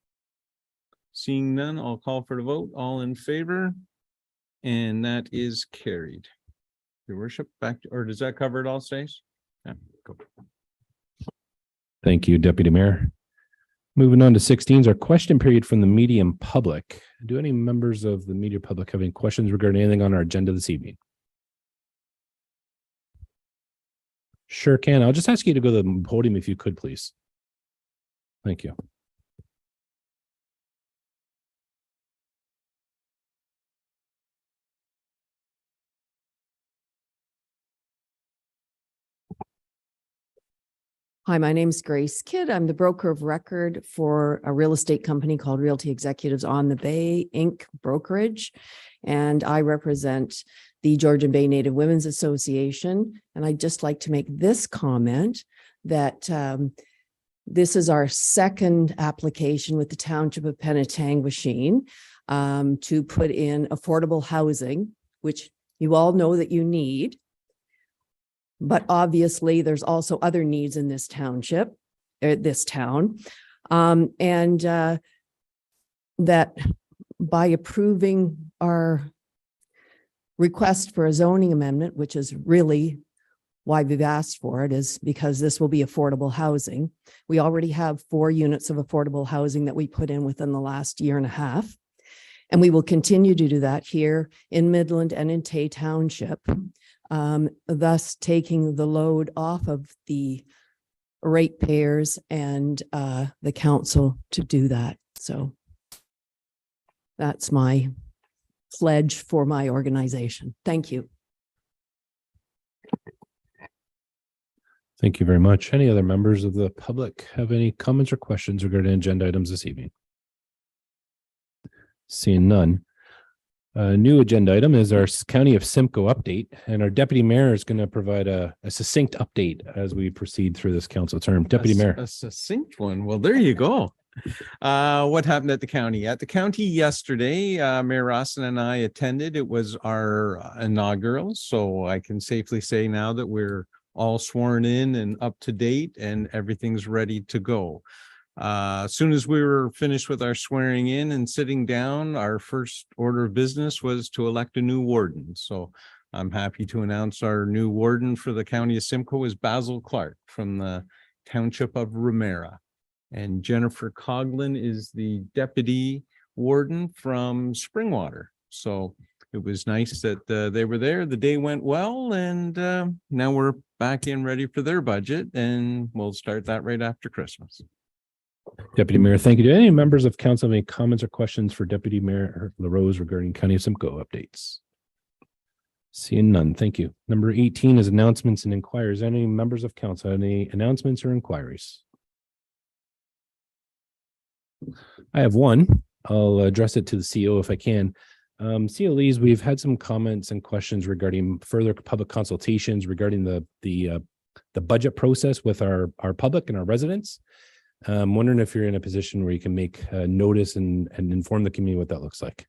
Seeing none, I'll call for the vote. All in favor? And that is carried. Your Worship, or does that cover it all, Stace? Yeah, go. Thank you, Deputy Mayor. Moving on to 16 is our question period from the media and public. Do any members of the media public have any questions regarding anything on our agenda this evening? Sure can. I'll just ask you to go to the podium if you could, please. Thank you. Hi, my name's Grace Kidd. I'm the broker of record for a real estate company called Realty Executives on the Bay Inc. Brokerage. And I represent the Georgian Bay Native Women's Association. And I'd just like to make this comment that this is our second application with the Township of Penetanguishene to put in affordable housing, which you all know that you need. But obviously, there's also other needs in this township, this town. That by approving our request for a zoning amendment, which is really why we've asked for it, is because this will be affordable housing. We already have 4 units of affordable housing that we put in within the last year and a half. And we will continue to do that here in Midland and in Tay Township. Thus taking the load off of the ratepayers and the council to do that. So that's my pledge for my organization. Thank you. Thank you very much. Any other members of the public have any comments or questions regarding agenda items this evening? Seeing none. A new agenda item is our County of Simcoe update, and our deputy mayor is going to provide a succinct update as we proceed through this council term. Deputy Mayor. A succinct one. Well, there you go. What happened at the county? At the county yesterday, Mayor Rossin and I attended. It was our inaugural, so I can safely say now that we're all sworn in and up to date and everything's ready to go. As soon as we were finished with our swearing in and sitting down, our first order of business was to elect a new warden. So I'm happy to announce our new warden for the County of Simcoe is Basil Clark from the Township of Ramera. And Jennifer Coughlin is the deputy warden from Springwater. So it was nice that they were there. The day went well, and now we're back in ready for their budget, and we'll start that right after Christmas. Deputy Mayor, thank you. Do any members of council have any comments or questions for Deputy Mayor LaRose regarding County of Simcoe updates? Seeing none, thank you. Number 18 is announcements and inquiries. Any members of council have any announcements or inquiries? I have one. I'll address it to the CEO if I can. CEO Lees, we've had some comments and questions regarding further public consultations regarding the budget process with our public and our residents. I'm wondering if you're in a position where you can make notice and inform the community what that looks like.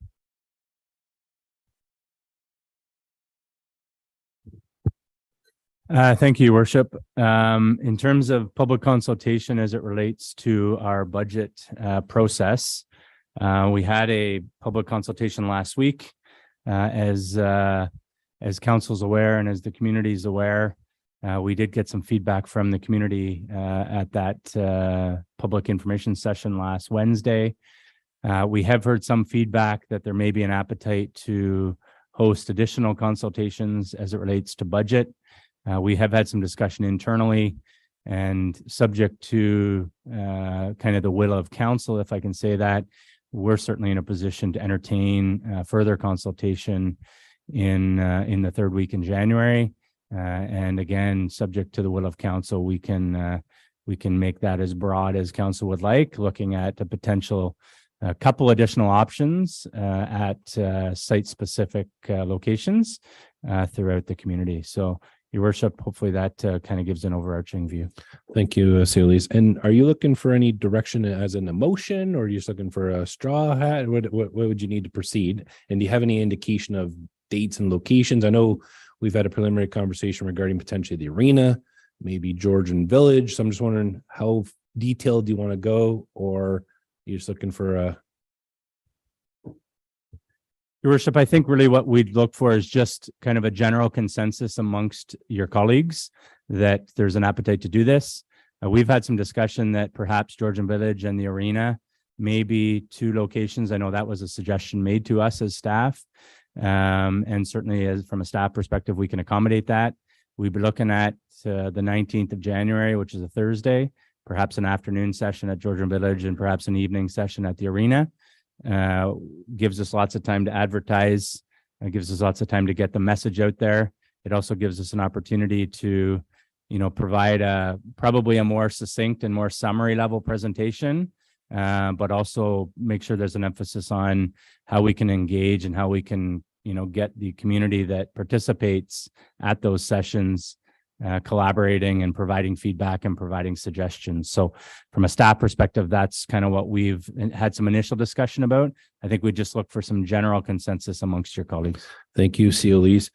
Thank you, Worship. In terms of public consultation as it relates to our budget process, we had a public consultation last week. As council's aware and as the community is aware, we did get some feedback from the community at that public information session last Wednesday. We have heard some feedback that there may be an appetite to host additional consultations as it relates to budget. We have had some discussion internally, and subject to kind of the will of council, if I can say that, we're certainly in a position to entertain further consultation in the third week in January. And again, subject to the will of council, we can make that as broad as council would like, looking at a potential couple additional options at site-specific locations throughout the community. So, Your Worship, hopefully that kind of gives an overarching view. Thank you, Sealis. And are you looking for any direction as an emotion, or are you just looking for a straw hat? What would you need to proceed? And do you have any indication of dates and locations? I know we've had a preliminary conversation regarding potentially the arena, maybe Georgian Village. So I'm just wondering, how detailed do you want to go, or you're just looking for a... Your Worship, I think really what we'd look for is just kind of a general consensus amongst your colleagues that there's an appetite to do this. We've had some discussion that perhaps Georgian Village and the arena may be 2 locations. I know that was a suggestion made to us as staff. And certainly as from a staff perspective, we can accommodate that. we'd be looking at the 19th of January, which is a Thursday, perhaps an afternoon session at Georgian Village and perhaps an evening session at the arena. Gives us lots of time to advertise. Gives us lots of time to get the message out there. It also gives us an opportunity to, provide probably a more succinct and more summary level presentation, but also make sure there's an emphasis on how we can engage and how we can, get the community that participates at those sessions collaborating and providing feedback and providing suggestions. So from a staff perspective, that's kind of what we've had some initial discussion about. I think we just look for some general consensus amongst your colleagues. Thank you, COEs.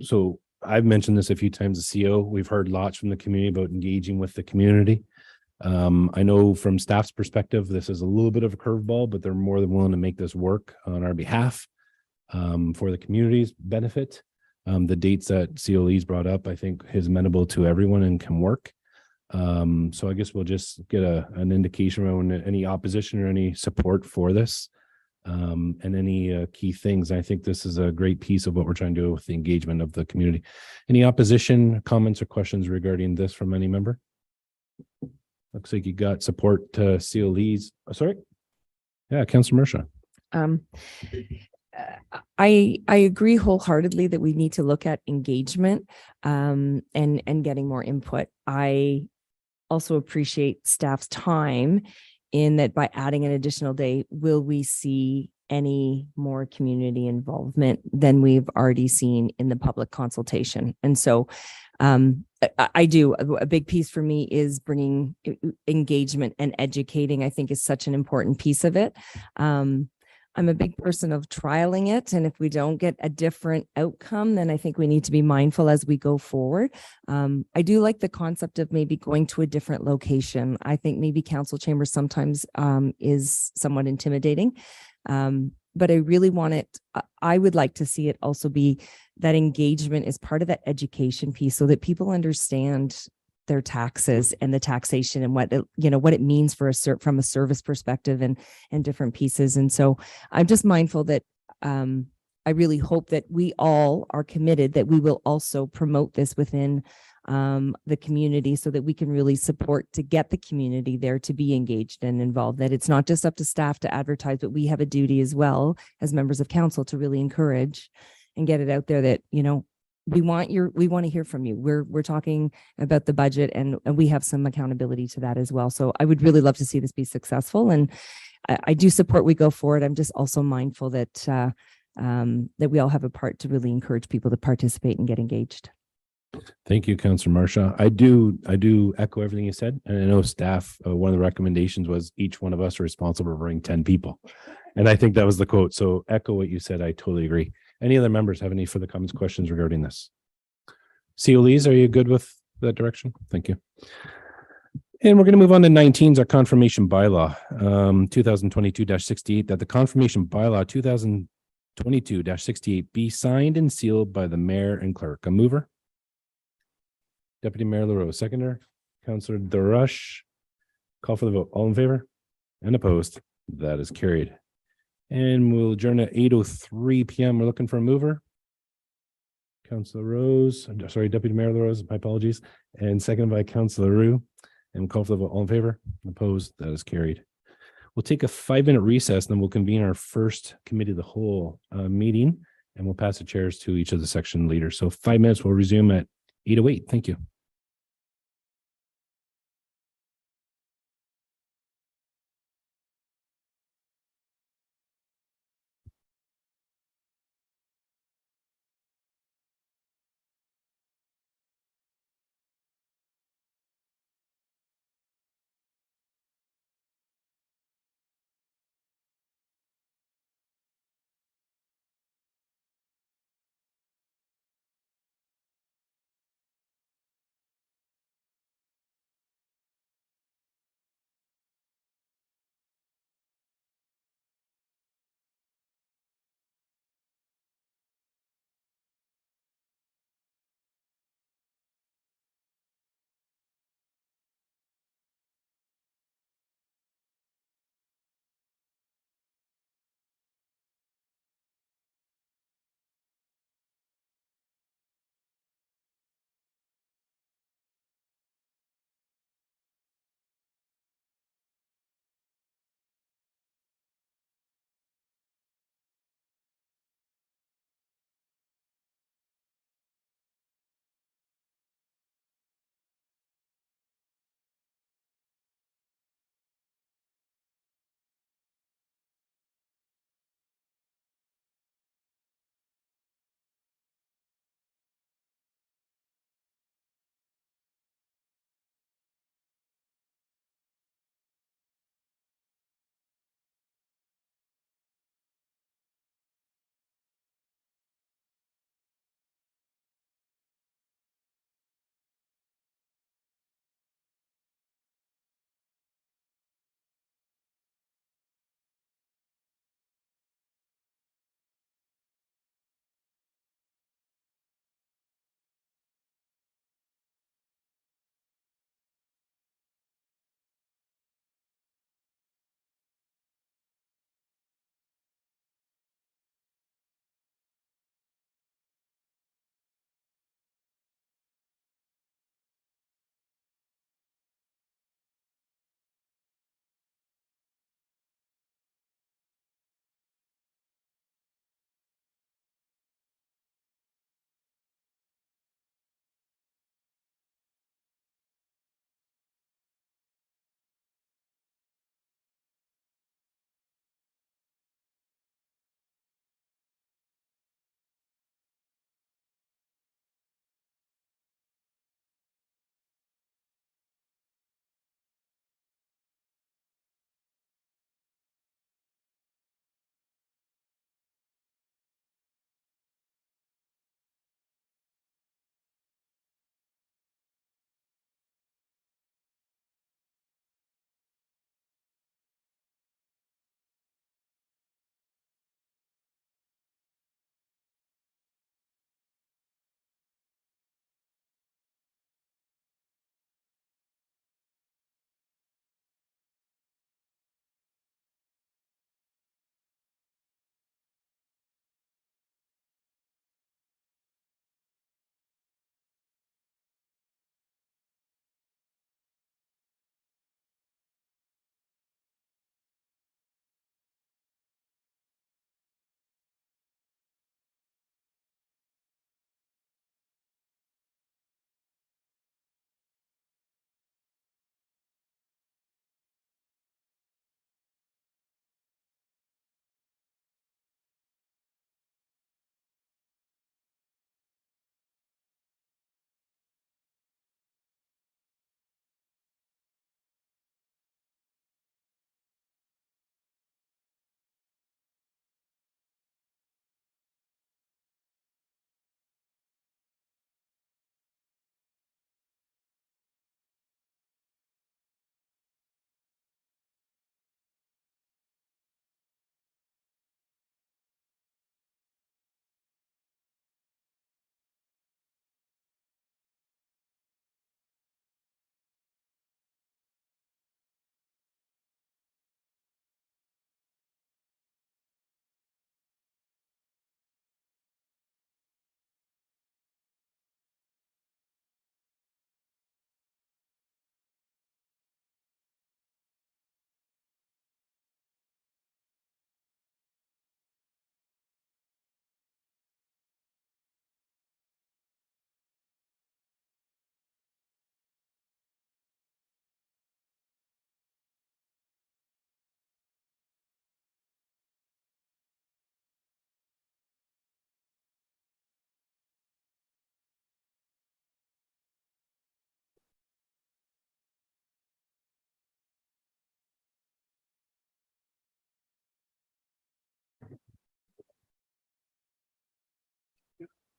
So I've mentioned this a few times as CO. We've heard lots from the community about engaging with the community. I know from staff's perspective, this is a little bit of a curveball, but they're more than willing to make this work on our behalf for the community's benefit. The dates that COEs brought up, I think is amenable to everyone and can work. So I guess we'll just get an indication around any opposition or any support for this, and any key things. I think this is a great piece of what we're trying to do with the engagement of the community. Any opposition, comments, or questions regarding this from any member? Looks like you got support to COEs. Sorry. Yeah, Councillor Mersha. I agree wholeheartedly that we need to look at engagement and getting more input. I also appreciate staff's time in that by adding an additional day, will we see any more community involvement than we've already seen in the public consultation? And so I do. A big piece for me is bringing engagement and educating, I think is such an important piece of it. I'm a big person of trialing it. And if we don't get a different outcome, then I think we need to be mindful as we go forward. I do like the concept of maybe going to a different location. I think maybe council chambers sometimes is somewhat intimidating. But I really want it, I would like to see it also be that engagement is part of that education piece so that people understand their taxes and the taxation and what it means for from a service perspective and different pieces. And so I'm just mindful that I really hope that we all are committed, that we will also promote this within the community so that we can really support to get the community there to be engaged and involved, that it's not just up to staff to advertise, but we have a duty as well as members of council to really encourage and get it out there that, we want to hear from you. We're talking about the budget and we have some accountability to that as well. So I would really love to see this be successful. And I do support we go forward. I'm just also mindful that that we all have a part to really encourage people to participate and get engaged. Thank you, Councillor Marsha. I do echo everything you said. And I know staff, one of the recommendations was each one of us are responsible for bringing 10 people. And I think that was the quote. So echo what you said. I totally agree. Any other members have any further comments, questions regarding this? COEs, are you good with that direction? Thank you. And we're going to move on to 19, our confirmation bylaw, 2022-68, that the confirmation bylaw 2022-68 be signed and sealed by the mayor and clerk. A mover? Deputy Mayor LaRose, seconder. Councillor Darush. Call for the vote. All in favor? And opposed? That is carried. And we'll adjourn at 8:03 p.m. We're looking for a mover. Councillor Rose, sorry, Deputy Mayor LaRose, my apologies. And seconded by Councillor Roux. And we'll call for the vote. All in favor? Opposed? That is carried. We'll take a 5-minute recess, then we'll convene our first committee of the whole meeting, and we'll pass the chairs to each of the section leaders. So 5 minutes, we'll resume at 8:08. Thank you.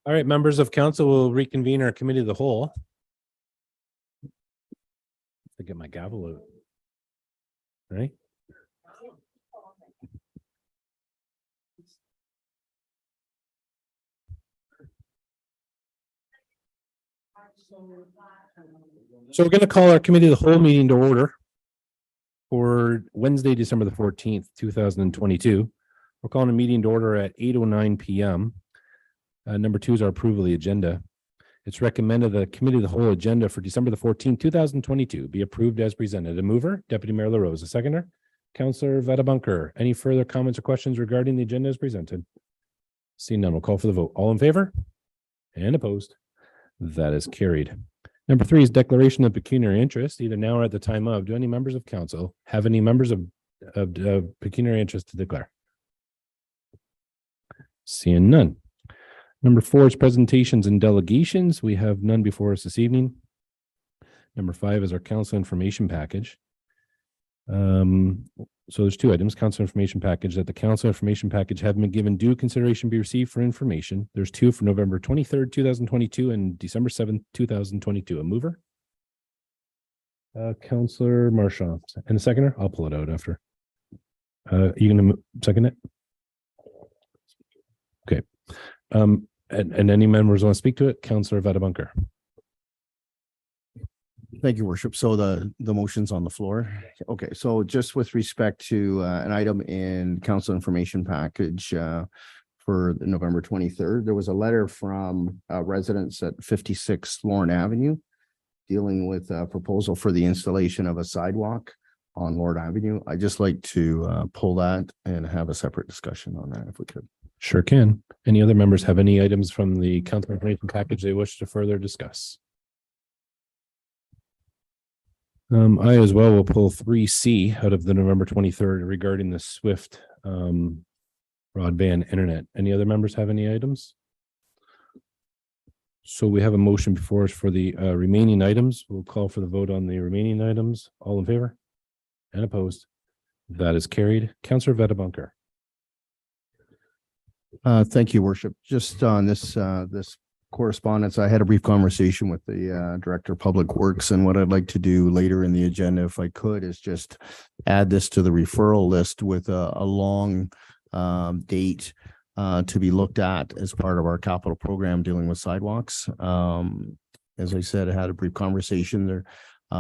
All right, members of council will reconvene our committee of the whole. To get my gavel out. All right. So we're going to call our committee of the whole meeting to order for Wednesday, December the 14th, 2022. We're calling a meeting to order at 8:09 p.m. Number 2 is our approval of the agenda. It's recommended the committee of the whole agenda for December the 14th, 2022 be approved as presented. A mover, Deputy Mayor LaRose. A seconder, Councillor Vadabunker. Any further comments or questions regarding the agenda as presented? Seeing none, we'll call for the vote. All in favor? And opposed? That is carried. Number 3 is declaration of pecuniary interest, either now or at the time of. Do any members of council have any members of pecuniary interest to declare? Seeing none. Number 4 is presentations and delegations. We have none before us this evening. Number 5 is our council information package. So there's 2 items, council information package, that the council information package have been given due consideration be received for information. There's 2 for November 23rd, 2022 and December 7th, 2022. A mover? Councillor Marchand. And a seconder? I'll pull it out after. You going to second it? Okay. And any members want to speak to it? Councillor Vadabunker. Thank you, Worship. So the motion's on the floor. Okay, so just with respect to an item in council information package for November 23rd, there was a letter from residents at 56 Lorne Avenue dealing with a proposal for the installation of a sidewalk on Lord Avenue. I'd just like to pull that and have a separate discussion on that if we could. Sure can. Any other members have any items from the council information package they wish to further discuss? I as well will pull 3C out of the November 23rd regarding the Swift broadband internet. Any other members have any items? So we have a motion before us for the remaining items. We'll call for the vote on the remaining items. All in favor? And opposed? That is carried. Councillor Vadabunker. Thank you, Worship. Just on this correspondence, I had a brief conversation with the Director of Public Works, and what I'd like to do later in the agenda, if I could, is just add this to the referral list with a long date to be looked at as part of our capital program dealing with sidewalks. As I said, I had a brief conversation there.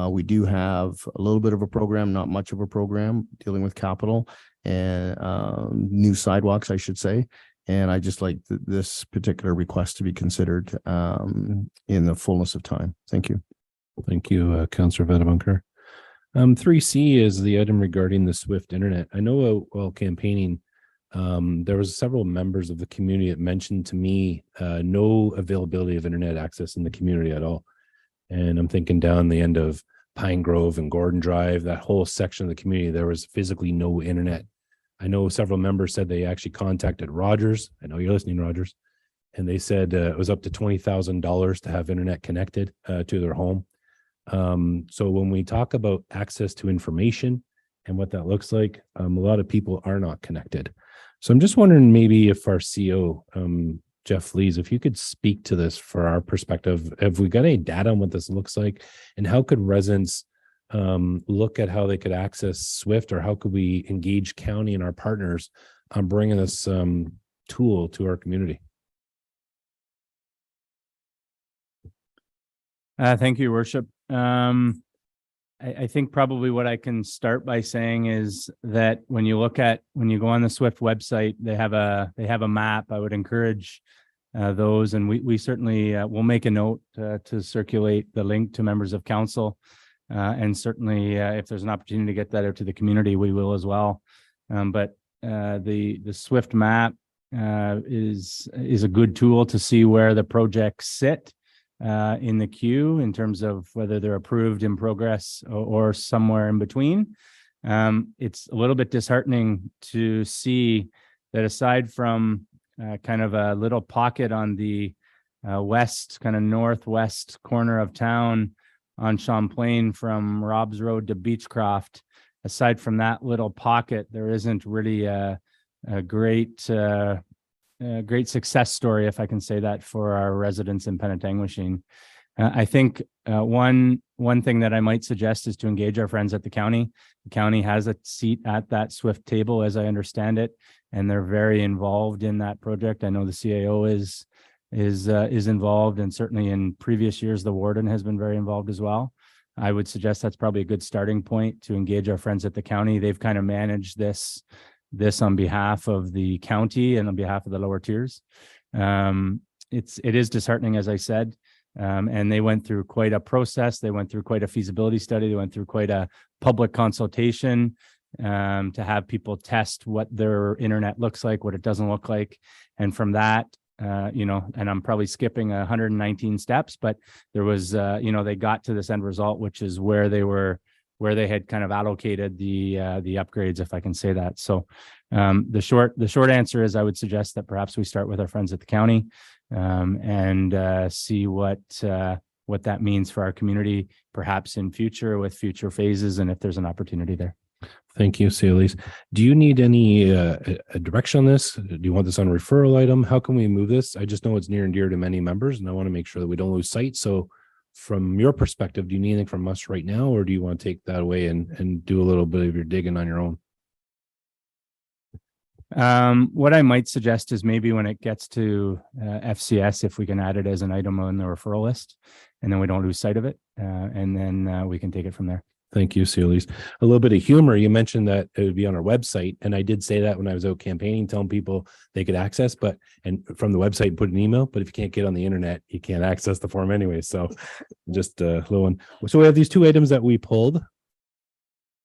We do have a little bit of a program, not much of a program dealing with capital and new sidewalks, I should say. And I just like this particular request to be considered in the fullness of time. Thank you. Thank you, Councillor Vadabunker. 3C is the item regarding the Swift internet. I know while campaigning, there was several members of the community that mentioned to me no availability of internet access in the community at all. And I'm thinking down the end of Pine Grove and Gordon Drive, that whole section of the community, there was physically no internet. I know several members said they actually contacted Rogers. I know you're listening, Rogers. And they said it was up to $20,000 to have internet connected to their home. So when we talk about access to information and what that looks like, a lot of people are not connected. So I'm just wondering maybe if our CEO, Jeff Lees, if you could speak to this for our perspective. Have we got any data on what this looks like, and how could residents look at how they could access Swift, or how could we engage county and our partners on bringing this tool to our community? Thank you, Worship. I think probably what I can start by saying is that when you go on the Swift website, they have a map. I would encourage those, and we certainly will make a note to circulate the link to members of council. And certainly, if there's an opportunity to get that out to the community, we will as well. But the Swift map is a good tool to see where the projects sit in the queue in terms of whether they're approved, in progress, or somewhere in between. It's a little bit disheartening to see that aside from kind of a little pocket on the west, kind of northwest corner of town, on Champlain from Rob's Road to Beechcroft, aside from that little pocket, there isn't really a great great success story, if I can say that, for our residents in Penetanguishene. I think one thing that I might suggest is to engage our friends at the county. The county has a seat at that SWIFT table, as I understand it, and they're very involved in that project. I know the CAO is involved, and certainly in previous years, the warden has been very involved as well. I would suggest that's probably a good starting point to engage our friends at the county. They've kind of managed this on behalf of the county and on behalf of the lower tiers. It is disheartening, as I said. And they went through quite a process. They went through quite a feasibility study. They went through quite a public consultation to have people test what their internet looks like, what it doesn't look like. And from that, and I'm probably skipping 119 steps, but there was, they got to this end result, which is where they had kind of allocated the upgrades, if I can say that. So the short answer is I would suggest that perhaps we start with our friends at the county and see what that means for our community, perhaps in future with future phases, and if there's an opportunity there. Thank you, Celise. Do you need any a direction on this? Do you want this on a referral item? How can we move this? I just know it's near and dear to many members, and I want to make sure that we don't lose sight. So from your perspective, do you need anything from us right now, or do you want to take that away and do a little bit of your digging on your own? What I might suggest is maybe when it gets to FCS, if we can add it as an item on the referral list, and then we don't lose sight of it, and then we can take it from there. Thank you, Celise. A little bit of humor. You mentioned that it would be on our website, and I did say that when I was out campaigning, telling people they could access, and from the website, put an email. But if you can't get on the internet, you can't access the form anyway. So, just a little one. So we have these two items that we pulled.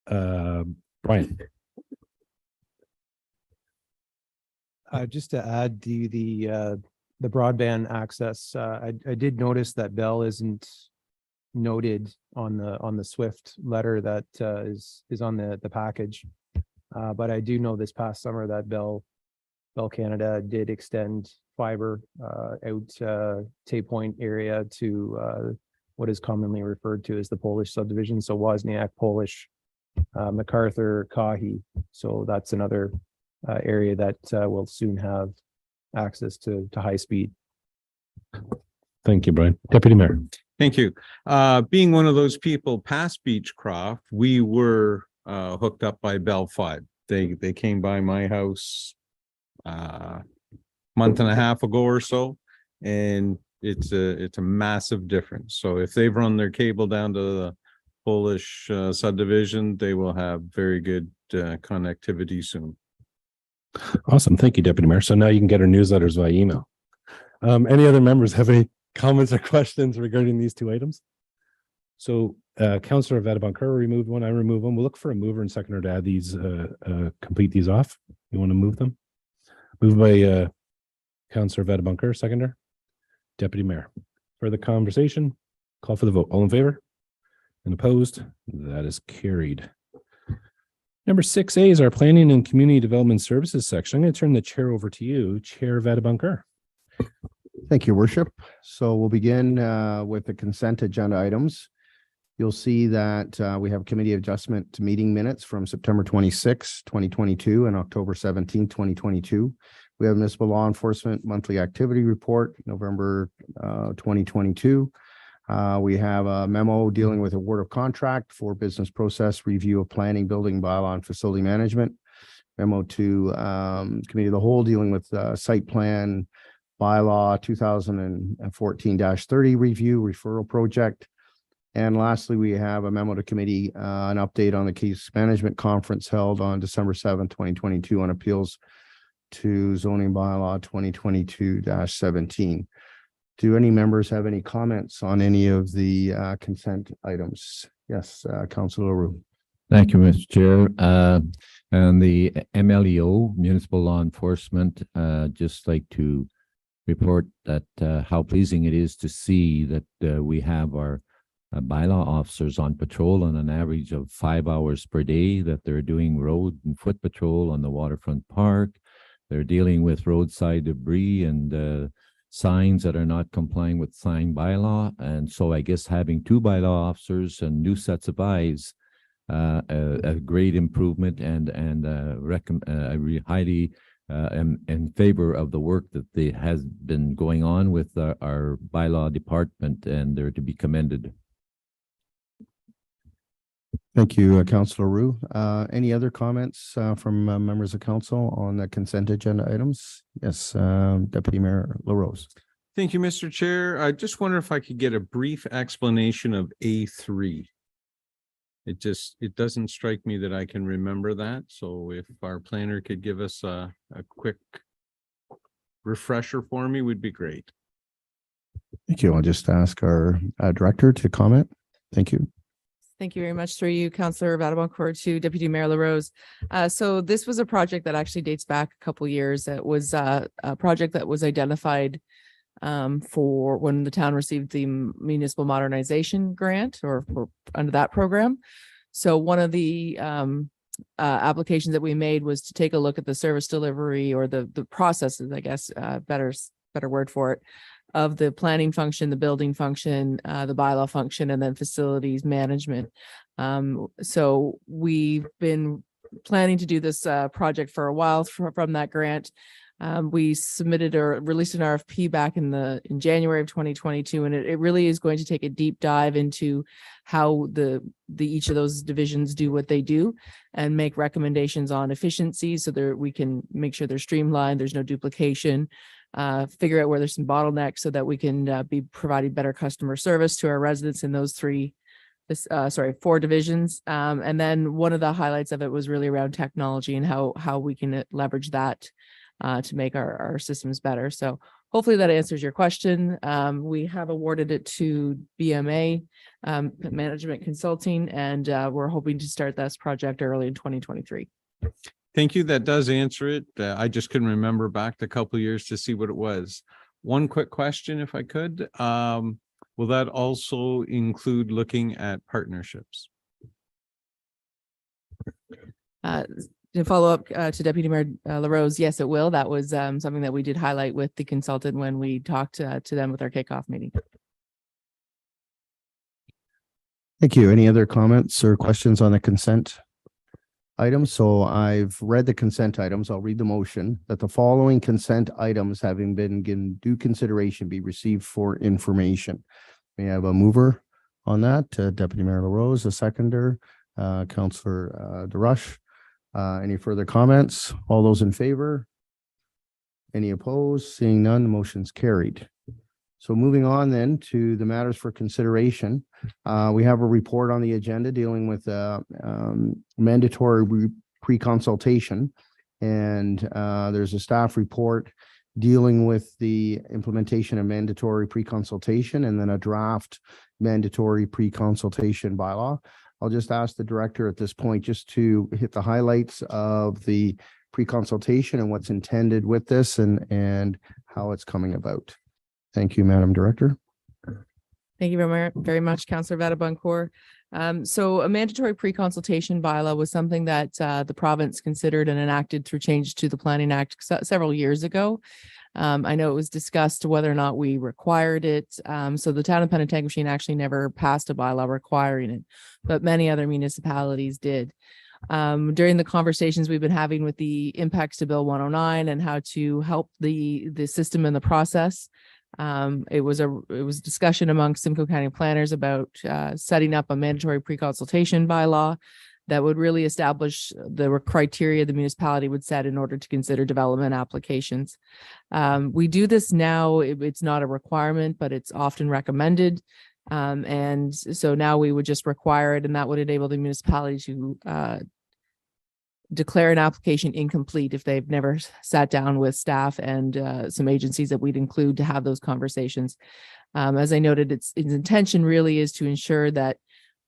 Brian. Just to add to the broadband access, I did notice that Bell isn't noted on the SWIFT letter that is on the package. But I do know this past summer that Bell Canada did extend fiber out Tay Point area to what is commonly referred to as the Polish subdivision. So Wozniak, Polish, MacArthur, Kahi. So that's another area that will soon have access to high speed. Thank you, Brian. Deputy Mayor. Thank you. Being one of those people past Beechcroft, we were hooked up by Bell 5. They came by my house month and a half ago or so, and it's a massive difference. So if they've run their cable down to the Polish subdivision, they will have very good connectivity soon. Awesome. Thank you, Deputy Mayor. So now you can get our newsletters via email. Any other members have any comments or questions regarding these two items? So Councillor Vatabankar removed one, I removed one. We'll look for a mover and seconder to add these, complete these off. You want to move them? Moved by Councillor Vatabankar, seconder. Deputy Mayor. Further conversation? Call for the vote. All in favor? And opposed? That is carried. Number 6A is our Planning and Community Development Services section. I'm going to turn the chair over to you, Chair Vatabankar. Thank you, Worship. So we'll begin with the consent agenda items. You'll see that we have committee adjustment to meeting minutes from September 26, 2022 and October 17, 2022. We have municipal law enforcement monthly activity report, November 2022. We have a memo dealing with award of contract for business process review of planning, building, bylaw, and facility management. Memo to committee of the whole dealing with site plan bylaw 2014-30 review referral project. And lastly, we have a memo to committee, an update on the case management conference held on December 7th, 2022 on appeals to zoning bylaw 2022-17. Do any members have any comments on any of the consent items? Yes, Councilor Roux. Thank you, Mr. Chair. And the MLEO, Municipal Law Enforcement, just like to report that how pleasing it is to see that we have our bylaw officers on patrol on an average of 5 hours per day, that they're doing road and foot patrol on the waterfront park. They're dealing with roadside debris and signs that are not complying with sign bylaw. And so I guess having 2 bylaw officers and new sets of eyes, a great improvement, and I highly am in favor of the work that they has been going on with our bylaw department, and they're to be commended. Thank you, Councillor Roux. Any other comments from members of council on the consent agenda items? Yes, Deputy Mayor LaRose. Thank you, Mr. Chair. I just wonder if I could get a brief explanation of A3. It doesn't strike me that I can remember that. So if our planner could give us a quick refresher for me, would be great. Thank you. I'll just ask our director to comment. Thank you. Thank you very much through you, Councillor Vadaboncourt, to Deputy Mayor LaRose. So this was a project that actually dates back a couple years. It was a project that was identified for when the town received the municipal modernization grant or under that program. So one of the applications that we made was to take a look at the service delivery or the processes, I guess, better word for it, of the planning function, the building function, the bylaw function, and then facilities management. So we've been planning to do this project for a while from that grant. We submitted or released an RFP back in January of 2022, and it really is going to take a deep dive into how each of those divisions do what they do and make recommendations on efficiencies so that we can make sure they're streamlined, there's no duplication, figure out where there's some bottlenecks so that we can be providing better customer service to our residents in those four divisions. And then one of the highlights of it was really around technology and how we can leverage that to make our systems better. So hopefully that answers your question. We have awarded it to BMA Management Consulting, and we're hoping to start this project early in 2023. Thank you. That does answer it. I just couldn't remember back a couple of years to see what it was. One quick question, if I could. Will that also include looking at partnerships? To follow up to Deputy Mayor LaRose, yes, it will. That was something that we did highlight with the consultant when we talked to them with our kickoff meeting. Thank you. Any other comments or questions on the consent items? So I've read the consent items. I'll read the motion that the following consent items having been given due consideration be received for information. We have a mover on that, Deputy Mayor LaRose, a seconder, Councillor DeRush. Any further comments? All those in favor? Any opposed? Seeing none, the motion's carried. So moving on then to the matters for consideration. We have a report on the agenda dealing with mandatory pre-consultation. And there's a staff report dealing with the implementation of mandatory pre-consultation and then a draft mandatory pre-consultation bylaw. I'll just ask the director at this point just to hit the highlights of the pre-consultation and what's intended with this and how it's coming about. Thank you, Madam Director. Thank you very much, Councillor Vadaboncourt. So a mandatory pre-consultation bylaw was something that the province considered and enacted through change to the Planning Act several years ago. I know it was discussed whether or not we required it. So the town of Penetanguishene actually never passed a bylaw requiring it, but many other municipalities did. During the conversations we've been having with the impacts to Bill 109 and how to help the system and the process, it was discussion among Simcoe County planners about setting up a mandatory pre-consultation bylaw that would really establish the criteria the municipality would set in order to consider development applications. We do this now. It's not a requirement, but it's often recommended. And so now we would just require it, and that would enable the municipality to declare an application incomplete if they've never sat down with staff and some agencies that we'd include to have those conversations. As I noted, its intention really is to ensure that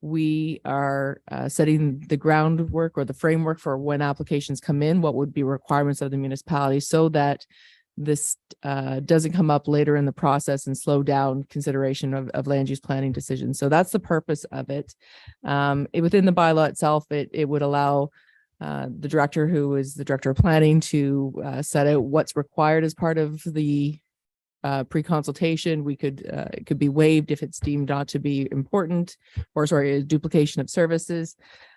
we are setting the groundwork or the framework for when applications come in, what would be requirements of the municipality, so that this doesn't come up later in the process and slow down consideration of land use planning decisions. So that's the purpose of it. Within the bylaw itself, it would allow the director, who is the director of planning, to set out what's required as part of the pre-consultation. It could be waived if it's deemed not to be important, or a duplication of services.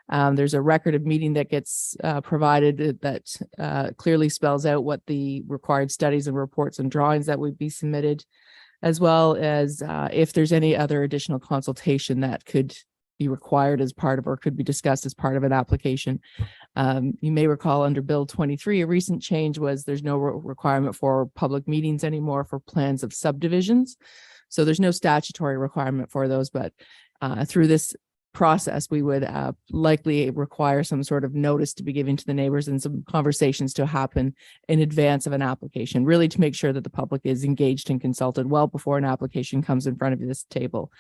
There's a record of meeting that gets provided that clearly spells out what the required studies and reports and drawings that would be submitted, as well as if there's any other additional consultation that could be required as part of or could be discussed as part of an application. You may recall under Bill 23, a recent change was there's no requirement for public meetings anymore for plans of subdivisions. So there's no statutory requirement for those, but through this process, we would likely require some sort of notice to be given to the neighbors and some conversations to happen in advance of an application, really to make sure that the public is engaged and consulted well before an application comes in front of this table.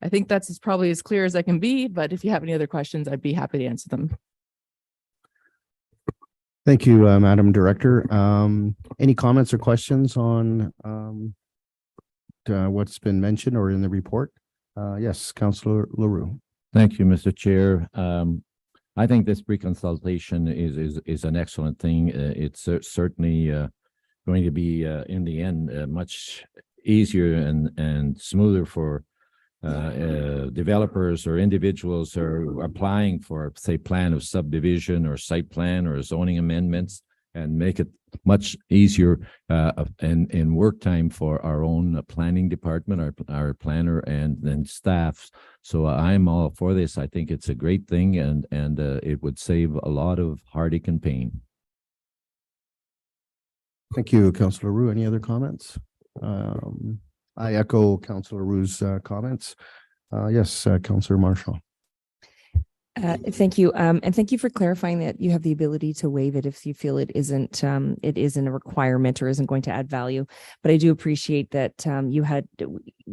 I think that's probably as clear as I can be, but if you have any other questions, I'd be happy to answer them. Thank you, Madam Director. Any comments or questions on what's been mentioned or in the report? Yes, Councillor Leroux. Thank you, Mr. Chair. I think this pre-consultation is an excellent thing. It's certainly going to be in the end much easier and smoother for developers or individuals who are applying for, say, plan of subdivision or site plan or zoning amendments, and make it much easier in work time for our own planning department, our planner and staff. So I'm all for this. I think it's a great thing, and it would save a lot of heartache and pain. Thank you, Councillor Leroux. Any other comments? I echo Councillor Roux's comments. Yes, Councillor Marshall. Thank you. And thank you for clarifying that you have the ability to waive it if you feel it isn't a requirement or isn't going to add value. But I do appreciate that you had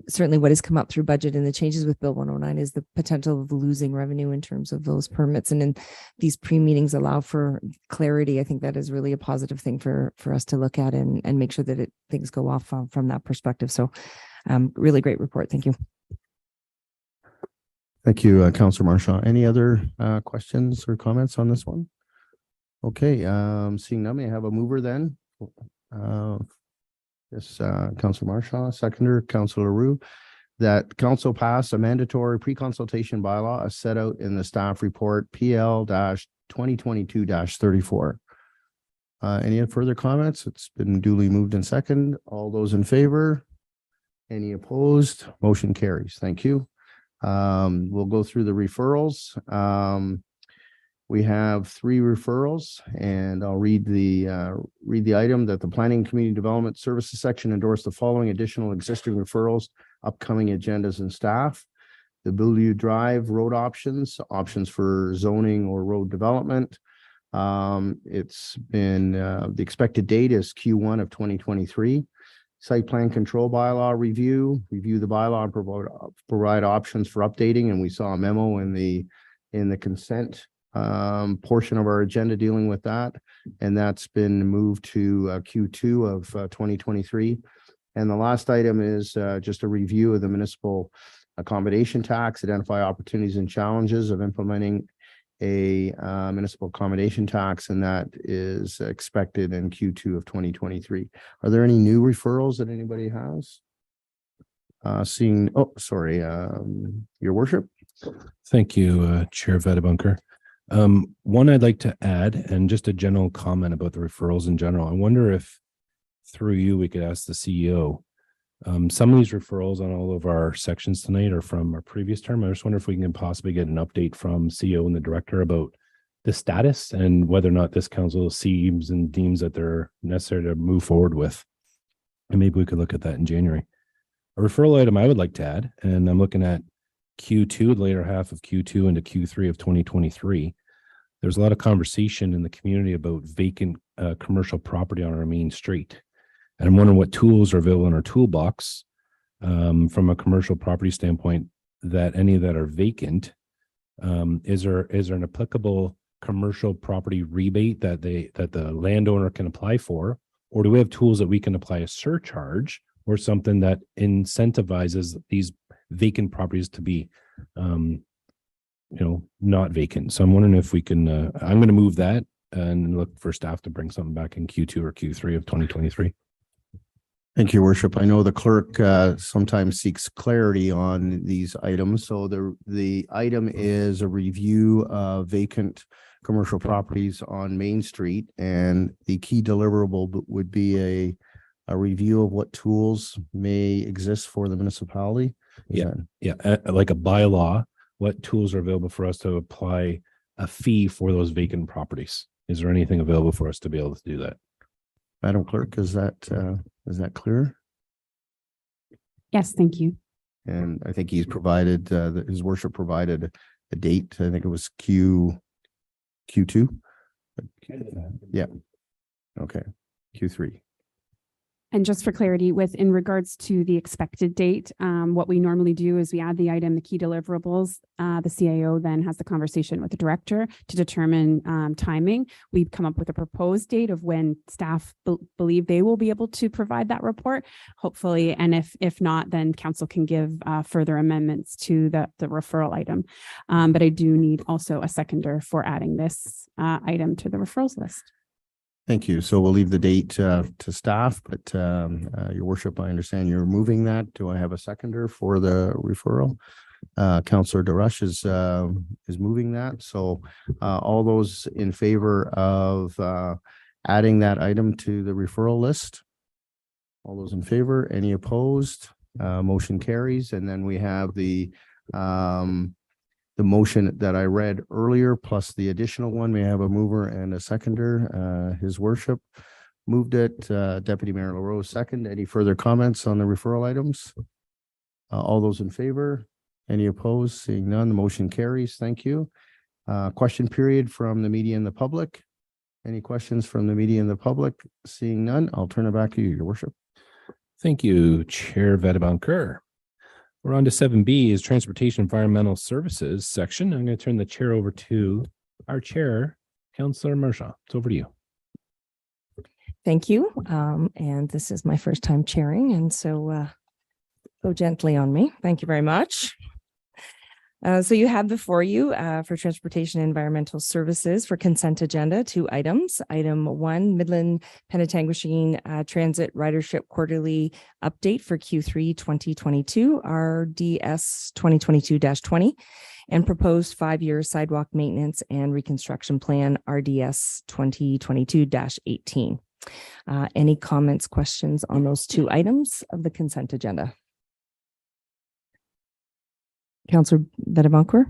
certainly what has come up through budget and the changes with Bill 109 is the potential of losing revenue in terms of those permits. And then these pre-meetings allow for clarity. I think that is really a positive thing for us to look at and make sure that things go off from that perspective. So really great report. Thank you. Thank you, Councillor Marshall. Any other questions or comments on this one? Okay, seeing none, may I have a mover then? Yes, Councillor Marshall, seconder, Councillor Leroux, that council pass a mandatory pre-consultation bylaw as set out in the staff report PL-2022-34. Any further comments? It's been duly moved and second. All those in favor? Any opposed? Motion carries. Thank you. We'll go through the referrals. We have 3 referrals, and I'll read the item that the Planning and Community Development Services section endorsed the following additional existing referrals, upcoming agendas and staff. The Beaulieu Drive road options for zoning or road development. It's been the expected date is Q1 of 2023. Site plan control bylaw review the bylaw and provide options for updating. And we saw a memo in the consent portion of our agenda dealing with that. And that's been moved to Q2 of 2023. And the last item is just a review of the municipal accommodation tax, identify opportunities and challenges of implementing a municipal accommodation tax, and that is expected in Q2 of 2023. Are there any new referrals that anybody has? Your worship. Thank you, Chair Vadebunker. One I'd like to add, and just a general comment about the referrals in general. I wonder if through you, we could ask the CEO. Some of these referrals on all of our sections tonight are from our previous term. I just wonder if we can possibly get an update from CEO and the director about the status and whether or not this council sees and deems that they're necessary to move forward with. And maybe we could look at that in January. A referral item I would like to add, and I'm looking at Q2, the later half of Q2 into Q3 of 2023. There's a lot of conversation in the community about vacant commercial property on our main street. And I'm wondering what tools are available in our toolbox from a commercial property standpoint, that any that are vacant, is there an applicable commercial property rebate that the landowner can apply for? Or do we have tools that we can apply a surcharge or something that incentivizes these vacant properties to be, not vacant? So I'm wondering if we can, I'm going to move that and look for staff to bring something back in Q2 or Q3 of 2023. Thank you, Worship. I know the clerk sometimes seeks clarity on these items. So the item is a review of vacant commercial properties on Main Street, and the key deliverable would be a review of what tools may exist for the municipality. Is Yeah. that- Yeah, like a bylaw, what tools are available for us to apply a fee for those vacant properties? Is there anything available for us to be able to do that? Madam Clerk, is that clear? Yes, thank you. And I think he's provided, his worship provided a date. I think it was Q2. Yeah. Okay. Q3. And just for clarity, in regards to the expected date, what we normally do is we add the item, the key deliverables. The CAO then has the conversation with the director to determine timing. We've come up with a proposed date of when staff believe they will be able to provide that report, hopefully. And if not, then council can give further amendments to the referral item. But I do need also a seconder for adding this item to the referrals list. Thank you. So we'll leave the date to staff, but your worship, I understand you're moving that. Do I have a seconder for the referral? Councillor DeRush is moving that. So all those in favor of adding that item to the referral list? All those in favor? Any opposed? Motion carries. And then we have the motion that I read earlier, plus the additional one. May I have a mover and a seconder? His worship moved it. Deputy Mayor LaRose second. Any further comments on the referral items? All those in favor? Any opposed? Seeing none, the motion carries. Thank you. Question period from the media and the public. Any questions from the media and the public? Seeing none, I'll turn it back to you, your worship. Thank you, Chair Vedabonker. We're on to 7B is Transportation Environmental Services section. I'm going to turn the chair over to our chair, Councillor Marchand. It's over to you. Thank you. And this is my first time chairing, and so go gently on me. Thank you very much. So you have before you for Transportation and Environmental Services for consent agenda 2 items. Item 1, Midland Penetanguishene Transit Ridership Quarterly Update for Q3 2022, RDS 2022-20, and proposed 5-year sidewalk maintenance and reconstruction plan, RDS 2022-18. Any comments, questions on those 2 items of the consent agenda? Councillor Vedabonker.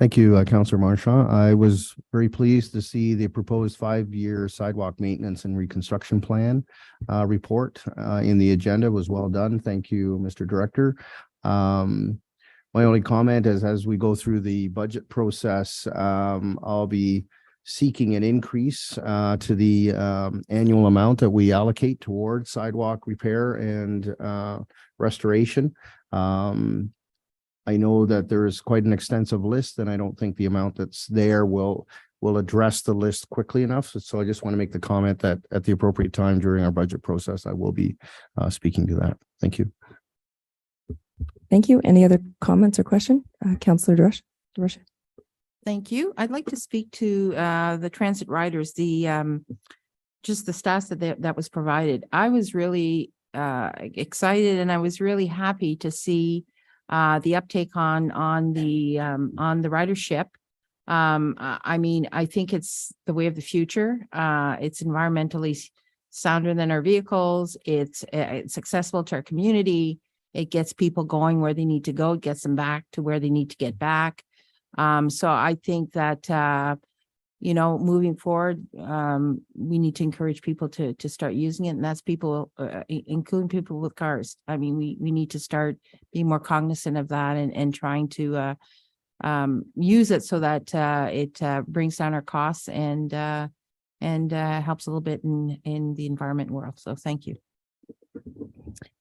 Thank you, Councillor Marchand. I was very pleased to see the proposed 5-year sidewalk maintenance and reconstruction plan report in the agenda. It was well done. Thank you, Mr. Director. My only comment is as we go through the budget process, I'll be seeking an increase to the annual amount that we allocate towards sidewalk repair and restoration. I know that there is quite an extensive list, and I don't think the amount that's there will address the list quickly enough. So I just want to make the comment that at the appropriate time during our budget process, I will be speaking to that. Thank you. Thank you. Any other comments or question? Councillor DeRush. Thank you. I'd like to speak to the transit riders, just the stats that was provided. I was really excited, and I was really happy to see the uptake on the ridership. I mean, I think it's the way of the future. It's environmentally sounder than our vehicles. It's accessible to our community. It gets people going where they need to go. It gets them back to where they need to get back. So I think that moving forward, we need to encourage people to start using it, and that's people, including people with cars. I mean, we need to start being more cognizant of that and trying to use it so that it brings down our costs and helps a little bit in the environment world. So thank you.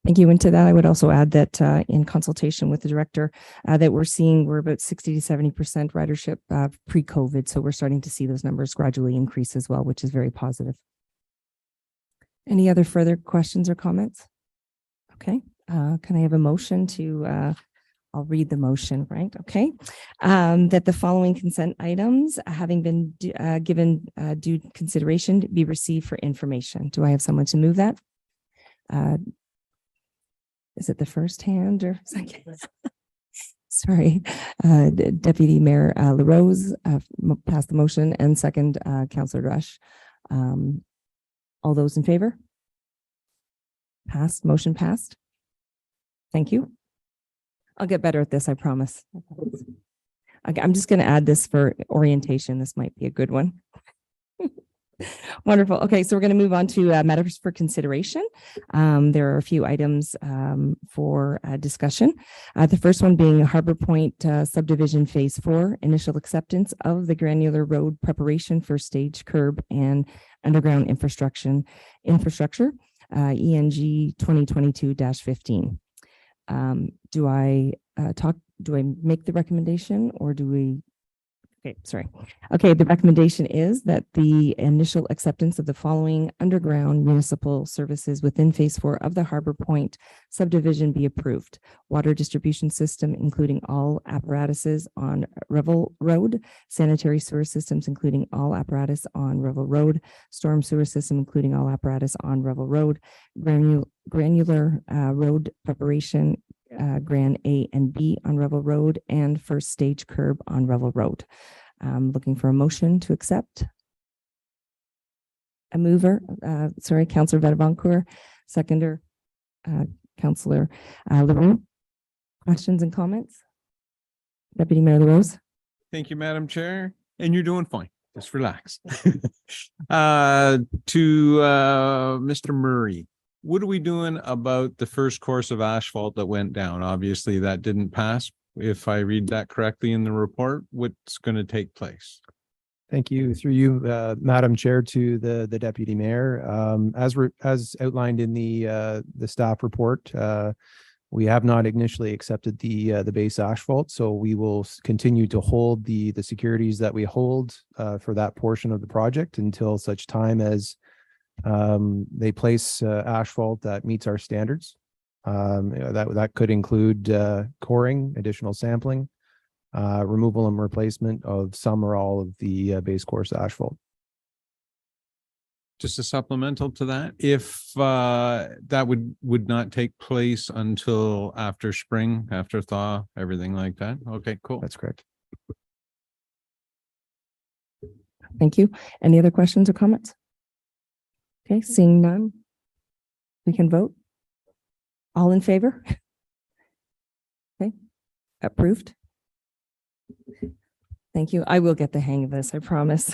Thank you. And to that, I would also add that in consultation with the director, that we're about 60 to 70% ridership pre-COVID. So we're starting to see those numbers gradually increase as well, which is very positive. Any other further questions or comments? Okay. Can I have a motion to, I'll read the motion, right? Okay. That the following consent items, having been given due consideration, be received for information. Do I have someone to move that? Is it the first hand or second? Sorry, Deputy Mayor LaRose passed the motion, and second, Councillor Rush. All those in favor? Passed, motion passed. Thank you. I'll get better at this, I promise. Okay, I'm just going to add this for orientation. This might be a good one. Wonderful. Okay, so we're going to move on to matters for consideration. There are a few items for discussion. The first one being Harbor Point subdivision phase 4, initial acceptance of the granular road preparation for stage curb and underground infrastructure, ENG 2022-15. Do I make the recommendation, or do we? Okay, sorry. Okay, the recommendation is that the initial acceptance of the following underground municipal services within phase 4 of the Harbor Point subdivision be approved. Water distribution system, including all apparatuses on Revel Road, sanitary sewer systems, including all apparatus on Revel Road, storm sewer system, including all apparatus on Revel Road, granular road preparation, Gran A and B on Revel Road, and first stage curb on Revel Road. Looking for a motion to accept. A mover, Councillor Vetavancourt, seconder, Councillor LaRue. Questions and comments? Deputy Mayor LaRose. Thank you, Madam Chair, and you're doing fine. Just relax. To Mr. Murray. What are we doing about the first course of asphalt that went down? Obviously, that didn't pass. If I read that correctly in the report, what's going to take place? Thank you. Through you, Madam Chair, to the Deputy Mayor. As outlined in the staff report, we have not initially accepted the base asphalt, so we will continue to hold the securities that we hold for that portion of the project until such time as they place asphalt that meets our standards. That could include coring, additional sampling, removal and replacement of some or all of the base course asphalt. Just a supplemental to that, if that would not take place until after spring, after thaw, everything like that. Okay, cool. That's correct. Thank you. Any other questions or comments? Okay, seeing none, we can vote. All in favor? Okay, approved. Thank you. I will get the hang of this, I promise.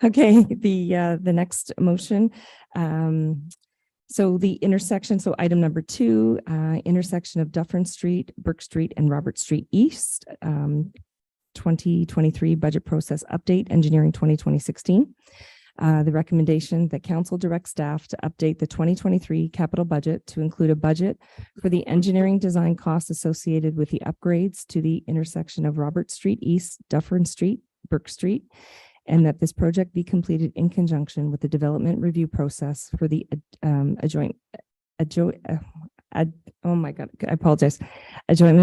Okay, the next motion. So the intersection, so item number 2, intersection of Dufferin Street, Burke Street, and Robert Street East, 2023 budget process update, engineering 2020-16. The recommendation that council direct staff to update the 2023 capital budget to include a budget for the engineering design costs associated with the upgrades to the intersection of Robert Street East, Dufferin Street, Burke Street, and that this project be completed in conjunction with the development review process for the adjoining adjoining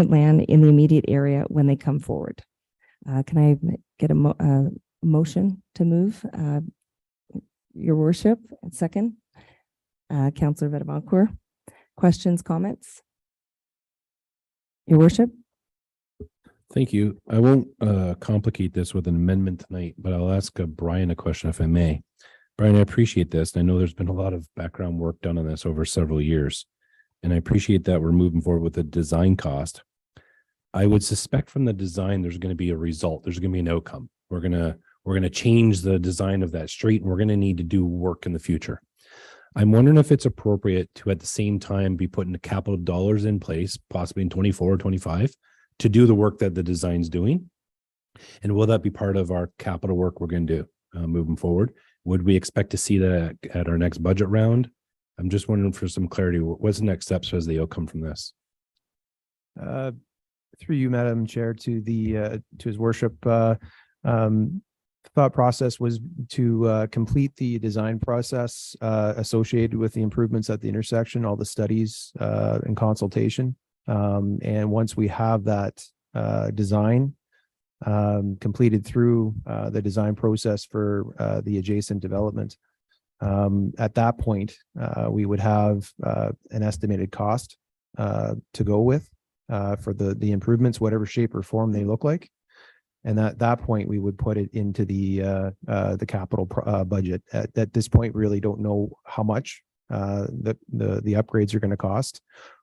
land in the immediate area when they come forward. Can I get a motion to move? Your worship, second. Councillor Vetavancourt. Questions, comments? Your worship. Thank you. I won't complicate this with an amendment tonight, but I'll ask Brian a question if I may. Brian, I appreciate this. And I know there's been a lot of background work done on this over several years. And I appreciate that we're moving forward with the design cost. I would suspect from the design, there's going to be a result. There's going to be an outcome. We're going to change the design of that street, and we're going to need to do work in the future. I'm wondering if it's appropriate to, at the same time, be putting the capital dollars in place, possibly in 24 or 25, to do the work that the design's doing. And will that be part of our capital work we're going to do moving forward? Would we expect to see that at our next budget round? I'm just wondering for some clarity. What's the next steps as the outcome from this? Through you, Madam Chair, to his worship, thought process was to complete the design process associated with the improvements at the intersection, all the studies and consultation. And once we have that design completed through the design process for the adjacent development, At that point, we would have an estimated cost to go with for the improvements, whatever shape or form they look like. And at that point, we would put it into the capital budget. At this point, we really don't know how much the upgrades are going to cost,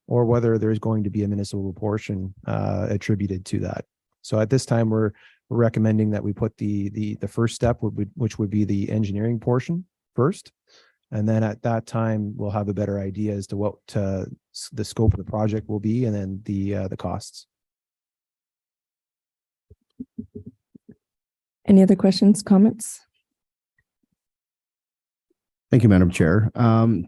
or whether there's going to be a municipal portion attributed to that. So at this time, we're recommending that we put the first step, which would be the engineering portion first. And then at that time, we'll have a better idea as to what the scope of the project will be, and then the costs. Any other questions, comments? Thank you, Madam Chair.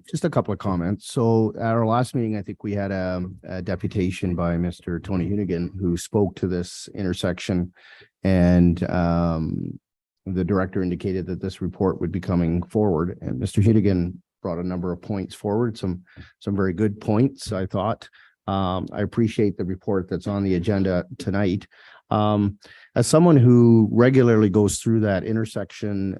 Just a couple of comments. So at our last meeting, I think we had a deputation by Mr. Tony Hunigan, who spoke to this intersection, and the director indicated that this report would be coming forward, and Mr. Hunigan brought a number of points forward, some very good points, I thought. I appreciate the report that's on the agenda tonight. As someone who regularly goes through that intersection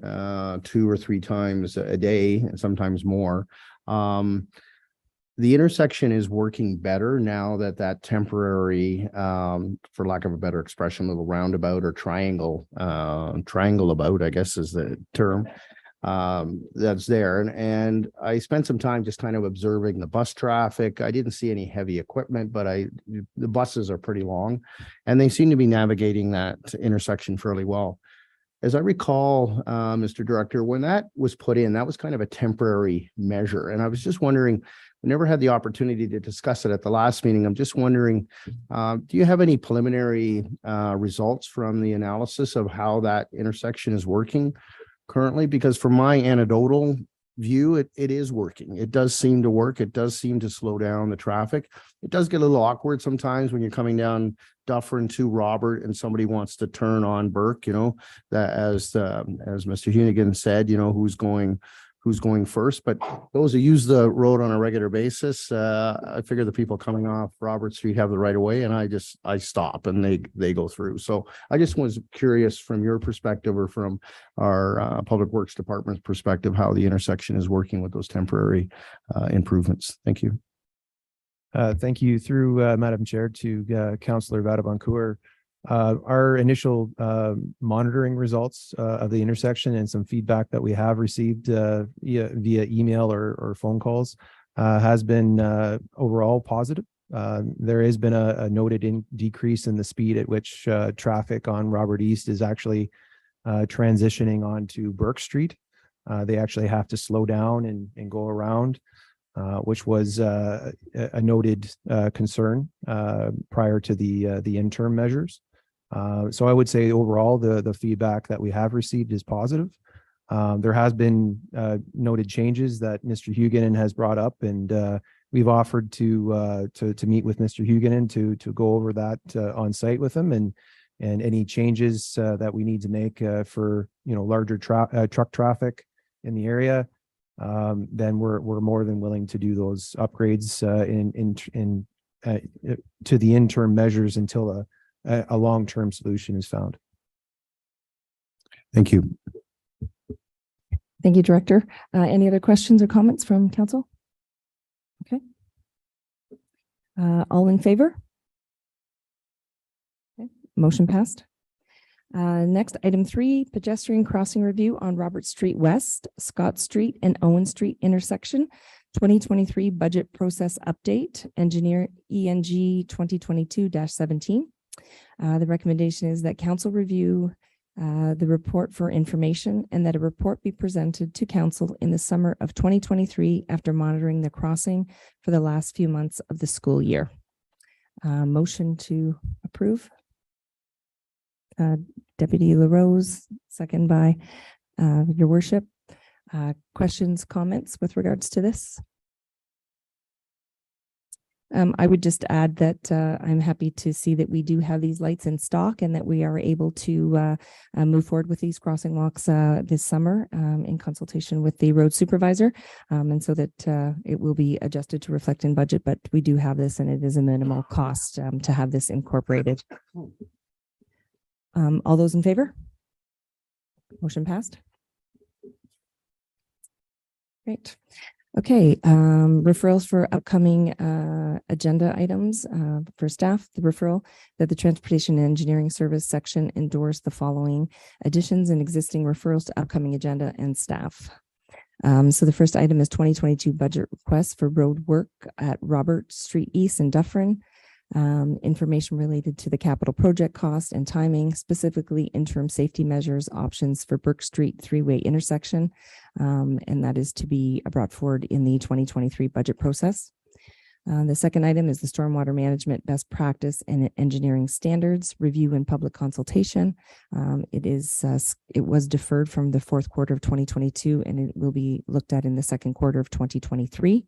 2 or 3 times a day, and sometimes more, the intersection is working better now that that temporary, for lack of a better expression, little roundabout or triangle about, I guess is the term, that's there. And I spent some time just kind of observing the bus traffic. I didn't see any heavy equipment, but the buses are pretty long, and they seem to be navigating that intersection fairly well. As I recall, Mr. Director, when that was put in, that was kind of a temporary measure. And I was just wondering, we never had the opportunity to discuss it at the last meeting. I'm just wondering, do you have any preliminary results from the analysis of how that intersection is working currently? Because from my anecdotal view, it is working. It does seem to work. It does seem to slow down the traffic. It does get a little awkward sometimes when you're coming down Dufferin to Robert and somebody wants to turn on Burke, you know, that as Mr. Hunigan said, you know, who's going first. But those who use the road on a regular basis, I figure the people coming off Robert Street have the right of way, and I stop and they go through. So I just was curious from your perspective, or from our Public Works Department's perspective, how the intersection is working with those temporary improvements. Thank you. Thank you, through Madam Chair, to Councillor Vadaboncourt. Our initial monitoring results of the intersection and some feedback that we have received via email or phone calls has been overall positive. There has been a noted decrease in the speed at which traffic on Robert East is actually transitioning onto Burke Street. They actually have to slow down and go around, which was a noted concern prior to the interim measures. So I would say overall, the feedback that we have received is positive. There has been noted changes that Mr. Huguenin has brought up, and we've offered to meet with Mr. Huguenin to go over that on site with him, and any changes that we need to make for larger truck traffic in the area. Then we're more than willing to do those upgrades to the interim measures until a long-term solution is found. Thank you. Thank you, Director. Any other questions or comments from council? Okay. All in favor? Okay. Motion passed. Next, item 3, pedestrian crossing review on Robert Street West, Scott Street and Owen Street intersection, 2023 budget process update, engineer ENG 2022-17. The recommendation is that council review the report for information, and that a report be presented to council in the summer of 2023 after monitoring the crossing for the last few months of the school year. Motion to approve. Deputy LaRose, second by your worship. Questions, comments with regards to this? I would just add that I'm happy to see that we do have these lights in stock, and that we are able to move forward with these crossing walks this summer in consultation with the road supervisor, and so that it will be adjusted to reflect in budget, but we do have this, and it is a minimal cost to have this incorporated. All those in favor? Motion passed. Great. Okay, referrals for upcoming agenda items for staff. The referral that the Transportation and Engineering Service section endorse the following additions and existing referrals to upcoming agenda and staff. So the first item is 2022 budget request for road work at Robert Street East in Dufferin. Information related to the capital project cost and timing, specifically interim safety measures options for Burke Street three-way intersection. And that is to be brought forward in the 2023 budget process. The second item is the stormwater management best practice and engineering standards review and public consultation. It was deferred from the fourth quarter of 2022 and it will be looked at in the second quarter of 2023.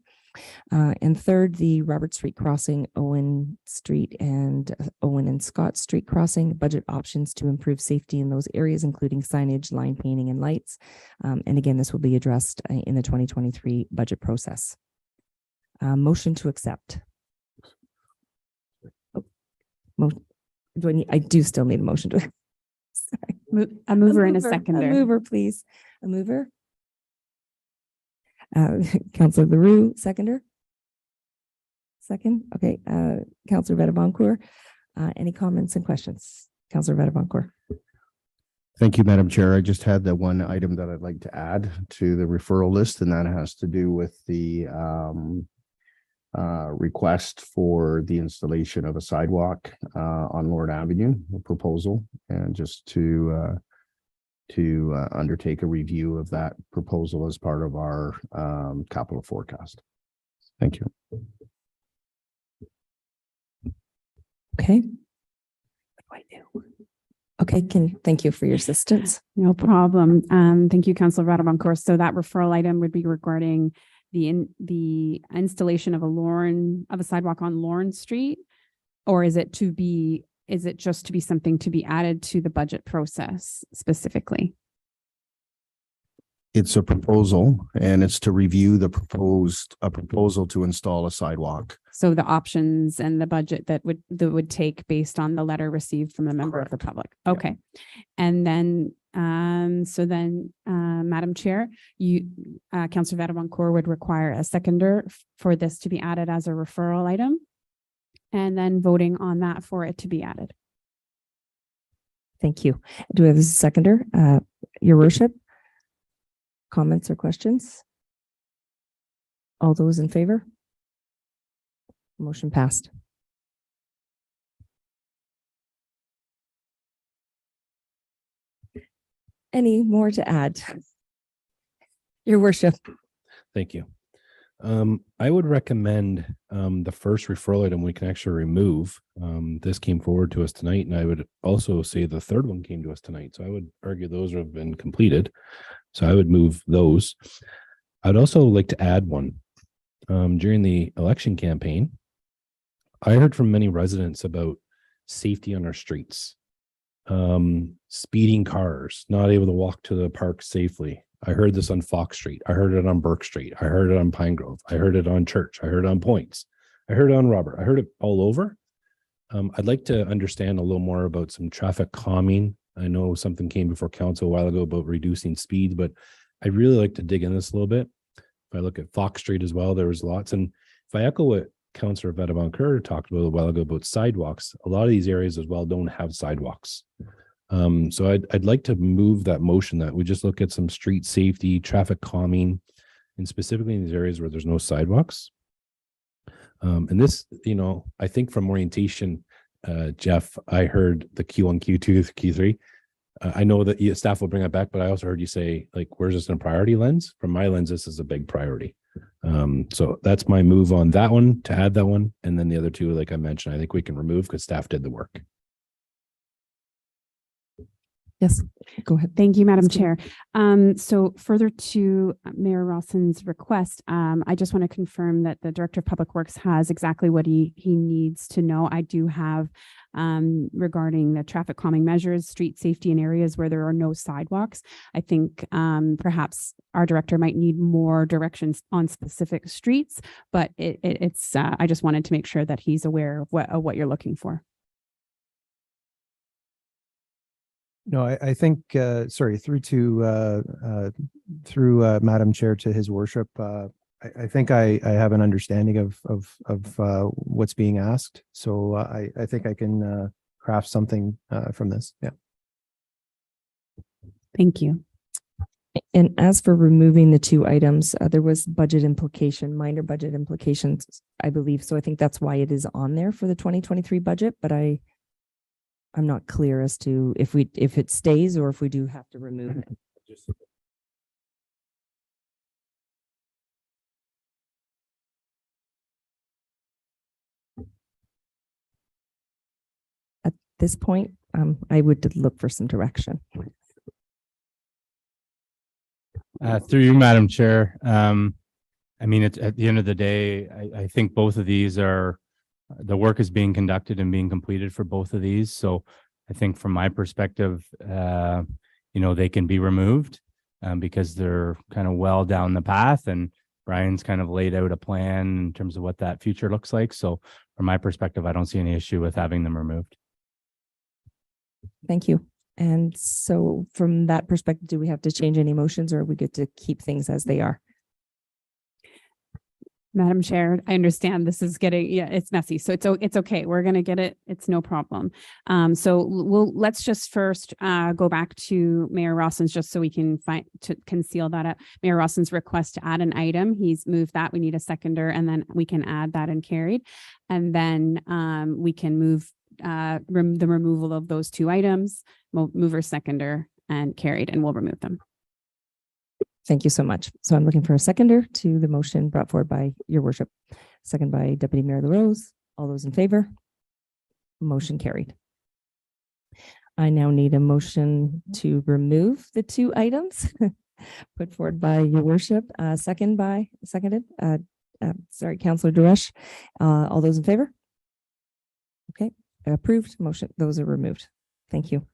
And third, the Robert Street crossing, Owen Street and Owen and Scott Street crossing, budget options to improve safety in those areas, including signage, line painting, and lights. And again, this will be addressed in the 2023 budget process. Motion to accept. I do still need a motion to. Sorry. A mover and a seconder. A mover, please. A mover. Councillor LaRue, seconder. Second. Okay. Councillor Veta-Boncour. Any comments and questions? Councillor Veta-Boncour. Thank you, Madam Chair. I just had the one item that I'd like to add to the referral list, and that has to do with the request for the installation of a sidewalk on Lord Avenue, a proposal, and just to undertake a review of that proposal as part of our capital forecast. Thank you. Okay. What do I do? Okay, thank you for your assistance. No problem. Thank you, Councillor Veta-Boncour. So that referral item would be regarding the installation of a sidewalk on Lawrence Street, or is it just to be something to be added to the budget process specifically? It's a proposal, and it's to review a proposal to install a sidewalk. So the options and the budget that would take based on the letter received from a member of the public. Okay. And then, Madam Chair, Councillor Veta-Boncour would require a seconder for this to be added as a referral item, and then voting on that for it to be added. Thank you. Do we have a seconder? Your worship? Comments or questions? All those in favor? Motion passed. Any more to add? Your worship. Thank you. I would recommend the first referral item we can actually remove. This came forward to us tonight, and I would also say the third one came to us tonight. So I would argue those have been completed. So I would move those. I'd also like to add one. During the election campaign, I heard from many residents about safety on our streets, speeding cars, not able to walk to the park safely. I heard this on Fox Street. I heard it on Burke Street. I heard it on Pine Grove. I heard it on Church. I heard it on Points. I heard it on Robert. I heard it all over. I'd like to understand a little more about some traffic calming. I know something came before council a while ago about reducing speed, but I'd really like to dig in this a little bit. If I look at Fox Street as well, there was lots. And if I echo what Councillor Veta-Boncour talked about a while ago about sidewalks, a lot of these areas as well don't have sidewalks. So I'd like to move that motion that we just look at some street safety, traffic calming, and specifically in these areas where there's no sidewalks. And this, I think from orientation, Jeff, I heard the Q1, Q2, Q3. I know that staff will bring that back, but I also heard you say, like, where's this in a priority lens? From my lens, this is a big priority. So that's my move on that one, to add that one. And then the other two, like I mentioned, I think we can remove because staff did the work. Yes, go ahead. Thank you, Madam Chair. So further to Mayor Rawson's request, I just want to confirm that the Director of Public Works has exactly what he needs to know. I do have regarding the traffic calming measures, street safety in areas where there are no sidewalks. I think perhaps our director might need more directions on specific streets, but it's I just wanted to make sure that he's aware of what you're looking for. No, I think, sorry, through Madam Chair to his worship, I think I have an understanding of what's being asked. So I think I can craft something from this. Yeah. Thank you. And as for removing the two items, there was minor budget implications, I believe. So I think that's why it is on there for the 2023 budget, but I'm not clear as to if it stays or if we do have to remove it. At this point, I would look for some direction. Through you, Madam Chair. I mean, it's at the end of the day, I think both of these the work is being conducted and being completed for both of these. So I think from my perspective, they can be removed because they're kind of well down the path, and Brian's kind of laid out a plan in terms of what that future looks like. So from my perspective, I don't see any issue with having them removed. Thank you. And so from that perspective, do we have to change any motions, or are we good to keep things as they are? Madam Chair, I understand this is it's messy. So it's okay. We're going to get it. It's no problem. So let's just first go back to Mayor Rossins, just so we can conceal that up. Mayor Rossins' request to add an item. He's moved that. We need a seconder, and then we can add that and carried. And then we can move the removal of those two items, mover, seconder, and carried, and we'll remove them. Thank you so much. So I'm looking for a seconder to the motion brought forward by your worship. Second by Deputy Mayor LaRose. All those in favor? Motion carried. I now need a motion to remove the two items put forward by your worship. Seconded. Councillor Duresh. All those in favor? Okay, approved. Motion. Those are removed. Thank you.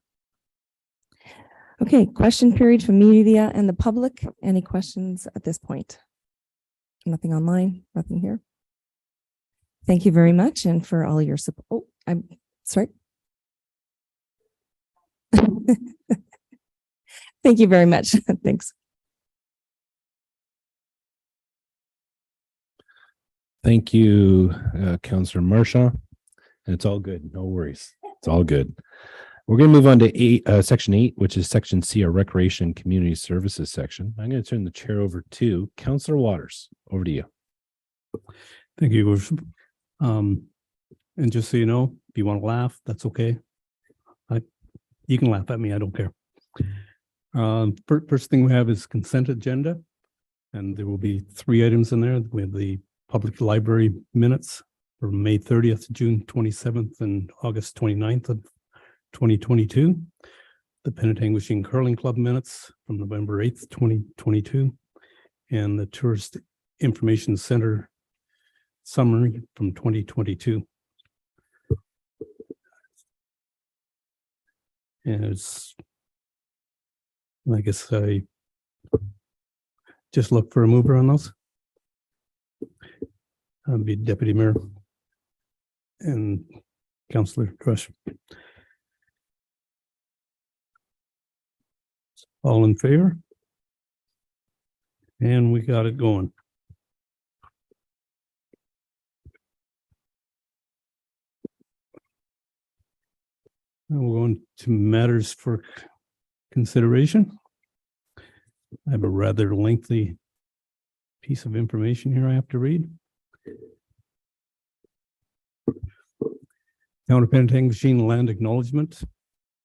Okay, question period from media and the public. Any questions at this point? Nothing online, nothing here. Thank you very much, and for all your support. Oh, I'm sorry. Thank you very much. Thanks. Thank you, Councillor Marchand. And it's all good. No worries. It's all good. We're going to move on to section 8, which is section C, our recreation and community services section. I'm going to turn the chair over to Councillor Waters. Over to you. Thank you, Worship. And just so you know, if you want to laugh, that's okay. You can laugh at me. I don't care. First thing we have is consent agenda, and there will be 3 items in there. We have the public library minutes for May 30th, June 27th, and August 29th of 2022, the Penetanguishene Curling Club minutes from November 8th, 2022, and the Tourist Information Center summary from 2022. And I guess I just look for a mover on those. I'll be Deputy Mayor and Councillor Duresh. All in favor? And we got it going. Now we're going to matters for consideration. I have a rather lengthy piece of information here I have to read. Town of Penetanguishene Land Acknowledgement,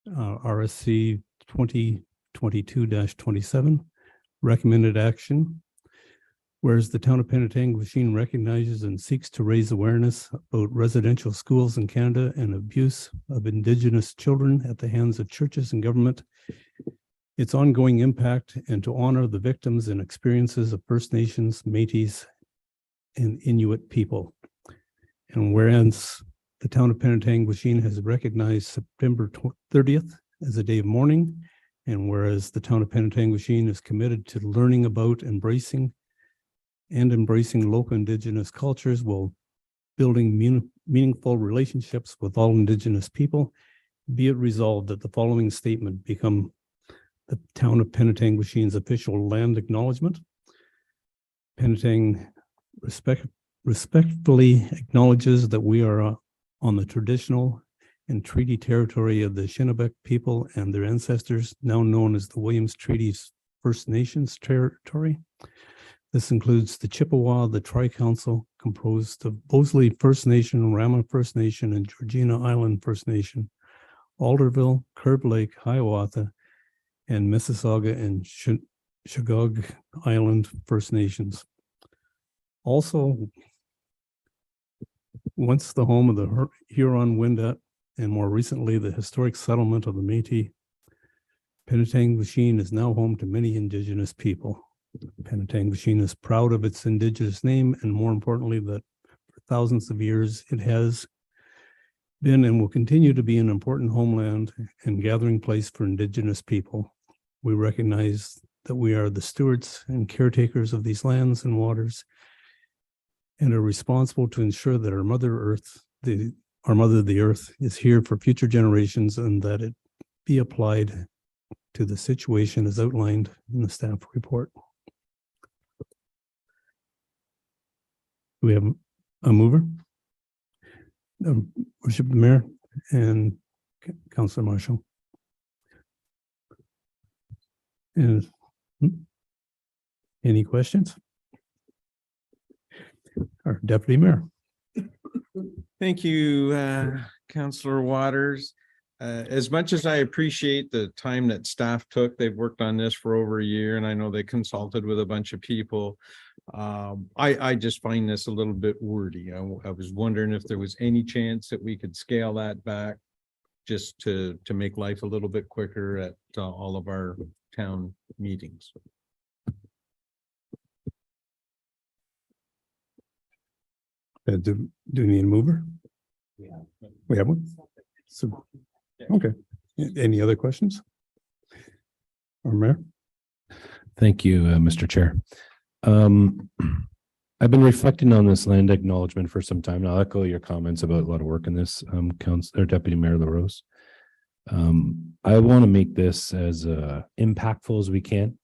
RSC 2022-27, recommended action. Whereas the town of Penetanguishene recognizes and seeks to raise awareness about residential schools in Canada and abuse of Indigenous children at the hands of churches and government, its ongoing impact, and to honor the victims and experiences of First Nations, Métis, and Inuit people. And whereas the town of Penetanguishene has recognized September 30th as a day of mourning, and whereas the town of Penetanguishene is committed to learning about embracing local Indigenous cultures while building meaningful relationships with all Indigenous people, be it resolved that the following statement become the town of Penetanguishene's official land acknowledgement. Penetang respectfully acknowledges that we are on the traditional and treaty territory of the Shinnebec people and their ancestors, now known as the Williams Treaties First Nations territory. This includes the Chippewa, the Tri-Council, composed of Bosley First Nation, Rama First Nation, and Georgina Island First Nation, Alderville, Curb Lake, Hiawatha, and Mississauga and Shagog Island First Nations. Also, once the home of the Huron-Wendat, and more recently, the historic settlement of the Métis, Penetanguishene is now home to many Indigenous people. Penetanguishene is proud of its Indigenous name, and more importantly, that for thousands of years, it has been and will continue to be an important homeland and gathering place for Indigenous people. We recognize that we are the stewards and caretakers of these lands and waters, and are responsible to ensure that our Mother Earth, our Mother the Earth, is here for future generations, and that it be applied to the situation as outlined in the staff report. Do we have a mover? Worship the Mayor and Councillor Marshall. And any questions? Our Deputy Mayor. Thank you, Councillor Waters. As much as I appreciate the time that staff took, they've worked on this for over a year, and I know they consulted with a bunch of people. I just find this a little bit wordy. I was wondering if there was any chance that we could scale that back just to make life a little bit quicker at all of our town meetings. Do we need a mover? We have one? So, okay. Any other questions? Or Mayor? Thank you, Mr. Chair. I've been reflecting on this land acknowledgement for some time. And I'll echo your comments about a lot of work in this, Councilor Deputy Mayor LaRose. I want to make this as impactful as we can.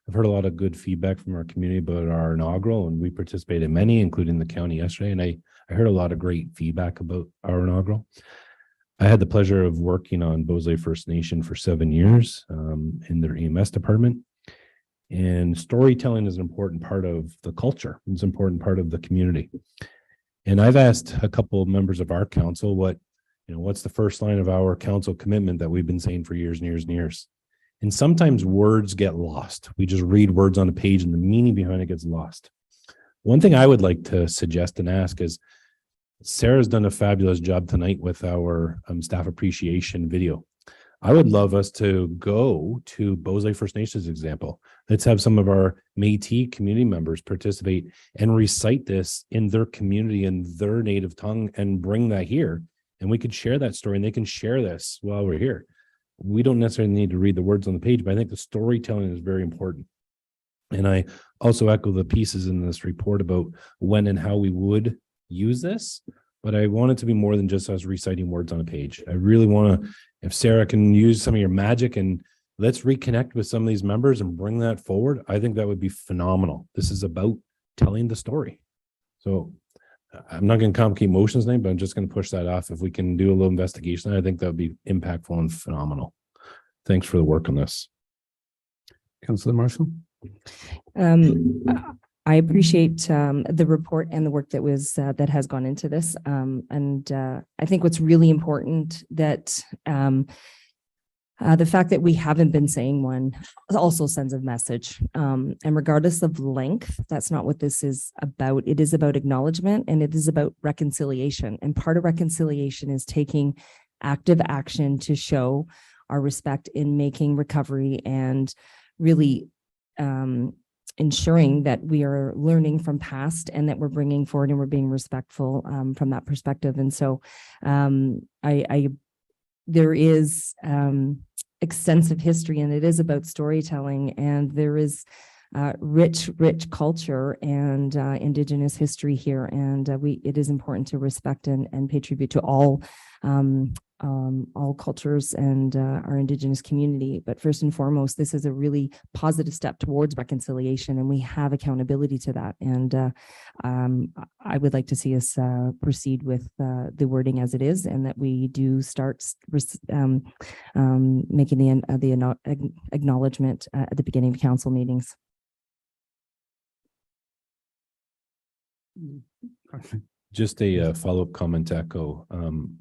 I've heard a lot of good feedback from our community about our inaugural, and we participated in many, including the county yesterday. And I heard a lot of great feedback about our inaugural. I had the pleasure of working on Bosley First Nation for 7 years in their EMS department. And storytelling is an important part of the culture. It's an important part of the community. And I've asked a couple of members of our council what's the first line of our council commitment that we've been saying for years and years and years. And sometimes words get lost. We just read words on a page and the meaning behind it gets lost. One thing I would like to suggest and ask is, Sarah's done a fabulous job tonight with our staff appreciation video. I would love us to go to Bosley First Nations example. Let's have some of our Métis community members participate and recite this in their community, in their native tongue, and bring that here. And we could share that story, and they can share this while we're here. We don't necessarily need to read the words on the page, but I think the storytelling is very important. And I also echo the pieces in this report about when and how we would use this, but I want it to be more than just us reciting words on a page. I really want to, if Sarah can use some of your magic and let's reconnect with some of these members and bring that forward, I think that would be phenomenal. This is about telling the story. So I'm not going to complicate motions tonight, but I'm just going to push that off. If we can do a little investigation, I think that would be impactful and phenomenal. Thanks for the work on this. Councillor Marshall? I appreciate the report and the work that was that has gone into this. I think what's really important that the fact that we haven't been saying one also sends a message. And regardless of length, that's not what this is about. It is about acknowledgement, and it is about reconciliation. And part of reconciliation is taking active action to show our respect in making recovery and really ensuring that we are learning from past and that we're bringing forward and we're being respectful from that perspective. And so there is extensive history, and it is about storytelling, and there is rich culture and Indigenous history here. And it is important to respect and pay tribute to all all cultures and our Indigenous community. But first and foremost, this is a really positive step towards reconciliation, and we have accountability to that. And I would like to see us proceed with the wording as it is, and that we do start making the acknowledgement at the beginning of council meetings. Just a follow-up comment to echo,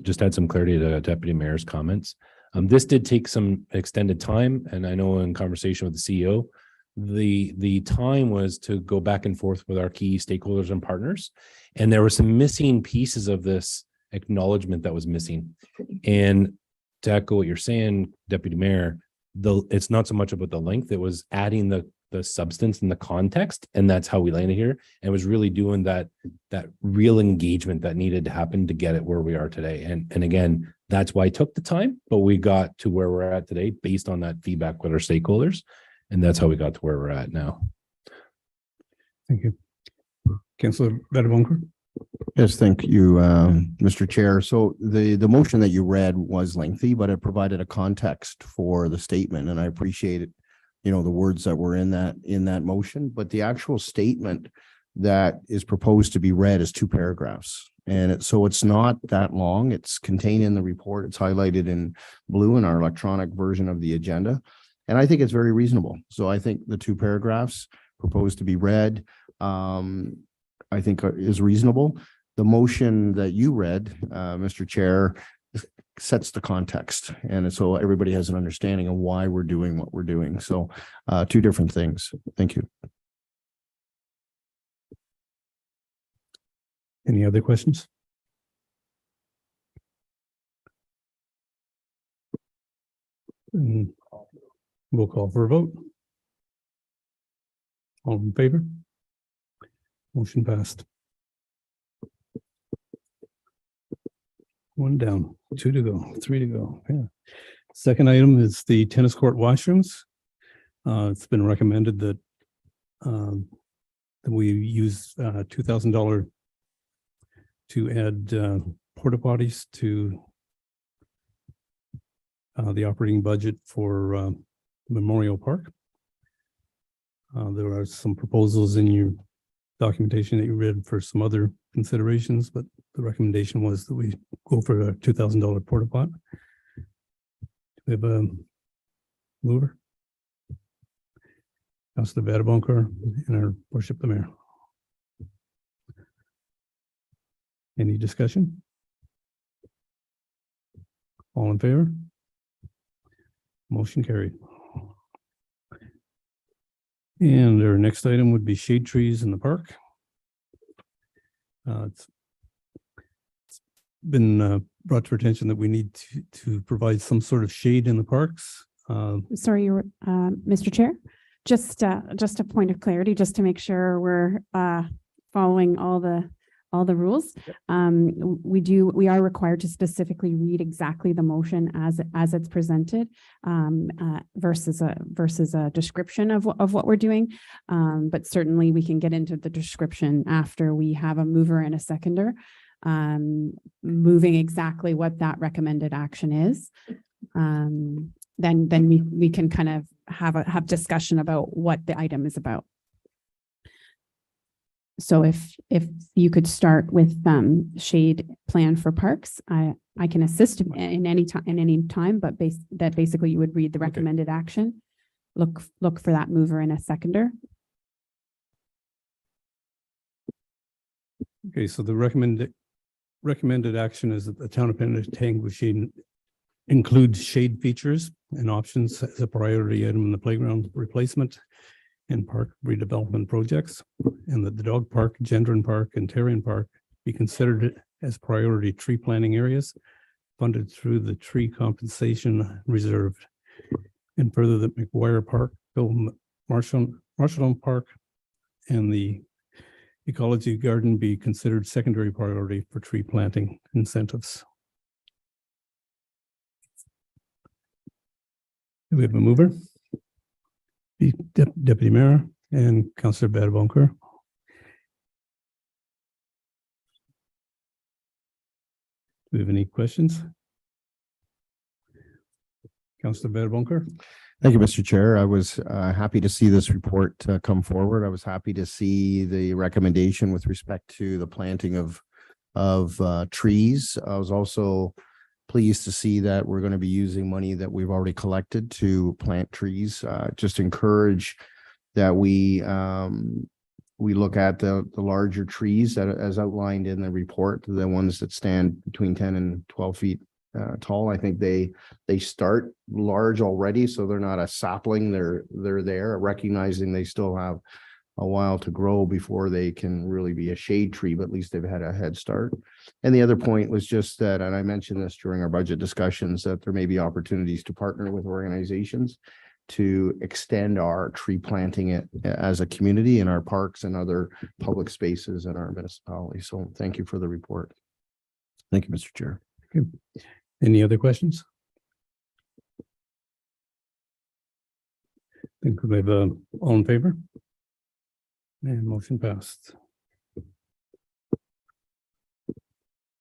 just add some clarity to Deputy Mayor's comments. This did take some extended time, and I know in conversation with the CEO, the time was to go back and forth with our key stakeholders and partners, and there were some missing pieces of this acknowledgement that was missing. And to echo what you're saying, Deputy Mayor, it's not so much about the length, it was adding the substance and the context, and that's how we landed here, and was really doing that real engagement that needed to happen to get it where we are today. And again, that's why it took the time, but we got to where we're at today based on that feedback with our stakeholders, and that's how we got to where we're at now. Thank you. Councillor Vadabonker. Yes, thank you, Mr. Chair. So the motion that you read was lengthy, but it provided a context for the statement, and I appreciate it. You know, the words that were in that motion, but the actual statement that is proposed to be read is 2 paragraphs. And so it's not that long. It's contained in the report. It's highlighted in blue in our electronic version of the agenda. And I think it's very reasonable. So I think the 2 paragraphs proposed to be read, I think is reasonable. The motion that you read, Mr. Chair, sets the context. And so everybody has an understanding of why we're doing what we're doing. So 2 different things. Thank you. Any other questions? We'll call for a vote. All in favor? Motion passed. 1 down, 2 to go, 3 to go. Yeah. Second item is the tennis court washrooms. It's been recommended that we use $2,000 to add porta potties to the operating budget for Memorial Park. There are some proposals in your documentation that you read for some other considerations, but the recommendation was that we go for a $2,000 porta pot. Do we have a mover? Councillor Vadabonker and our worship the mayor. Any discussion? All in favor? Motion carried. And our next item would be shade trees in the park. It's been brought to our attention that we need to provide some sort of shade in the parks. Sorry, Mr. Chair, just a point of clarity, just to make sure we're following all the rules. We are required to specifically read exactly the motion as it's presented, versus a description of what we're doing. But certainly we can get into the description after we have a mover and a seconder, moving exactly what that recommended action is. Then we can kind of have discussion about what the item is about. So if you could start with shade plan for parks, I can assist in any time, but basically you would read the recommended action, look for that mover and a seconder. Okay, so the recommended action is that the town of Penetanguishene includes shade features and options as a priority item in the playground replacement and park redevelopment projects, and that the dog park, Gendron Park, and Terrian Park be considered as priority tree planting areas funded through the tree compensation reserve. And further, that McGuire Park, Bill Marshall Park, and the Ecology Garden be considered secondary priority for tree planting incentives. Do we have a mover? Deputy Mayor and Councillor Vadabonker. Do we have any questions? Councillor Bettenbacher. Thank you, Mr. Chair. I was happy to see this report come forward. I was happy to see the recommendation with respect to the planting of trees. I was also pleased to see that we're going to be using money that we've already collected to plant trees. Just encourage that we look at the larger trees that as outlined in the report, the ones that stand between 10 and 12 feet tall. I think they start large already, so they're not a sapling. They're there, recognizing they still have a while to grow before they can really be a shade tree, but at least they've had a head start. And the other point was just that, and I mentioned this during our budget discussions, that there may be opportunities to partner with organizations to extend our tree planting as a community in our parks and other public spaces in our municipality. So thank you for the report. Thank you, Mr. Chair. Okay. Any other questions? I think we have all in favor. And motion passed.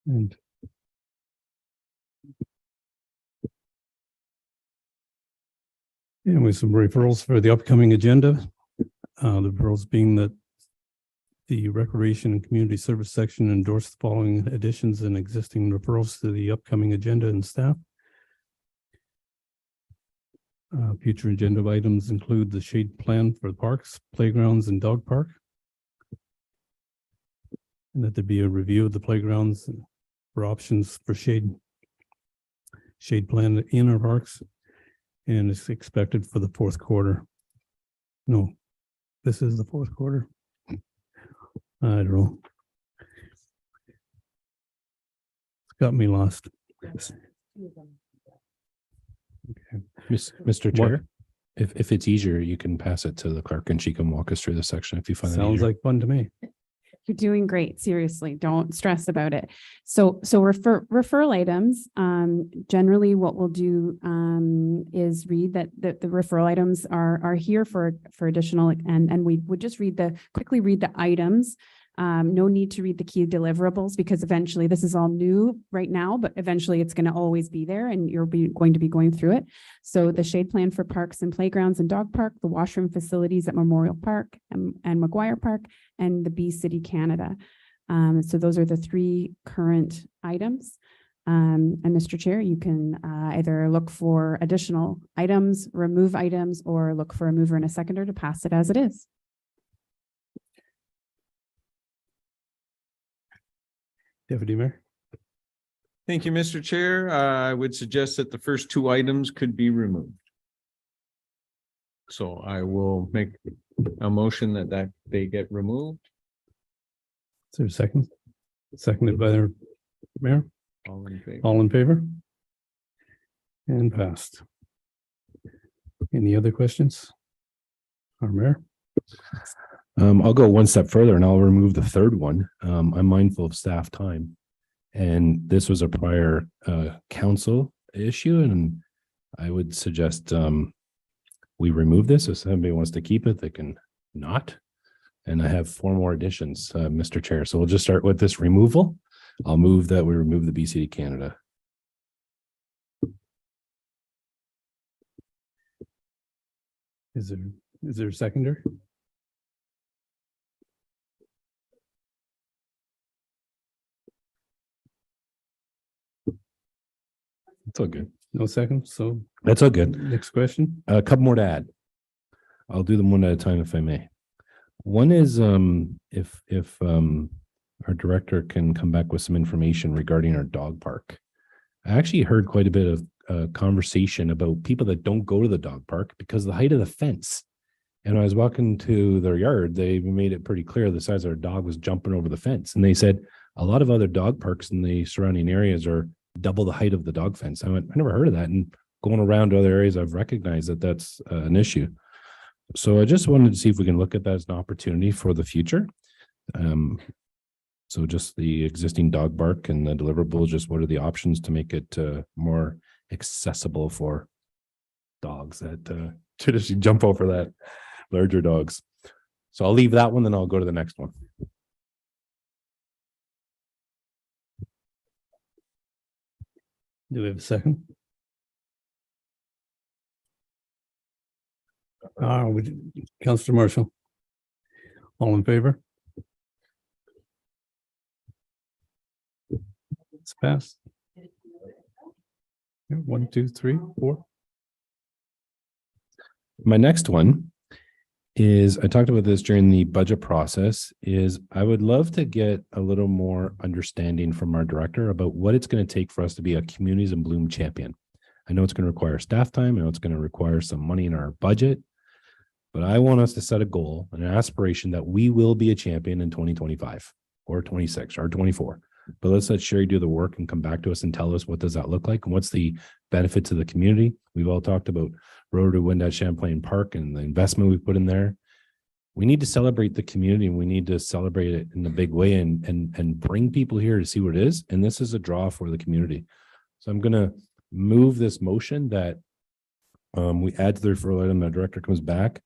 And with some referrals for the upcoming agenda. The referrals being that the Recreation and Community Service section endorsed the following additions and existing referrals to the upcoming agenda and staff. Future agenda items include the shade plan for the parks, playgrounds, and dog park. And that there be a review of the playgrounds for options for shade plan in our parks. And it's expected for the fourth quarter. No, this is the fourth quarter. I don't know. It's got me lost. Okay. Mr. Chair, if it's easier, you can pass it to the clerk and she can walk us through the section if you find that Sounds easier. like fun to me. You're doing great. Seriously, don't stress about it. So referral items, generally what we'll do is read that the referral items are here for additional, and we would just quickly read the items. No need to read the key deliverables because eventually this is all new right now, but eventually it's going to always be there and you're going to be going through it. So the shade plan for parks and playgrounds and dog park, the washroom facilities at Memorial Park and McGuire Park, and the Bee City Canada. So those are the three current items. And Mr. Chair, you can either look for additional items, remove items, or look for a mover and a seconder to pass it as it is. Deputy Mayor. Thank you, Mr. Chair. I would suggest that the first two items could be removed. So I will make a motion that they get removed. Is there a second? Seconded by the mayor. All in favor. All in favor? And passed. Any other questions? Our mayor? I'll go one step further and I'll remove the third one. I'm mindful of staff time. And this was a prior council issue, and I would suggest we remove this. If somebody wants to keep it, they can not. And I have 4 more additions, Mr. Chair. So we'll just start with this removal. I'll move that we remove the BC Canada. Is there a seconder? It's all good. No second, so. That's all good. Next question. A couple more to add. I'll do them one at a time if I may. One is if our director can come back with some information regarding our dog park. I actually heard quite a bit of conversation about people that don't go to the dog park because of the height of the fence. And when I was walking to their yard, they made it pretty clear the size of their dog was jumping over the fence. And they said a lot of other dog parks in the surrounding areas are double the height of the dog fence. I went, I never heard of that. And going around to other areas, I've recognized that that's an issue. So I just wanted to see if we can look at that as an opportunity for the future. So just the existing dog park and the deliverables, just what are the options to make it more accessible for dogs that traditionally jump over that, larger dogs. So I'll leave that one, then I'll go to the next one. Do we have a second? Counselor Marshall. All in favor? It's passed. Yeah, 1, 2, 3, 4. My next one is, I talked about this during the budget process, is I would love to get a little more understanding from our director about what it's going to take for us to be a Communities in Bloom champion. I know it's going to require staff time. I know it's going to require some money in our budget, but I want us to set a goal, an aspiration that we will be a champion in 2025 or 26 or 24. But let's let Sherry do the work and come back to us and tell us what does that look like and what's the benefit to the community. We've all talked about Rotary Wind at Champlain Park and the investment we put in there. We need to celebrate the community, and we need to celebrate it in a big way and bring people here to see what it is. And this is a draw for the community. So I'm going to move this motion that we add to the referral item. The director comes back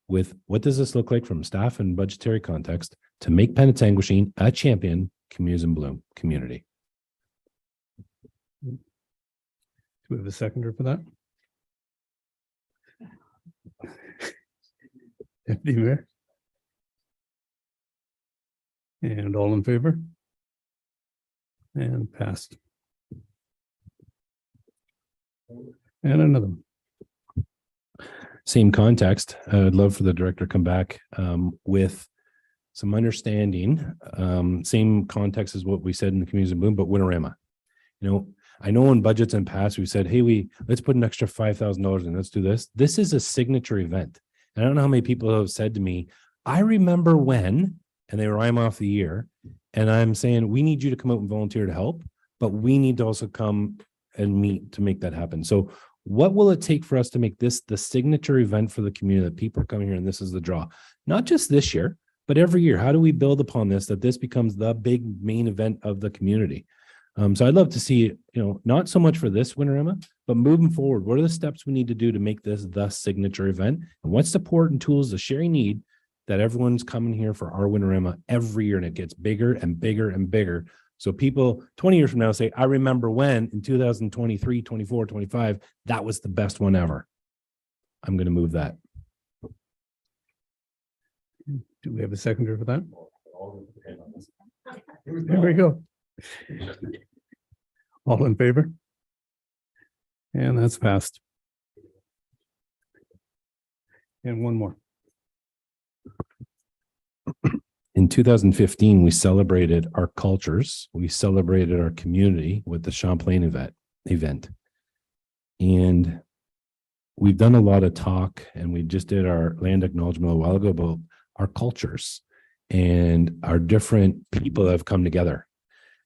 with what does this look like from staff and budgetary context to make Penetanguishene a champion Communities in Bloom community. Do we have a seconder for that? Deputy Mayor? And all in favor? And passed. And another one. Same context. I'd love for the director to come back with some understanding. Same context as what we said in the Communities in Bloom, but Winterama. You know, I know in budgets in past we said, hey, let's put an extra $5,000 in. Let's do this. This is a signature event. And I don't know how many people have said to me, I remember when, and they rhyme off the year. And I'm saying, we need you to come out and volunteer to help, but we need to also come and meet to make that happen. So what will it take for us to make this the signature event for the community, that people are coming here and this is the draw? Not just this year, but every year. How do we build upon this, that this becomes the big main event of the community? So I'd love to see, not so much for this Winterama, but moving forward, what are the steps we need to do to make this the signature event? And what support and tools does Sherry need that everyone's coming here for our Winterama every year, and it gets bigger and bigger and bigger. So people 20 years from now say, I remember when in 2023, 24, 25, that was the best one ever. I'm going to move that. Do we have a seconder for that? There we go. All in favor? And that's passed. And one more. In 2015, we celebrated our cultures. We celebrated our community with the Champlain event. And we've done a lot of talk, and we just did our land acknowledgement a while ago about our cultures and our different people that have come together.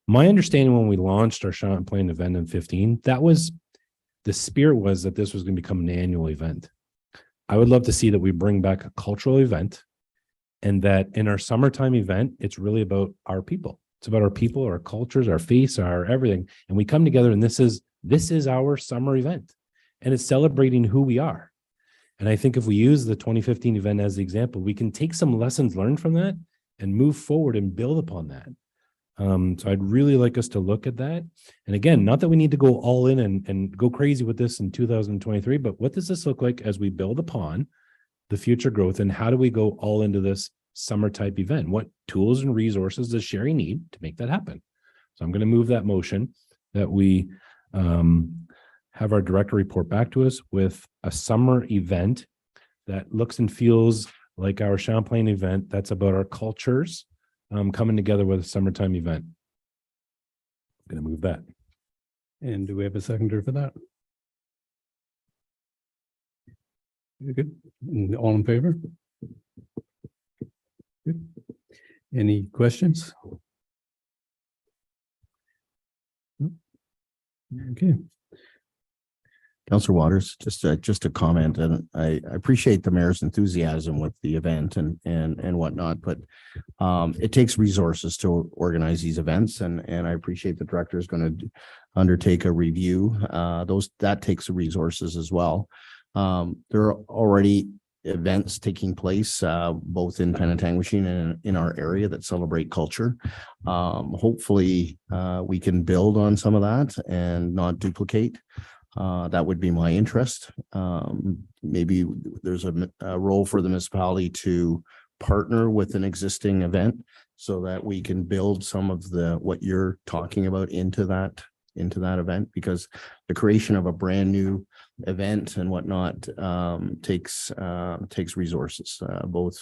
My understanding when we launched our Champlain event in 15, the spirit was that this was going to become an annual event. I would love to see that we bring back a cultural event, and that in our summertime event, it's really about our people. It's about our people, our cultures, our face, our everything. And we come together, and this is our summer event, and it's celebrating who we are. And I think if we use the 2015 event as the example, we can take some lessons learned from that and move forward and build upon that. So I'd really like us to look at that. And again, not that we need to go all in and go crazy with this in 2023, but what does this look like as we build upon the future growth, and how do we go all into this summer type event? What tools and resources does Sherry need to make that happen? So I'm going to move that motion that we have our director report back to us with a summer event that looks and feels like our Champlain event. That's about our cultures coming together with a summertime event. I'm going to move that. And do we have a seconder for that? You're good. And all in favor? Good. Any questions? Okay. Councillor Waters, just a comment, and I appreciate the mayor's enthusiasm with the event and whatnot, but it takes resources to organize these events, and I appreciate the director is going to undertake a review. That takes resources as well. There are already events taking place both in Penetanguishene and in our area that celebrate culture. Hopefully we can build on some of that and not duplicate. that would be my interest. Maybe there's a role for the municipality to partner with an existing event so that we can build some of what you're talking about into that event, because the creation of a brand new event and whatnot takes resources, both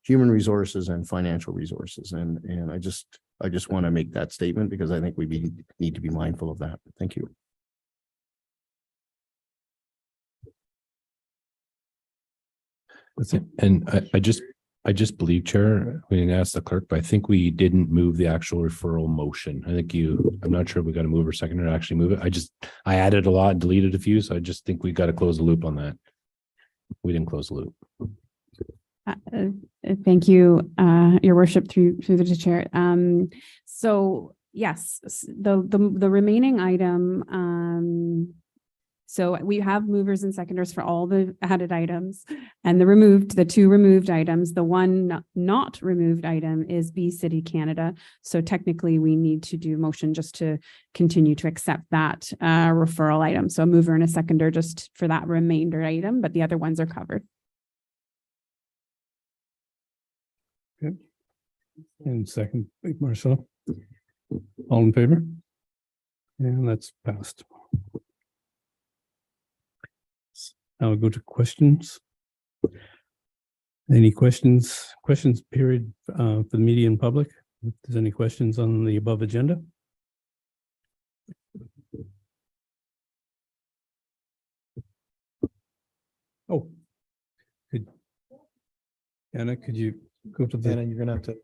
human resources and financial resources. And I just want to make that statement because I think we need to be mindful of that. Thank you. That's it. And I just believe, Chair, we didn't ask the clerk, but I think we didn't move the actual referral motion. I think I'm not sure if we got to move or second or actually move it. I added a lot, deleted a few. So I just think we got to close the loop on that. We didn't close the loop. Thank you, Your Worship, through the chair. So yes, the remaining item, so we have movers and seconders for all the added items, and the two removed items. The one not removed item is B City Canada. So technically we need to do motion just to continue to accept that referral item. So a mover and a seconder just for that remainder item, but the other ones are covered. Okay. And second, Marcel. All in favor? And that's passed. Now we'll go to questions. Any questions period for the media and public? If there's any questions on the above agenda? Oh, Anna, could you go to the? Anna, you're gonna have to.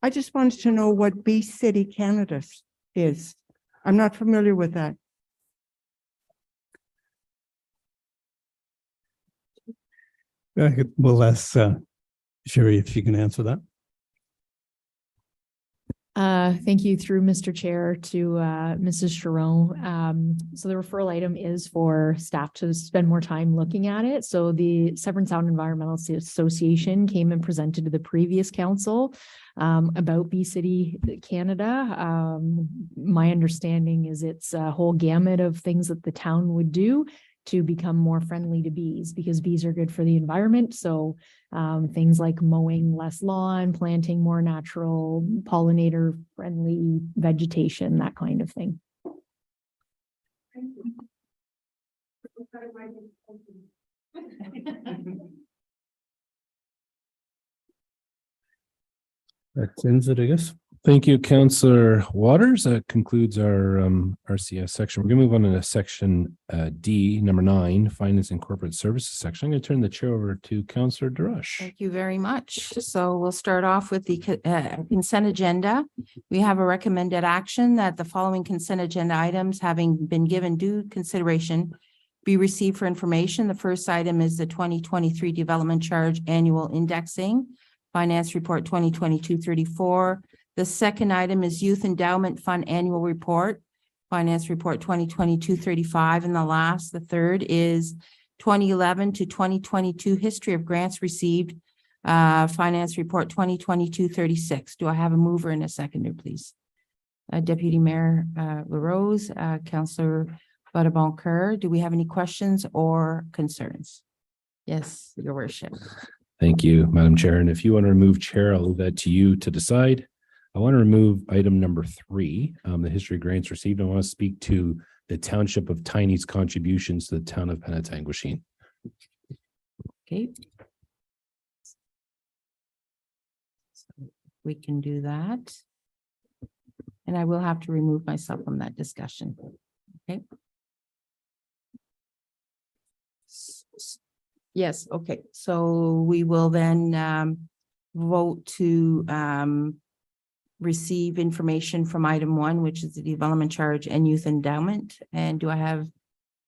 I just wanted to know what B City Canada is. I'm not familiar with that. We'll ask Sherry if she can answer that. Thank you through Mr. Chair to Mrs. Sharon. So the referral item is for staff to spend more time looking at it. So the Severn Sound Environmental Association came and presented to the previous council about B City Canada. My understanding is it's a whole gamut of things that the town would do to become more friendly to bees, because bees are good for the environment. So things like mowing less lawn, planting more natural pollinator friendly vegetation, that kind of thing. That ends it, I guess. Thank you, Councillor Waters. That concludes our RCS section. We're going to move on to section D, number 9, Finance and Corporate Services section. I'm going to turn the chair over to Councillor Darush. Thank you very much. So we'll start off with the consent agenda. We have a recommended action that the following consent agenda items, having been given due consideration, be received for information. The first item is the 2023 Development Charge Annual Indexing, Finance Report 2022-34. The second item is Youth Endowment Fund Annual Report, Finance Report 2022-35. And the third is 2011 to 2022 History of Grants Received, Finance Report 2022-36. Do I have a mover and a seconder, please? Deputy Mayor LaRose, Councillor Bada-Boncoeur, do we have any questions or concerns? Yes, Your Worship. Thank you, Madam Chair. And if you want to remove chair, I'll leave that to you to decide. I want to remove item number 3, the history of grants received. I want to speak to the Township of Tiny's contributions to the town of Penetanguishene. Okay. So we can do that. And I will have to remove myself from that discussion. Okay. Yes, okay. So we will then vote to receive information from item 1, which is the development charge and youth endowment. And do I have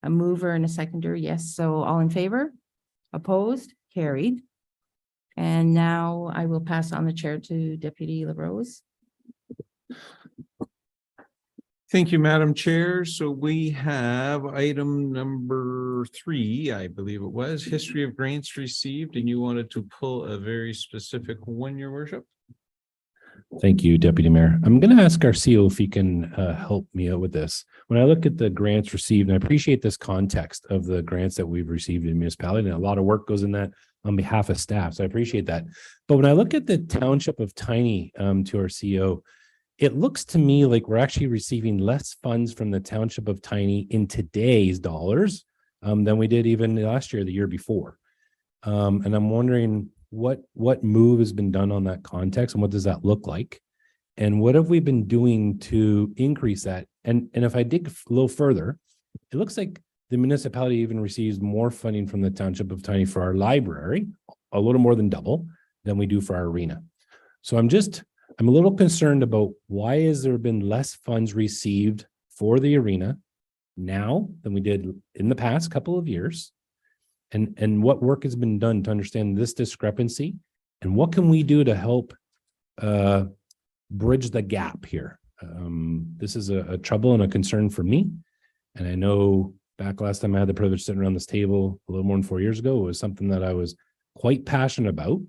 a mover and a seconder? Yes. So all in favor? Opposed? Carried. And now I will pass on the chair to Deputy LaRose. Thank you, Madam Chair. So we have item number 3, I believe it was, history of grants received, and you wanted to pull a very specific one, Your Worship. Thank you, Deputy Mayor. I'm going to ask our CEO if he can help me out with this. When I look at the grants received, and I appreciate this context of the grants that we've received in municipality, and a lot of work goes in that on behalf of staff. So I appreciate that. But when I look at the township of Tiny to our CEO, it looks to me like we're actually receiving less funds from the township of Tiny in today's dollars than we did even last year, the year before. And I'm wondering what move has been done on that context and what does that look like? And what have we been doing to increase that? And if I dig a little further, it looks like the municipality even receives more funding from the township of Tiny for our library, a little more than double than we do for our arena. So I'm a little concerned about why has there been less funds received for the arena now than we did in the past couple of years, and what work has been done to understand this discrepancy, and what can we do to help bridge the gap here. This is a trouble and a concern for me, and I know back last time I had the privilege of sitting around this table a little more than 4 years ago, it was something that I was quite passionate about,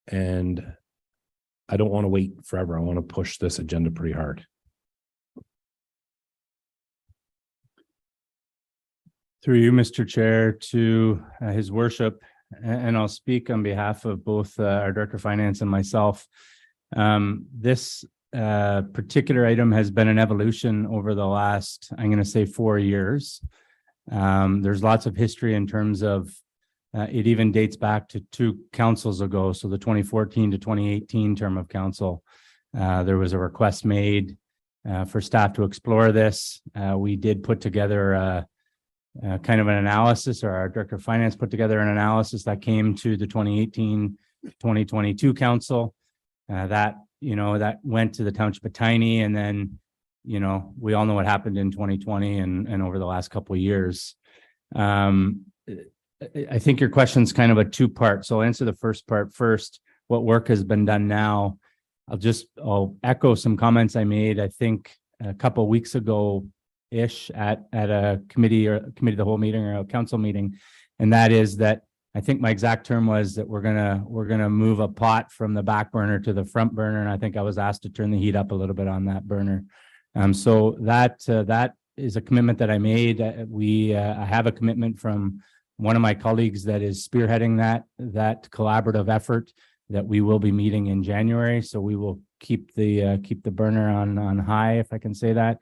and I don't want to wait forever. I want to push this agenda pretty hard. Through you, Mr. Chair, to his worship, and I'll speak on behalf of both our Director of Finance and myself. This particular item has been an evolution over the last, I'm going to say 4 years. There's lots of history in terms of it even dates back to 2 councils ago. So the 2014 to 2018 term of council, there was a request made for staff to explore this. We did put together kind of an analysis, or our Director of Finance put together an analysis that came to the 2018-2022 council. That went to the township of Tiny, and then, we all know what happened in 2020 and over the last couple of years. I think your question's kind of a 2-part. So I'll answer the first part first. What work has been done now? I'll echo some comments I made, I think a couple of weeks ago ish at a committee of the whole meeting or a council meeting. And that is that I think my exact term was that we're gonna move a pot from the back burner to the front burner. And I think I was asked to turn the heat up a little bit on that burner. So that is a commitment that I made. I have a commitment from one of my colleagues that is spearheading that collaborative effort that we will be meeting in January. So we will keep the burner on high, if I can say that.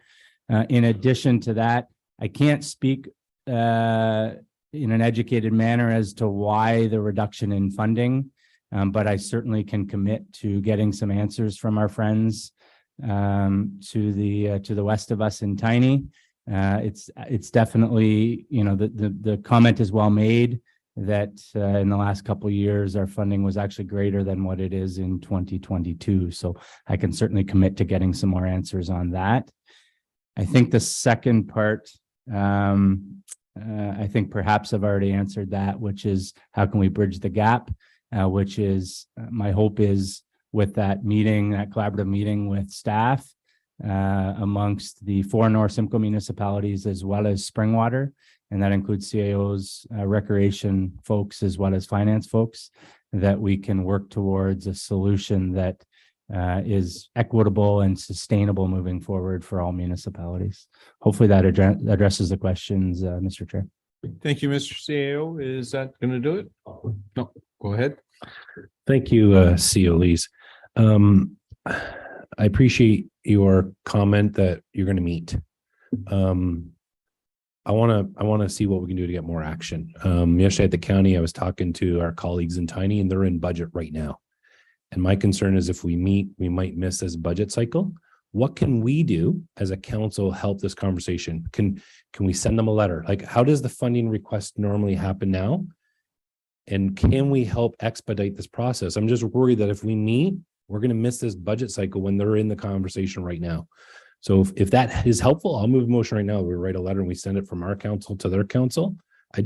In addition to that, I can't speak in an educated manner as to why the reduction in funding, but I certainly can commit to getting some answers from our friends to the west of us in Tiny. It's definitely, the comment is well made that in the last couple of years, our funding was actually greater than what it is in 2022. So I can certainly commit to getting some more answers on that. I think the second part, I think perhaps I've already answered that, which is how can we bridge the gap, which is my hope is with that meeting, that collaborative meeting with staff amongst the 4 North Simcoe municipalities as well as Springwater, and that includes CAOs, recreation folks, as well as finance folks, that we can work towards a solution that is equitable and sustainable moving forward for all municipalities. Hopefully that addresses the questions, Mr. Chair. Thank you, Mr. CEO. Is that going to do it? No, go ahead. Thank you, CEO Lees. I appreciate your comment that you're going to meet. I want to see what we can do to get more action. Yesterday at the county, I was talking to our colleagues in Tiny, and they're in budget right now. And my concern is if we meet, we might miss this budget cycle. What can we do as a council help this conversation? Can we send them a letter? Like, how does the funding request normally happen now? And can we help expedite this process? I'm just worried that if we meet, we're going to miss this budget cycle when they're in the conversation right now. So if that is helpful, I'll move a motion right now. We write a letter and we send it from our council to their council. I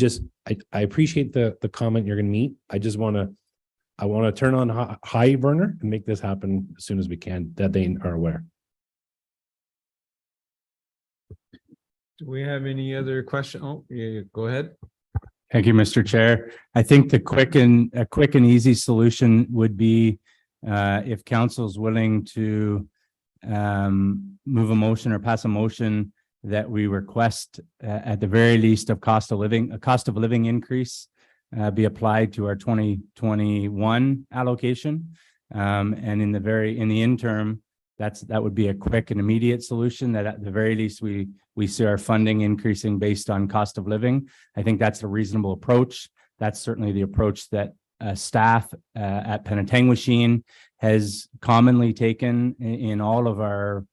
appreciate the comment you're going to meet. I want to turn on high burner and make this happen as soon as we can, that they are aware. Do we have any other question? Oh, yeah, go ahead. Thank you, Mr. Chair. I think a quick and easy solution would be if council is willing to move a motion or pass a motion that we request at the very least a cost of living increase be applied to our 2021 allocation. And in the interim, that would be a quick and immediate solution that at the very least we see our funding increasing based on cost of living. I think that's a reasonable approach. That's certainly the approach that staff at Penetanguishene has commonly taken in all of our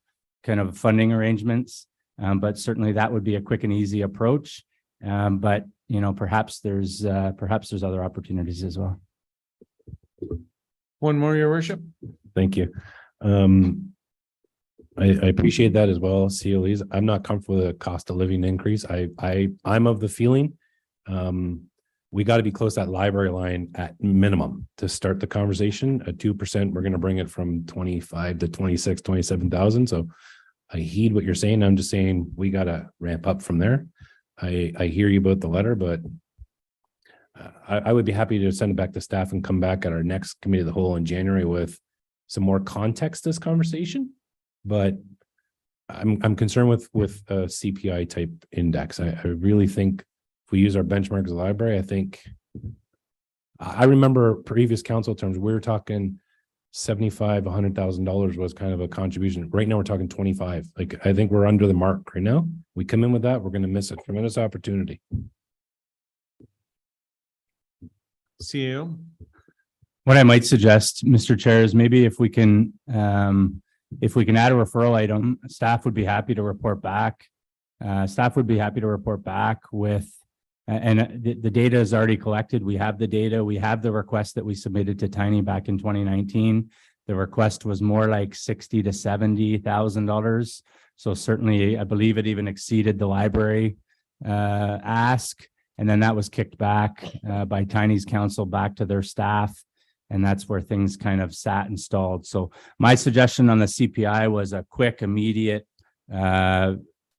kind of funding arrangements. But certainly that would be a quick and easy approach. But you know, perhaps there's other opportunities as well. One more, Your Worship. Thank you. I appreciate that as well, CLEs. I'm not comfortable with a cost of living increase. I'm of the feeling we got to be close to that library line at minimum to start the conversation. At 2%, we're going to bring it from 25 to 26, 27,000. So I heed what you're saying. I'm just saying we got to ramp up from there. I hear you about the letter, but I would be happy to send it back to staff and come back at our next committee of the whole in January with some more context to this conversation. But I'm concerned with a CPI type index. I really think if we use our benchmark as a library, I remember previous council terms, we were talking $75,000, $100,000 was kind of a contribution. Right now we're talking 25. Like, I think we're under the mark right now. We come in with that, we're going to miss a tremendous opportunity. CEO. What I might suggest, Mr. Chair, is maybe if we can add a referral item, staff would be happy to report back. With, and the data is already collected. We have the data. We have the request that we submitted to Tiny back in 2019. The request was more like $60,000 to $70,000. So certainly, I believe it even exceeded the library ask. And then that was kicked back by Tiny's council back to their staff. And that's where things kind of sat and stalled. So my suggestion on the CPI was a quick, immediate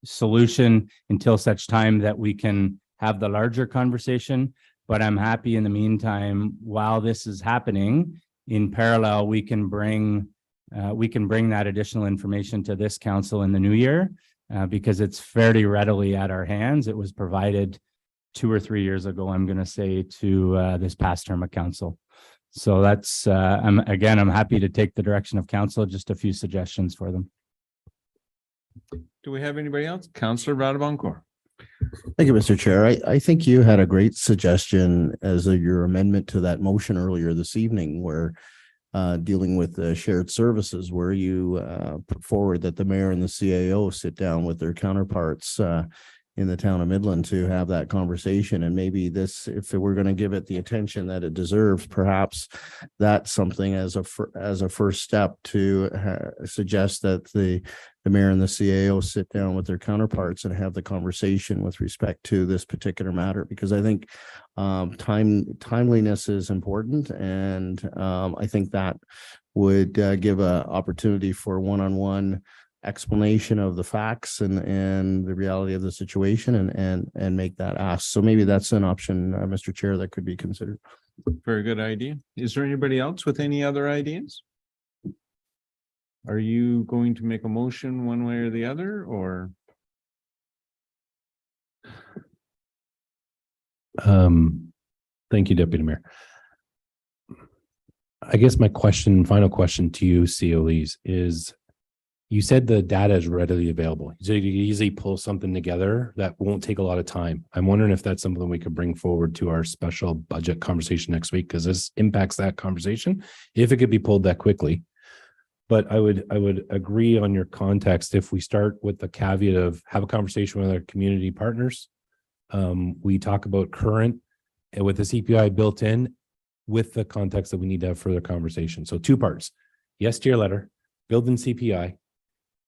solution until such time that we can have the larger conversation. But I'm happy in the meantime, while this is happening, in parallel, we can bring that additional information to this council in the new year because it's fairly readily at our hands. It was provided 2 or 3 years ago, I'm going to say, to this past term of council. So that's, I'm happy to take the direction of council, just a few suggestions for them. Do we have anybody else? Councillor Vadaboncourt. Thank you, Mr. Chair. I think you had a great suggestion as your amendment to that motion earlier this evening where dealing with the shared services, where you put forward that the mayor and the CAO sit down with their counterparts in the town of Midland to have that conversation. And maybe this, if we're going to give it the attention that it deserves, perhaps that's something as a first step to suggest that the mayor and the CAO sit down with their counterparts and have the conversation with respect to this particular matter, because I think timeliness is important. And I think that would give an opportunity for one-on-one explanation of the facts and the reality of the situation and make that ask. So maybe that's an option, Mr. Chair, that could be considered. Very good idea. Is there anybody else with any other ideas? Are you going to make a motion one way or the other, or? Thank you, Deputy Mayor. I guess my final question to you, COEs, is you said the data is readily available. So you can easily pull something together that won't take a lot of time. I'm wondering if that's something we could bring forward to our special budget conversation next week, because this impacts that conversation if it could be pulled that quickly. But I would agree on your context if we start with the caveat of have a conversation with our community partners. We talk about current and with the CPI built in with the context that we need to have further conversation. So 2 parts. Yes to your letter, build in CPI,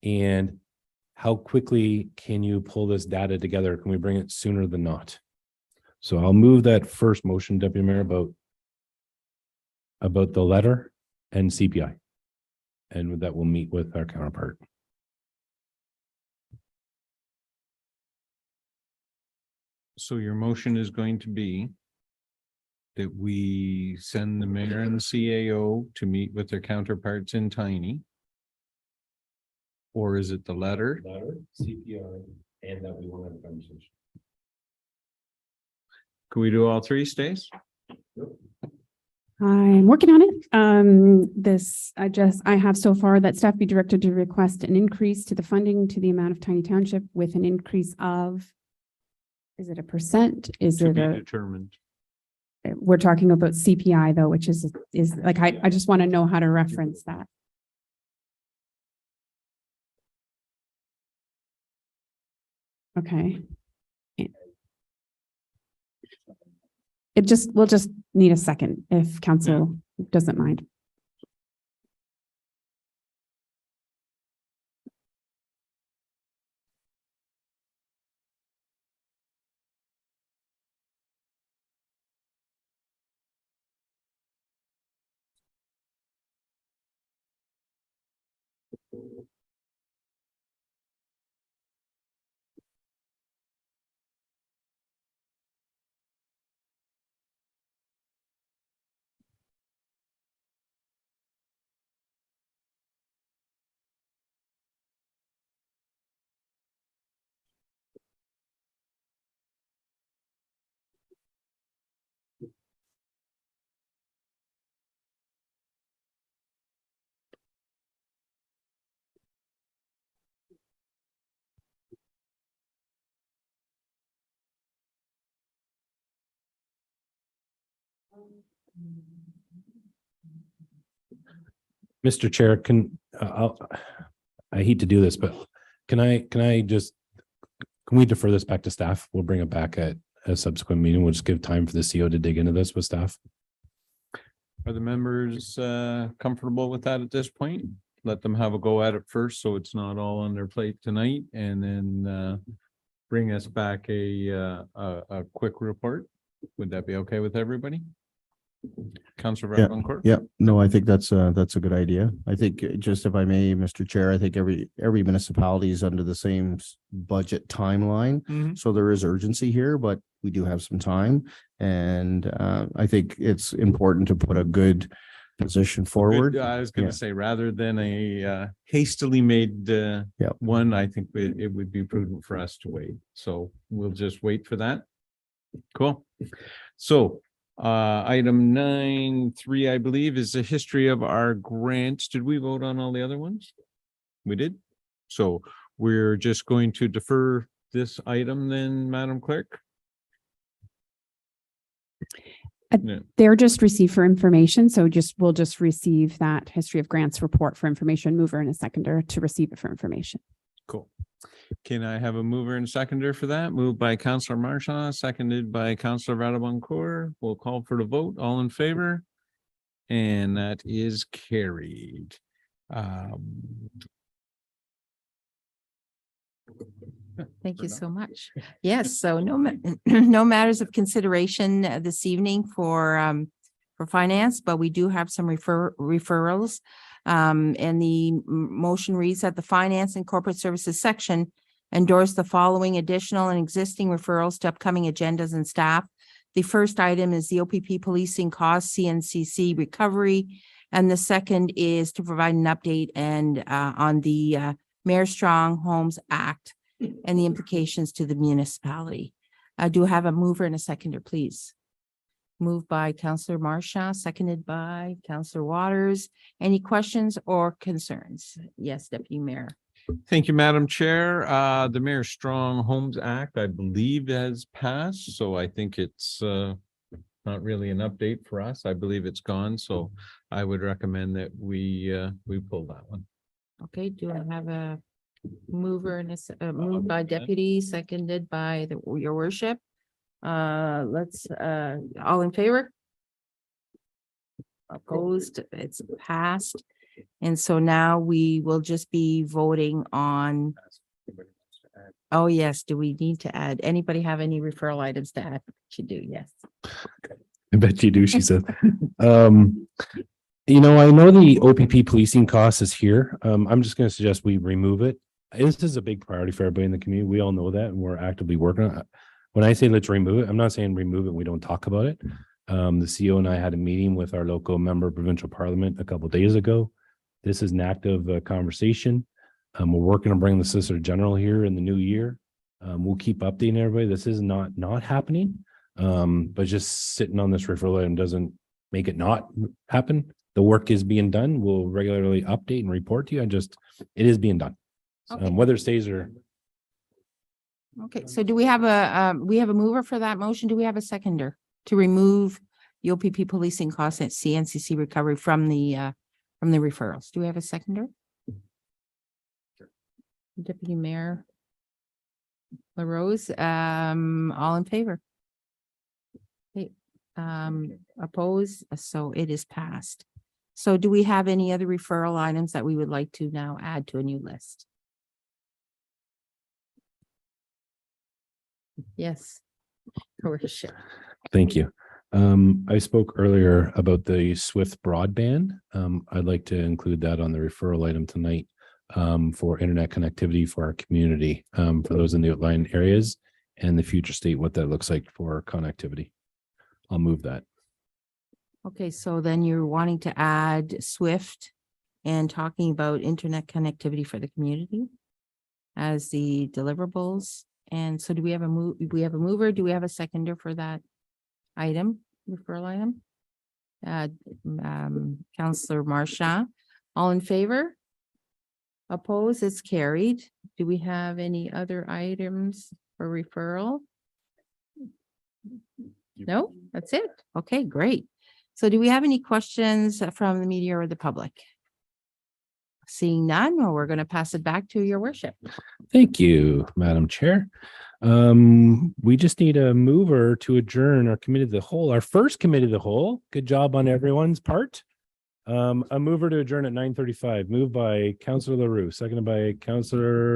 and how quickly can you pull this data together? Can we bring it sooner than not? So I'll move that first motion, Deputy Mayor, about the letter and CPI. And with that, we'll meet with our counterpart. So your motion is going to be that we send the mayor and the CAO to meet with their counterparts in Tiny? Or is it the letter? Letter, CPR, and that we want to have a conversation. Can we do all three, Stace? I'm working on it. I have so far that staff be directed to request an increase to the funding to the amount of Tiny Township with an increase of, is it a percent? Is To it be a, determined. we're talking about CPI though, which is like, I just want to know how to reference that. Okay. We'll just need a second if council doesn't mind. Mr. Chair, I hate to do this, but can we defer this back to staff? We'll bring it back at a subsequent meeting. We'll just give time for the CO to dig into this with staff. Are the members comfortable with that at this point? Let them have a go at it first, so it's not all on their plate tonight, and then bring us back a quick report. Would that be okay with everybody? Councilor Yeah, Valencourt? yeah, no, I think that's a good idea. I think just if I may, Mr. Chair, I think every municipality is under the same budget timeline. Mhm. So there is urgency here, but we do have some time. And I think it's important to put a good position forward. I was going Yeah. to say, rather than a hastily made one, I think it would be prudent for us to wait. So we'll just wait for that. Cool. So item 9.3, I believe, is the history of our grants. Did we vote on all the other ones? We did. So we're just going to defer this item then, Madam Clerk? Yeah. They're just received for information, so we'll just receive that history of grants report for information, mover and a seconder to receive it for information. Cool. Can I have a mover and seconder for that? Moved by Councillor Marchand, seconded by Councillor Vadaboncourt. We'll call for the vote. All in favor? And that is carried. Thank you so much. Yes, so no matters of consideration this evening for finance, but we do have some referrals. And the motion reads that the Finance and Corporate Services section endorse the following additional and existing referrals to upcoming agendas and staff. The first item is the OPP policing cost CNCC recovery. And the second is to provide an update and on the Mayor Strong Homes Act and the implications to the municipality. I do have a mover and a seconder, please. Moved by Councillor Marchand, seconded by Councillor Waters. Any questions or concerns? Yes, Deputy Mayor. Thank you, Madam Chair. The Mayor Strong Homes Act, I believe, has passed, so I think it's not really an update for us. I believe it's gone, so I would recommend that we pull that one. Okay, do I have a mover and a moved by deputy, seconded by your worship? Let's all in favor? Opposed? It's passed. And so now we will just be voting on. Oh, yes. Do we need to add? Anybody have any referral items to add? You do, yes. I bet you do, she said. You know, I know the OPP policing cost is here. I'm just going to suggest we remove it. This is a big priority for everybody in the community. We all know that, and we're actively working on it. when I say let's remove it, I'm not saying remove it, and we don't talk about it. The CEO and I had a meeting with our local member of provincial parliament a couple of days ago. This is an active conversation. We're working on bringing the Solicitor General here in the new year. We'll keep updating everybody. This is not happening. But just sitting on this referral item doesn't make it not happen. The work is being done. We'll regularly update and report to you. It is being done. Okay. Whether it stays or. Okay, so do we have a mover for that motion? Do we have a seconder to remove the OPP policing costs at CNCC recovery from the referrals? Do we have a seconder? Deputy Mayor LaRose, all in favor? Okay, opposed, so it is passed. So do we have any other referral items that we would like to now add to a new list? Yes. Your worship. Thank you. I spoke earlier about the Swift broadband. I'd like to include that on the referral item tonight for internet connectivity for our community, for those in the outlying areas and the future state, what that looks like for connectivity. I'll move that. Okay, so then you're wanting to add Swift and talking about internet connectivity for the community as the deliverables. And so do we have a mover? Do we have a seconder for that item, referral item? Councillor Marchand, all in favor? Opposed, it's carried. Do we have any other items for referral? No, that's it. Okay, great. So do we have any questions from the media or the public? Seeing none, well, we're going to pass it back to your worship. Thank you, Madam Chair. We just need a mover to adjourn our committee of the whole, our first committee of the whole. Good job on everyone's part. A mover to adjourn at 9:35, moved by Councillor LaRue, seconded by Councillor